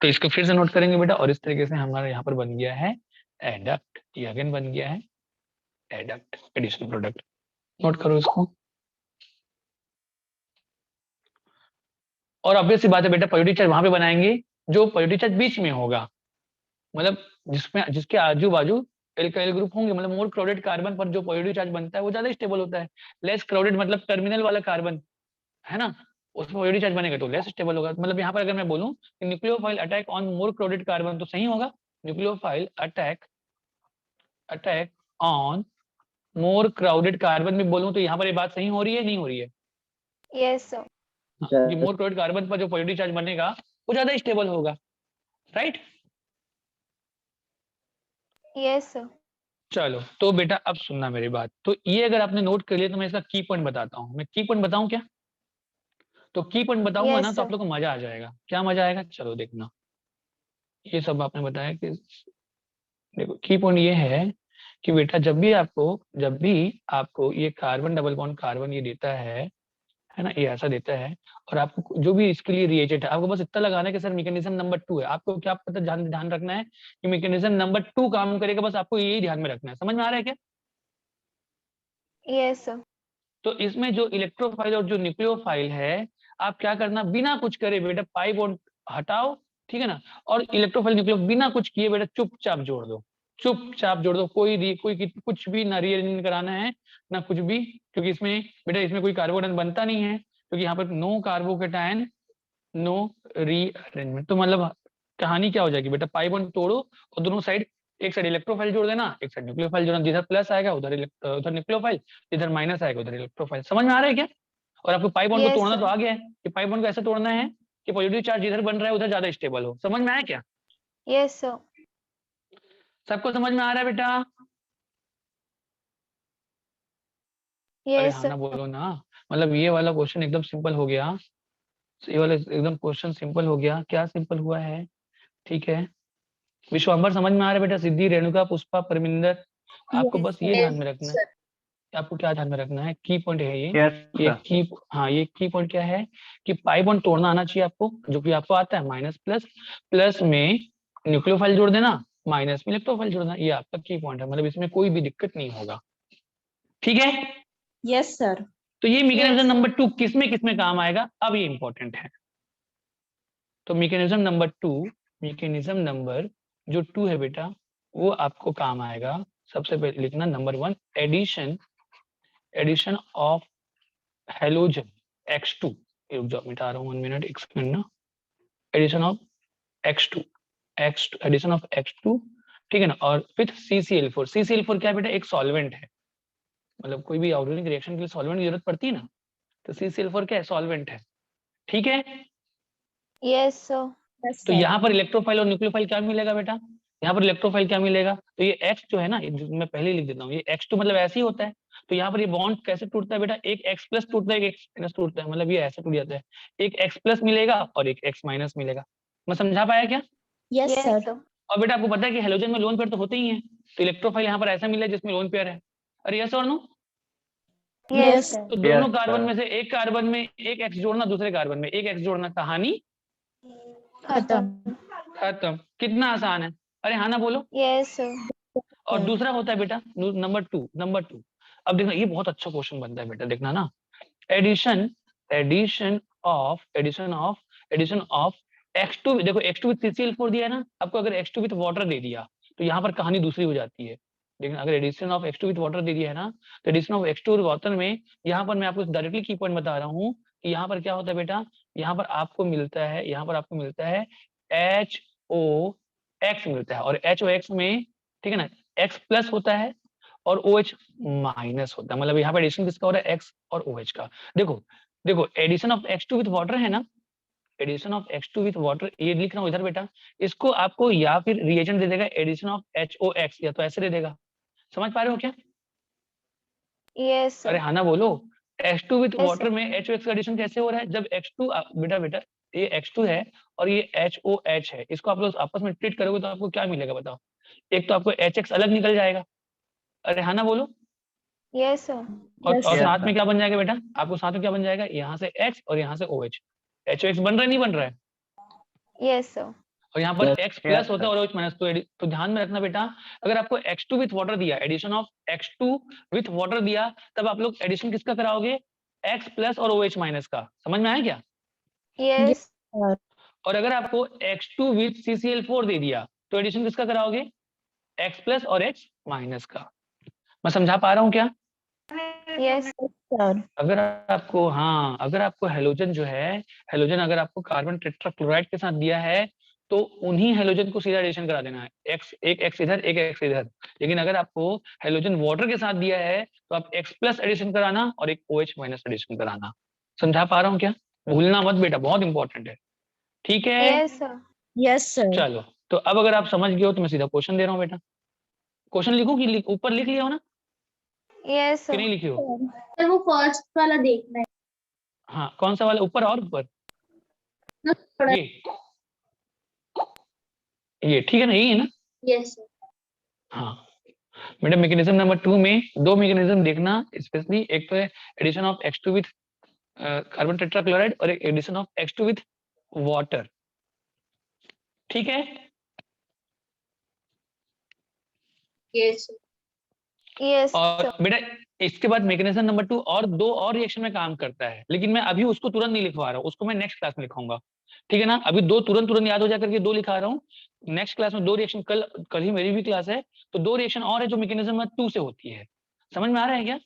तो इसको फिर से नोट करेंगे बेटा, और इस तरीके से हमारे यहाँ पर बन गया है एडक्ट, ये अगेन बन गया है एडक्ट, एडिशनल प्रोडक्ट। नोट करो इसको। और ऑब्वियस सी बात है बेटा, पॉजिटिव चार्ज वहां पे बनाएंगे जो पॉजिटिव चार्ज बीच में होगा, मतलब जिसके आजू बाजू एल्काइल ग्रुप होंगे, मतलब मोर क्राउडेड कार्बन पर जो पॉजिटिव चार्ज बनता है वो ज्यादा स्टेबल होता है। लेस क्राउडेड मतलब टर्मिनल वाला कार्बन है ना, उसमें पॉजिटिव चार्ज बनेगा तो लेस स्टेबल होगा। मतलब यहाँ पर अगर मैं बोलूं कि nucleophile attack on more crowded carbon, तो सही होगा, nucleophile attack on more crowded में भी बोलूं तो यहाँ पर ये बात सही हो रही है, नहीं हो रही है? Yes, sir. कि मोर क्राउडेड कार्बन पर जो पॉजिटिव चार्ज बनेगा वो ज्यादा स्टेबल होगा, राइट? Yes, sir. चलो तो बेटा अब सुनना मेरी बात, तो ये अगर आपने नोट कर लिया तो मैं इसका की पॉइंट बताता हूँ। मैं की पॉइंट बताऊं क्या? तो की पॉइंट बताऊंगा Yes, ना तो आप sir. लोग को मजा आ जाएगा। क्या मजा आएगा, चलो देखना। ये सब आपने बताया कि देखो की पॉइंट ये है कि बेटा जब भी आपको ये कार्बन डबल बॉन्ड कार्बन ये देता है ना, ये ऐसा देता है, और आपको जो भी इसके लिए रिएजेंट है, आपको बस इतना लगाना है कि सर मैकेनिज्म नंबर 2 है। आपको क्या पता, ध्यान रखना है कि मैकेनिज्म नंबर 2 काम करेगा, बस आपको यही ध्यान में रखना है। समझ में आ रहा है क्या? Yes, sir. तो इसमें जो इलेक्ट्रोफाइल और जो न्यूक्लियोफाइल है, आप क्या करना, बिना कुछ करे बेटा पाई बॉन्ड हटाओ, ठीक है ना, और इलेक्ट्रोफाइल न्यूक्लियो बिना कुछ किए बेटा चुपचाप जोड़ दो, चुपचाप जोड़ दो। कुछ भी ना रीअरेंजमेंट कराना है ना कुछ भी, क्योंकि इसमें कोई कार्बोकेटायन बनता नहीं है, क्योंकि यहाँ पर नो कार्बोकेटायन नो रीअरेंजमेंट, तो मतलब कहानी क्या हो जाएगी बेटा, पाई बॉन्ड तोड़ो और दोनों साइड, एक साइड इलेक्ट्रोफाइल जोड़ देना, एक साइड न्यूक्लियोफाइल जोड़ना, जिधर प्लस आएगा उधर उधर न्यूक्लियोफाइल, जिधर माइनस आएगा उधर इलेक्ट्रोफाइल। समझ में आ रहा है क्या? और आपको पाई बॉन्ड को Yes, तोड़ना तो sir. आ गया है कि पाई बॉन्ड को ऐसे तोड़ना है कि पॉजिटिव चार्ज जिधर बन रहा है उधर ज्यादा स्टेबल हो। समझ में आया क्या? Yes, sir. सबको समझ में आ रहा है बेटा? अरे Yes, हाँ sir. ना बोलो ना, मतलब ये वाला क्वेश्चन एकदम सिंपल हो गया, ये वाला एकदम क्वेश्चन सिंपल हो गया। क्या सिंपल हुआ है? ठीक है, विश्वम्भर समझ में आ रहा है बेटा, सिद्धि, रेणुका, पुष्पा, परमिंदर, आपको Yes, बस ये Yes, ध्यान में रखना है। sir. आपको क्या ध्यान में रखना है, की पॉइंट है ये यस ये सर। की, हाँ ये की पॉइंट क्या है कि पाई बॉन्ड तोड़ना आना चाहिए आपको, जो कि आपको आता है। माइनस प्लस, प्लस में न्यूक्लियोफाइल जोड़ देना, माइनस में इलेक्ट्रोफाइल जोड़ना, ये आपका की पॉइंट है, मतलब इसमें कोई भी दिक्कत नहीं होगा। ठीक है, yes, sir. तो ये मैकेनिज्म Yes. नंबर 2 किसमें काम आएगा, अब ये इंपॉर्टेंट है। तो मैकेनिज्म नंबर 2, मैकेनिज्म नंबर जो 2 है बेटा, वो आपको काम आएगा। सबसे पहले लिखना number 1, addition of halogen X2, रुक जाओ मिटा रहा हूँ 1 मिनट, एक सेकंड ना। Addition of X2, addition of X2, ठीक है ना, और विथ CCl4। CCl4 क्या है बेटा, एक सॉल्वेंट है, मतलब कोई भी ऑर्गेनिक रिएक्शन के लिए सॉल्वेंट की जरूरत पड़ती है ना, तो CCl4 क्या है, सॉल्वेंट है। ठीक है, Yes, sir. Yes, तो sir. यहाँ पर इलेक्ट्रोफाइल और न्यूक्लियोफाइल क्या मिलेगा बेटा, यहाँ पर इलेक्ट्रोफाइल क्या मिलेगा, तो ये X जो है ना, मैं पहले ही लिख देता हूँ, ये X2 मतलब ऐसे ही होता है। तो यहाँ पर ये बॉन्ड कैसे टूटता है बेटा, एक X प्लस टूटता है, एक X माइनस टूटता है, मतलब ये ऐसे टूट जाता है, एक X प्लस मिलेगा और एक X माइनस मिलेगा। मैं समझा पाया क्या? Yes, Yes, sir. sir. और बेटा आपको पता है कि हेलोजन में लोन पेयर तो होते ही हैं, तो इलेक्ट्रोफाइल यहाँ पर ऐसा मिला है जिसमें लोन पेयर है। अरे यस और नो? Yes, Yes. sir. तो दोनों Yes, कार्बन sir. में से एक कार्बन में एक X जोड़ना, दूसरे कार्बन में एक X जोड़ना, कहानी खत्म। खत्म। कितना आसान है, अरे हाँ ना बोलो। Yes, sir. और Sir. दूसरा होता है बेटा नंबर 2। अब देखना, ये बहुत अच्छा क्वेश्चन बनता है बेटा, देखना ना। एडिशन एडिशन ऑफ X2, देखो X2 विथ CCl4 दिया है ना आपको, अगर X2 विथ वाटर दे दिया तो यहाँ पर कहानी दूसरी हो जाती है। लेकिन अगर addition of X2 with water दे दिया है ना, तो addition of X2 with water में, यहाँ पर मैं आपको डायरेक्टली की पॉइंट बता रहा हूँ कि यहाँ पर क्या होता है बेटा, यहाँ पर आपको मिलता है HOX मिलता है, और HOX में, ठीक है ना, X प्लस होता है और OH माइनस होता है, मतलब यहाँ पर एडिशन किसका हो रहा है, X और OH का। देखो addition of X2 with water है ना, addition of X2 with water, ये लिख रहा हूँ इधर बेटा, इसको आपको या फिर रिएजेंट दे देगा एडिशन ऑफ HOX, या तो ऐसे दे देगा। समझ पा रहे हो क्या? Yes, अरे sir. हाँ ना बोलो। H2 विथ Yes, वाटर में HOX का एडिशन कैसे हो रहा है, जब X2 बेटा ये X2 है और ये HOH है, इसको आप लोग आपस में ट्रीट करोगे तो आपको क्या मिलेगा बताओ, एक तो आपको HX अलग निकल जाएगा। अरे हाँ ना बोलो। yes, sir. और Yes, Yes, साथ sir. में क्या बन जाएगा बेटा, आपको साथ में क्या बन जाएगा, यहाँ से X और यहाँ से OH, HOX बन रहा है नहीं बन रहा है, Yes, sir. और यहाँ पर X प्लस Yes, होता है sir. और OH माइनस। तो ध्यान में रखना बेटा, अगर आपको X2 विथ वाटर दिया, addition of X2 with water दिया, तब आप लोग एडिशन किसका कराओगे, X प्लस और OH माइनस का। समझ में आया क्या? Yes. sir. और अगर आपको X2 विथ CCl4 दे दिया, तो एडिशन किसका कराओगे, X प्लस और X माइनस का। मैं समझा पा रहा हूँ क्या? Yes. Sir. अगर आपको हेलोजन जो है, हेलोजन अगर आपको कार्बन टेट्राक्लोराइड के साथ दिया है, तो उन्हीं हेलोजन को सीधा एडिशन करा देना है, एक एक्स इधर एक एक्स इधर। लेकिन अगर आपको हेलोजन वाटर के साथ दिया है, तो आप X प्लस एडिशन कराना और एक OH माइनस एडिशन कराना। समझा पा रहा हूँ क्या? भूलना मत बेटा, बहुत इंपॉर्टेंट है। ठीक है, Yes, sir. Yes, sir. चलो, तो अब अगर आप समझ गए हो तो मैं सीधा क्वेश्चन दे रहा हूँ बेटा। क्वेश्चन लिखूं कि ऊपर लिख लिया हो ना, Yes, कि sir. नहीं लिखी हो? सर वो फर्स्ट वाला देखना है हाँ, कौन सा वाला, ऊपर और ऊपर? ना थोड़ा। ये ठीक है ना, यही है ना? Yes sir. हाँ बेटा, मैकेनिज्म नंबर 2 में दो मैकेनिज्म देखना स्पेशली, एक तो है addition of X2 with carbon tetrachloride और एक addition of X2 with water. ठीक है, यस सर। Yes, और sir. बेटा इसके बाद मैकेनिज्म नंबर 2 और दो और रिएक्शन में काम करता है, लेकिन मैं अभी उसको तुरंत नहीं लिखवा रहा हूँ, उसको मैं नेक्स्ट क्लास में लिखाऊंगा। ठीक है ना, अभी दो तुरंत याद हो जाकर के दो लिखा रहा हूँ, नेक्स्ट क्लास में दो रिएक्शन, कल ही मेरी भी क्लास है, तो दो रिएक्शन और है जो मैकेनिज्म नंबर 2 से होती है। समझ में आ रहा है क्या?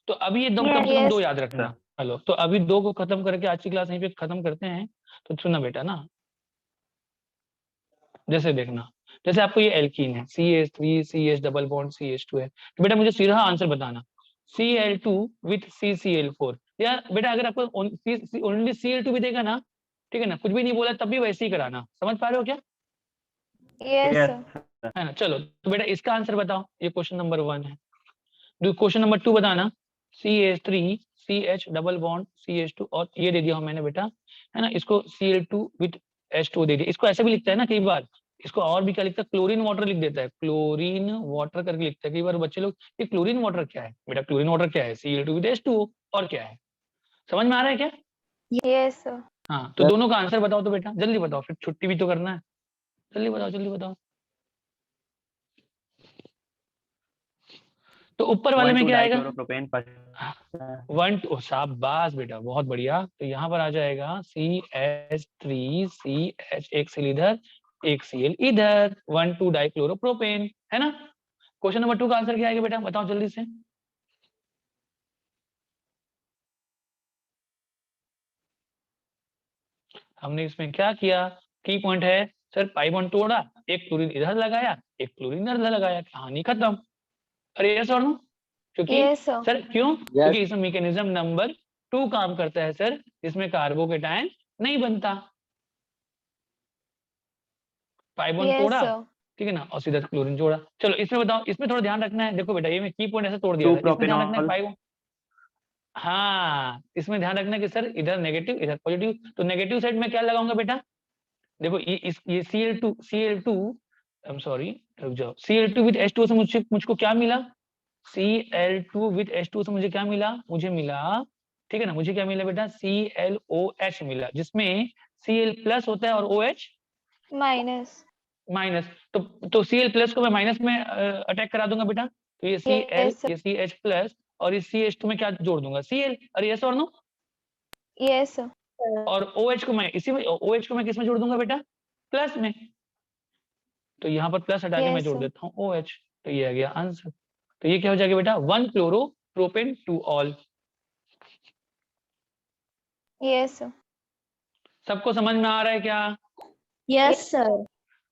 तो अभी ये दो कम से कम दो Yes. याद रखना। हेलो, तो अभी दो को खत्म करके आज की क्लास यहीं पे खत्म करते हैं। तो सुना बेटा ना, जैसे देखना, जैसे आपको ये एल्कीन है CH3 CH double bond CH2 है, तो बेटा मुझे सीधा आंसर बताना Cl2 विथ CCl4। या बेटा अगर आपको ओनली Cl2 भी देगा ना, ठीक है ना, कुछ भी नहीं बोला तब भी वैसे ही कराना, समझ पा रहे हो क्या? Yes, Yes, sir. sir. है ना। चलो तो बेटा इसका आंसर बताओ, ये क्वेश्चन नंबर 1 है। क्वेश्चन नंबर 2 बताना CH3 CH double bond CH2, और ये दे दिया मैंने बेटा, है ना, इसको Cl2 विथ H2 दे दिया। इसको ऐसे भी लिखता है ना कई बार, इसको और भी क्या लिखता है, क्लोरीन वाटर लिख देता है, क्लोरीन वाटर करके लिखता है कई बार बच्चे लोग। ये क्लोरीन वाटर क्या है बेटा? क्लोरीन वाटर क्या है? Cl2 विथ H2O, और क्या है, समझ में आ रहा है क्या? Yes, sir. हाँ, तो दोनों का आंसर बताओ तो बेटा, जल्दी बताओ, फिर छुट्टी भी तो करना है, जल्दी बताओ जल्दी बताओ। तो ऊपर वाले में क्या आएगा? डाइक्लोरोप्रोपेन वन टू, शाबाश बेटा, बहुत बढ़िया। तो यहाँ पर आ जाएगा CH3 CH, एक सील इधर एक सीएल इधर, 1,2 डाइक्लोरोप्रोपेन, है ना। क्वेश्चन नंबर 2 का आंसर क्या आएगा बेटा, बताओ जल्दी से। हमने इसमें क्या किया, की पॉइंट है सर, पाई बॉन्ड तोड़ा, एक क्लोरीन इधर लगाया एक क्लोरीन इधर लगाया, कहानी खत्म। अरे यस और नो? क्योंकि Yes, sir. सर क्यों? क्योंकि इसमें मैकेनिज्म नंबर 2 काम करता है सर, इसमें कार्बोकेटायन नहीं बनता। पाई बॉन्ड Yes, तोड़ा, sir. ठीक है ना, और सीधा क्लोरीन जोड़ा। चलो इसमें बताओ, इसमें थोड़ा ध्यान रखना है, देखो बेटा ये मैं की पॉइंट ऐसे तोड़ दिया था, इसमें ध्यान रखना है 2-प्रोपेनॉल। पाई बॉन्ड, हाँ इसमें ध्यान रखना है कि सर इधर नेगेटिव इधर पॉजिटिव, तो नेगेटिव साइड में क्या लगाऊंगा बेटा, देखो ये Cl2 आई एम सॉरी, रुक जाओ, Cl2 विद H2O से मुझको क्या मिला, Cl2 विद H2O से मुझे क्या मिला, मुझे मिला, ठीक है ना, मुझे क्या मिला बेटा, ClOH मिला, जिसमें Cl प्लस होता है और OH Minus. माइनस। तो Cl प्लस को मैं माइनस में अटैक करा दूंगा बेटा, तो ये Cl Yes, sir. ये CH प्लस, और इस CH2 में क्या जोड़ दूंगा, Cl। अरे यस और नो? Yes, sir. और OH को मैं इसी में, OH को मैं किस में जोड़ दूंगा बेटा, प्लस में, तो यहाँ पर प्लस हटा के मैं Yes, जोड़ sir. देता हूँ OH, तो ये आ गया आंसर। तो ये क्या हो जाएगा बेटा, 1 chloro propane two all. Yes, sir. सबको समझ में आ रहा है क्या? Yes, sir.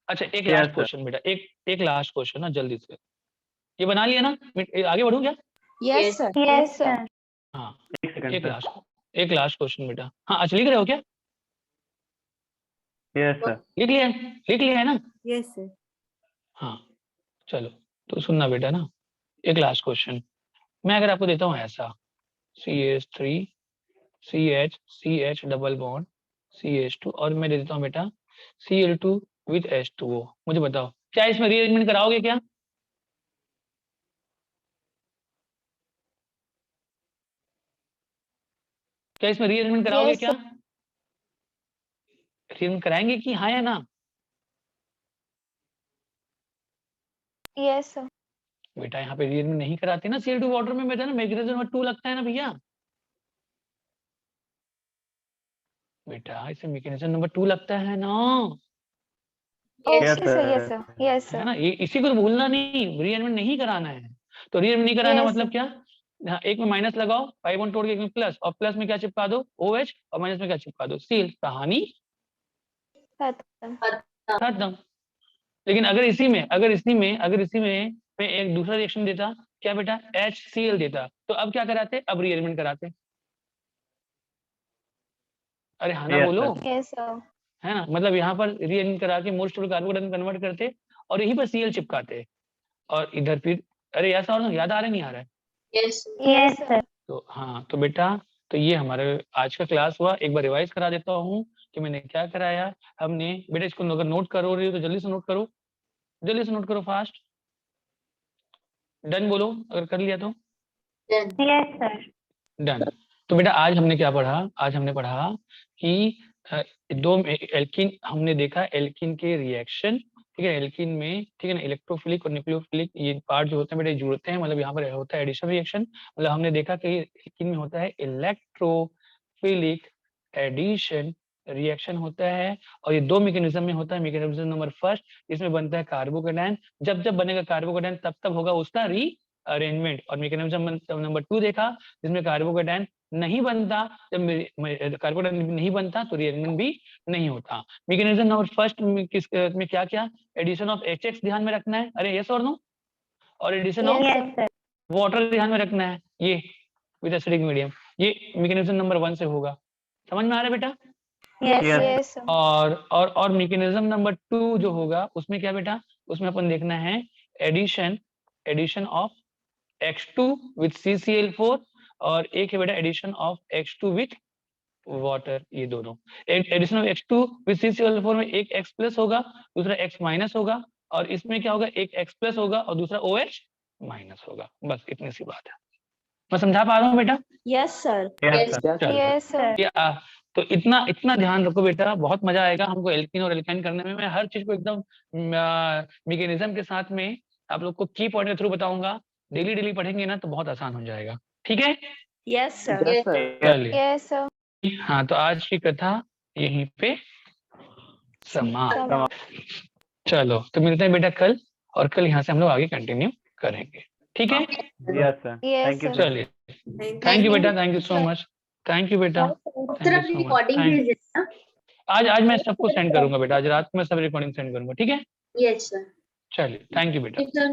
अच्छा एक Yes, लास्ट sir. क्वेश्चन बेटा, एक लास्ट क्वेश्चन ना, जल्दी से, ये बना लिया ना, आगे बढ़ूं क्या? Yes, Yes. sir. Yes, sir. हाँ, एक सेकंड एक सर। लास्ट क्वेश्चन बेटा। हाँ अच्छा लिख रहे हो क्या? Yes sir. लिख लिया है ना? Yes, sir. हाँ चलो, तो सुनना बेटा ना, एक लास्ट क्वेश्चन मैं अगर आपको देता हूँ ऐसा, CH3 CH double bond CH2, और मैं दे देता हूँ बेटा Cl2 विथ H2O, मुझे बताओ क्या इसमें रीअरेंजमेंट कराओगे क्या? क्या इसमें रीअरेंजमेंट कराओगे Yes, क्या? sir. रीअरेंजमेंट कराएंगे कि हाँ या ना? Yes, sir. बेटा यहाँ पे रीअरेंजमेंट नहीं कराते ना, Cl2 वाटर में बेटा ना मैग्नीशियम नंबर 2 लगता है ना भैया, बेटा इसमें मैग्नीशियम नंबर 2 लगता है ना, Okay, Yes, sir. Yes, sir. sir. Yes, है sir. ना, ये इसी को तो भूलना नहीं, रीअरेंजमेंट नहीं कराना है। तो रीअरेंजमेंट नहीं कराना Yes, मतलब sir. क्या, हाँ, एक में माइनस लगाओ, पाई बॉन्ड तोड़ के एक में प्लस, और प्लस में क्या चिपका दो OH, और माइनस में क्या चिपका दो Cl, कहानी खत्म. खत्म। लेकिन अगर इसी में मैं एक दूसरा रिएक्शन देता, क्या बेटा, HCl देता, तो अब क्या कराते, अब रीअरेंजमेंट कराते। अरे हाँ ना Yes, बोलो, sir. Yes, sir. है ना, मतलब यहाँ पर रीअरेंज करा के मोर स्टेबल कार्बोकेटायन कन्वर्ट करते, और यहीं पर Cl चिपकाते, और इधर फिर, अरे ऐसा और याद आ रहा है नहीं आ रहा है? Yes. Yes, sir. तो हाँ तो बेटा, तो ये हमारे आज का क्लास हुआ, एक बार रिवाइज करा देता हूँ कि मैंने क्या कराया। हमने बेटा इसको अगर नोट करो रही हो तो जल्दी से नोट करो, जल्दी से नोट करो फास्ट, डन बोलो अगर कर लिया तो, Done. Yes, sir. डन। तो बेटा आज हमने क्या पढ़ा, आज हमने पढ़ा कि दो एल्किन हमने देखा, एल्किन के रिएक्शन, ठीक है, एल्किन में, ठीक है ना, इलेक्ट्रोफिलिक और न्यूक्लियोफिलिक ये पार्ट जो होते हैं बेटा जुड़ते हैं, मतलब यहाँ पर होता है एडिशन रिएक्शन, मतलब हमने देखा कि एल्किन में होता है इलेक्ट्रोफिलिक एडिशन रिएक्शन होता है, और ये दो मैकेनिज्म में होता है। मैकेनिज्म नंबर फर्स्ट, इसमें बनता है कार्बोकेटायन, जब जब बनेगा कार्बोकेटायन तब तब होगा उसका रीअरेंजमेंट, और मैकेनिज्म नंबर 2 देखा जिसमें कार्बोकेटायन नहीं बनता, जब कार्बोकेटाइन नहीं बनता तो रिएक्टेंट भी नहीं होता। मैकेनिज्म नंबर फर्स्ट में किस में क्या क्या, एडिशन ऑफ HX ध्यान में रखना है, अरे यस और नो, और addition of Yes, yes sir water ध्यान में रखना है, ये विद एसिडिक मीडियम, ये मैकेनिज्म नंबर 1 से होगा। समझ में आ रहा है बेटा? yes, Yes. yes, sir. और मैकेनिज्म नंबर 2 जो होगा उसमें क्या बेटा, उसमें अपन देखना है addition of X2 with CCl4, और एक है बेटा addition of X2 with water, ये दोनों। Addition of X2 with CCl4 में एक X प्लस होगा, दूसरा X माइनस होगा, और इसमें क्या होगा, एक X प्लस होगा और दूसरा OH माइनस होगा। बस इतनी सी बात है, मैं समझा पा रहा हूँ बेटा? Yes, sir. Yes, sir. चलो। Yes, sir. तो इतना ध्यान रखो बेटा, बहुत मजा आएगा हमको एल्कीन और एल्काइन करने में। मैं हर चीज को एकदम मैकेनिज्म के साथ में आप लोग को की पॉइंट के थ्रू बताऊंगा। डेली पढ़ेंगे ना तो बहुत आसान हो जाएगा, ठीक है? Yes, sir. Yes, sir. चलिए, Yes, sir. हाँ तो आज की कथा यहीं पे समाप्त। समाप्त। चलो तो मिलते हैं बेटा कल, और कल यहाँ से हम लोग आगे कंटिन्यू करेंगे, ठीक है? Yes, sir. Yes, Thank you, sir. sir. चलिए, थैंक यू बेटा, thank you so much, thank you बेटा। सर अपनी so much. रिकॉर्डिंग Thank- भेज देना। आज मैं सबको सेंड करूंगा बेटा, आज रात को मैं सब रिकॉर्डिंग सेंड करूंगा, ठीक है? Yes sir. चलिए, थैंक यू बेटा। सर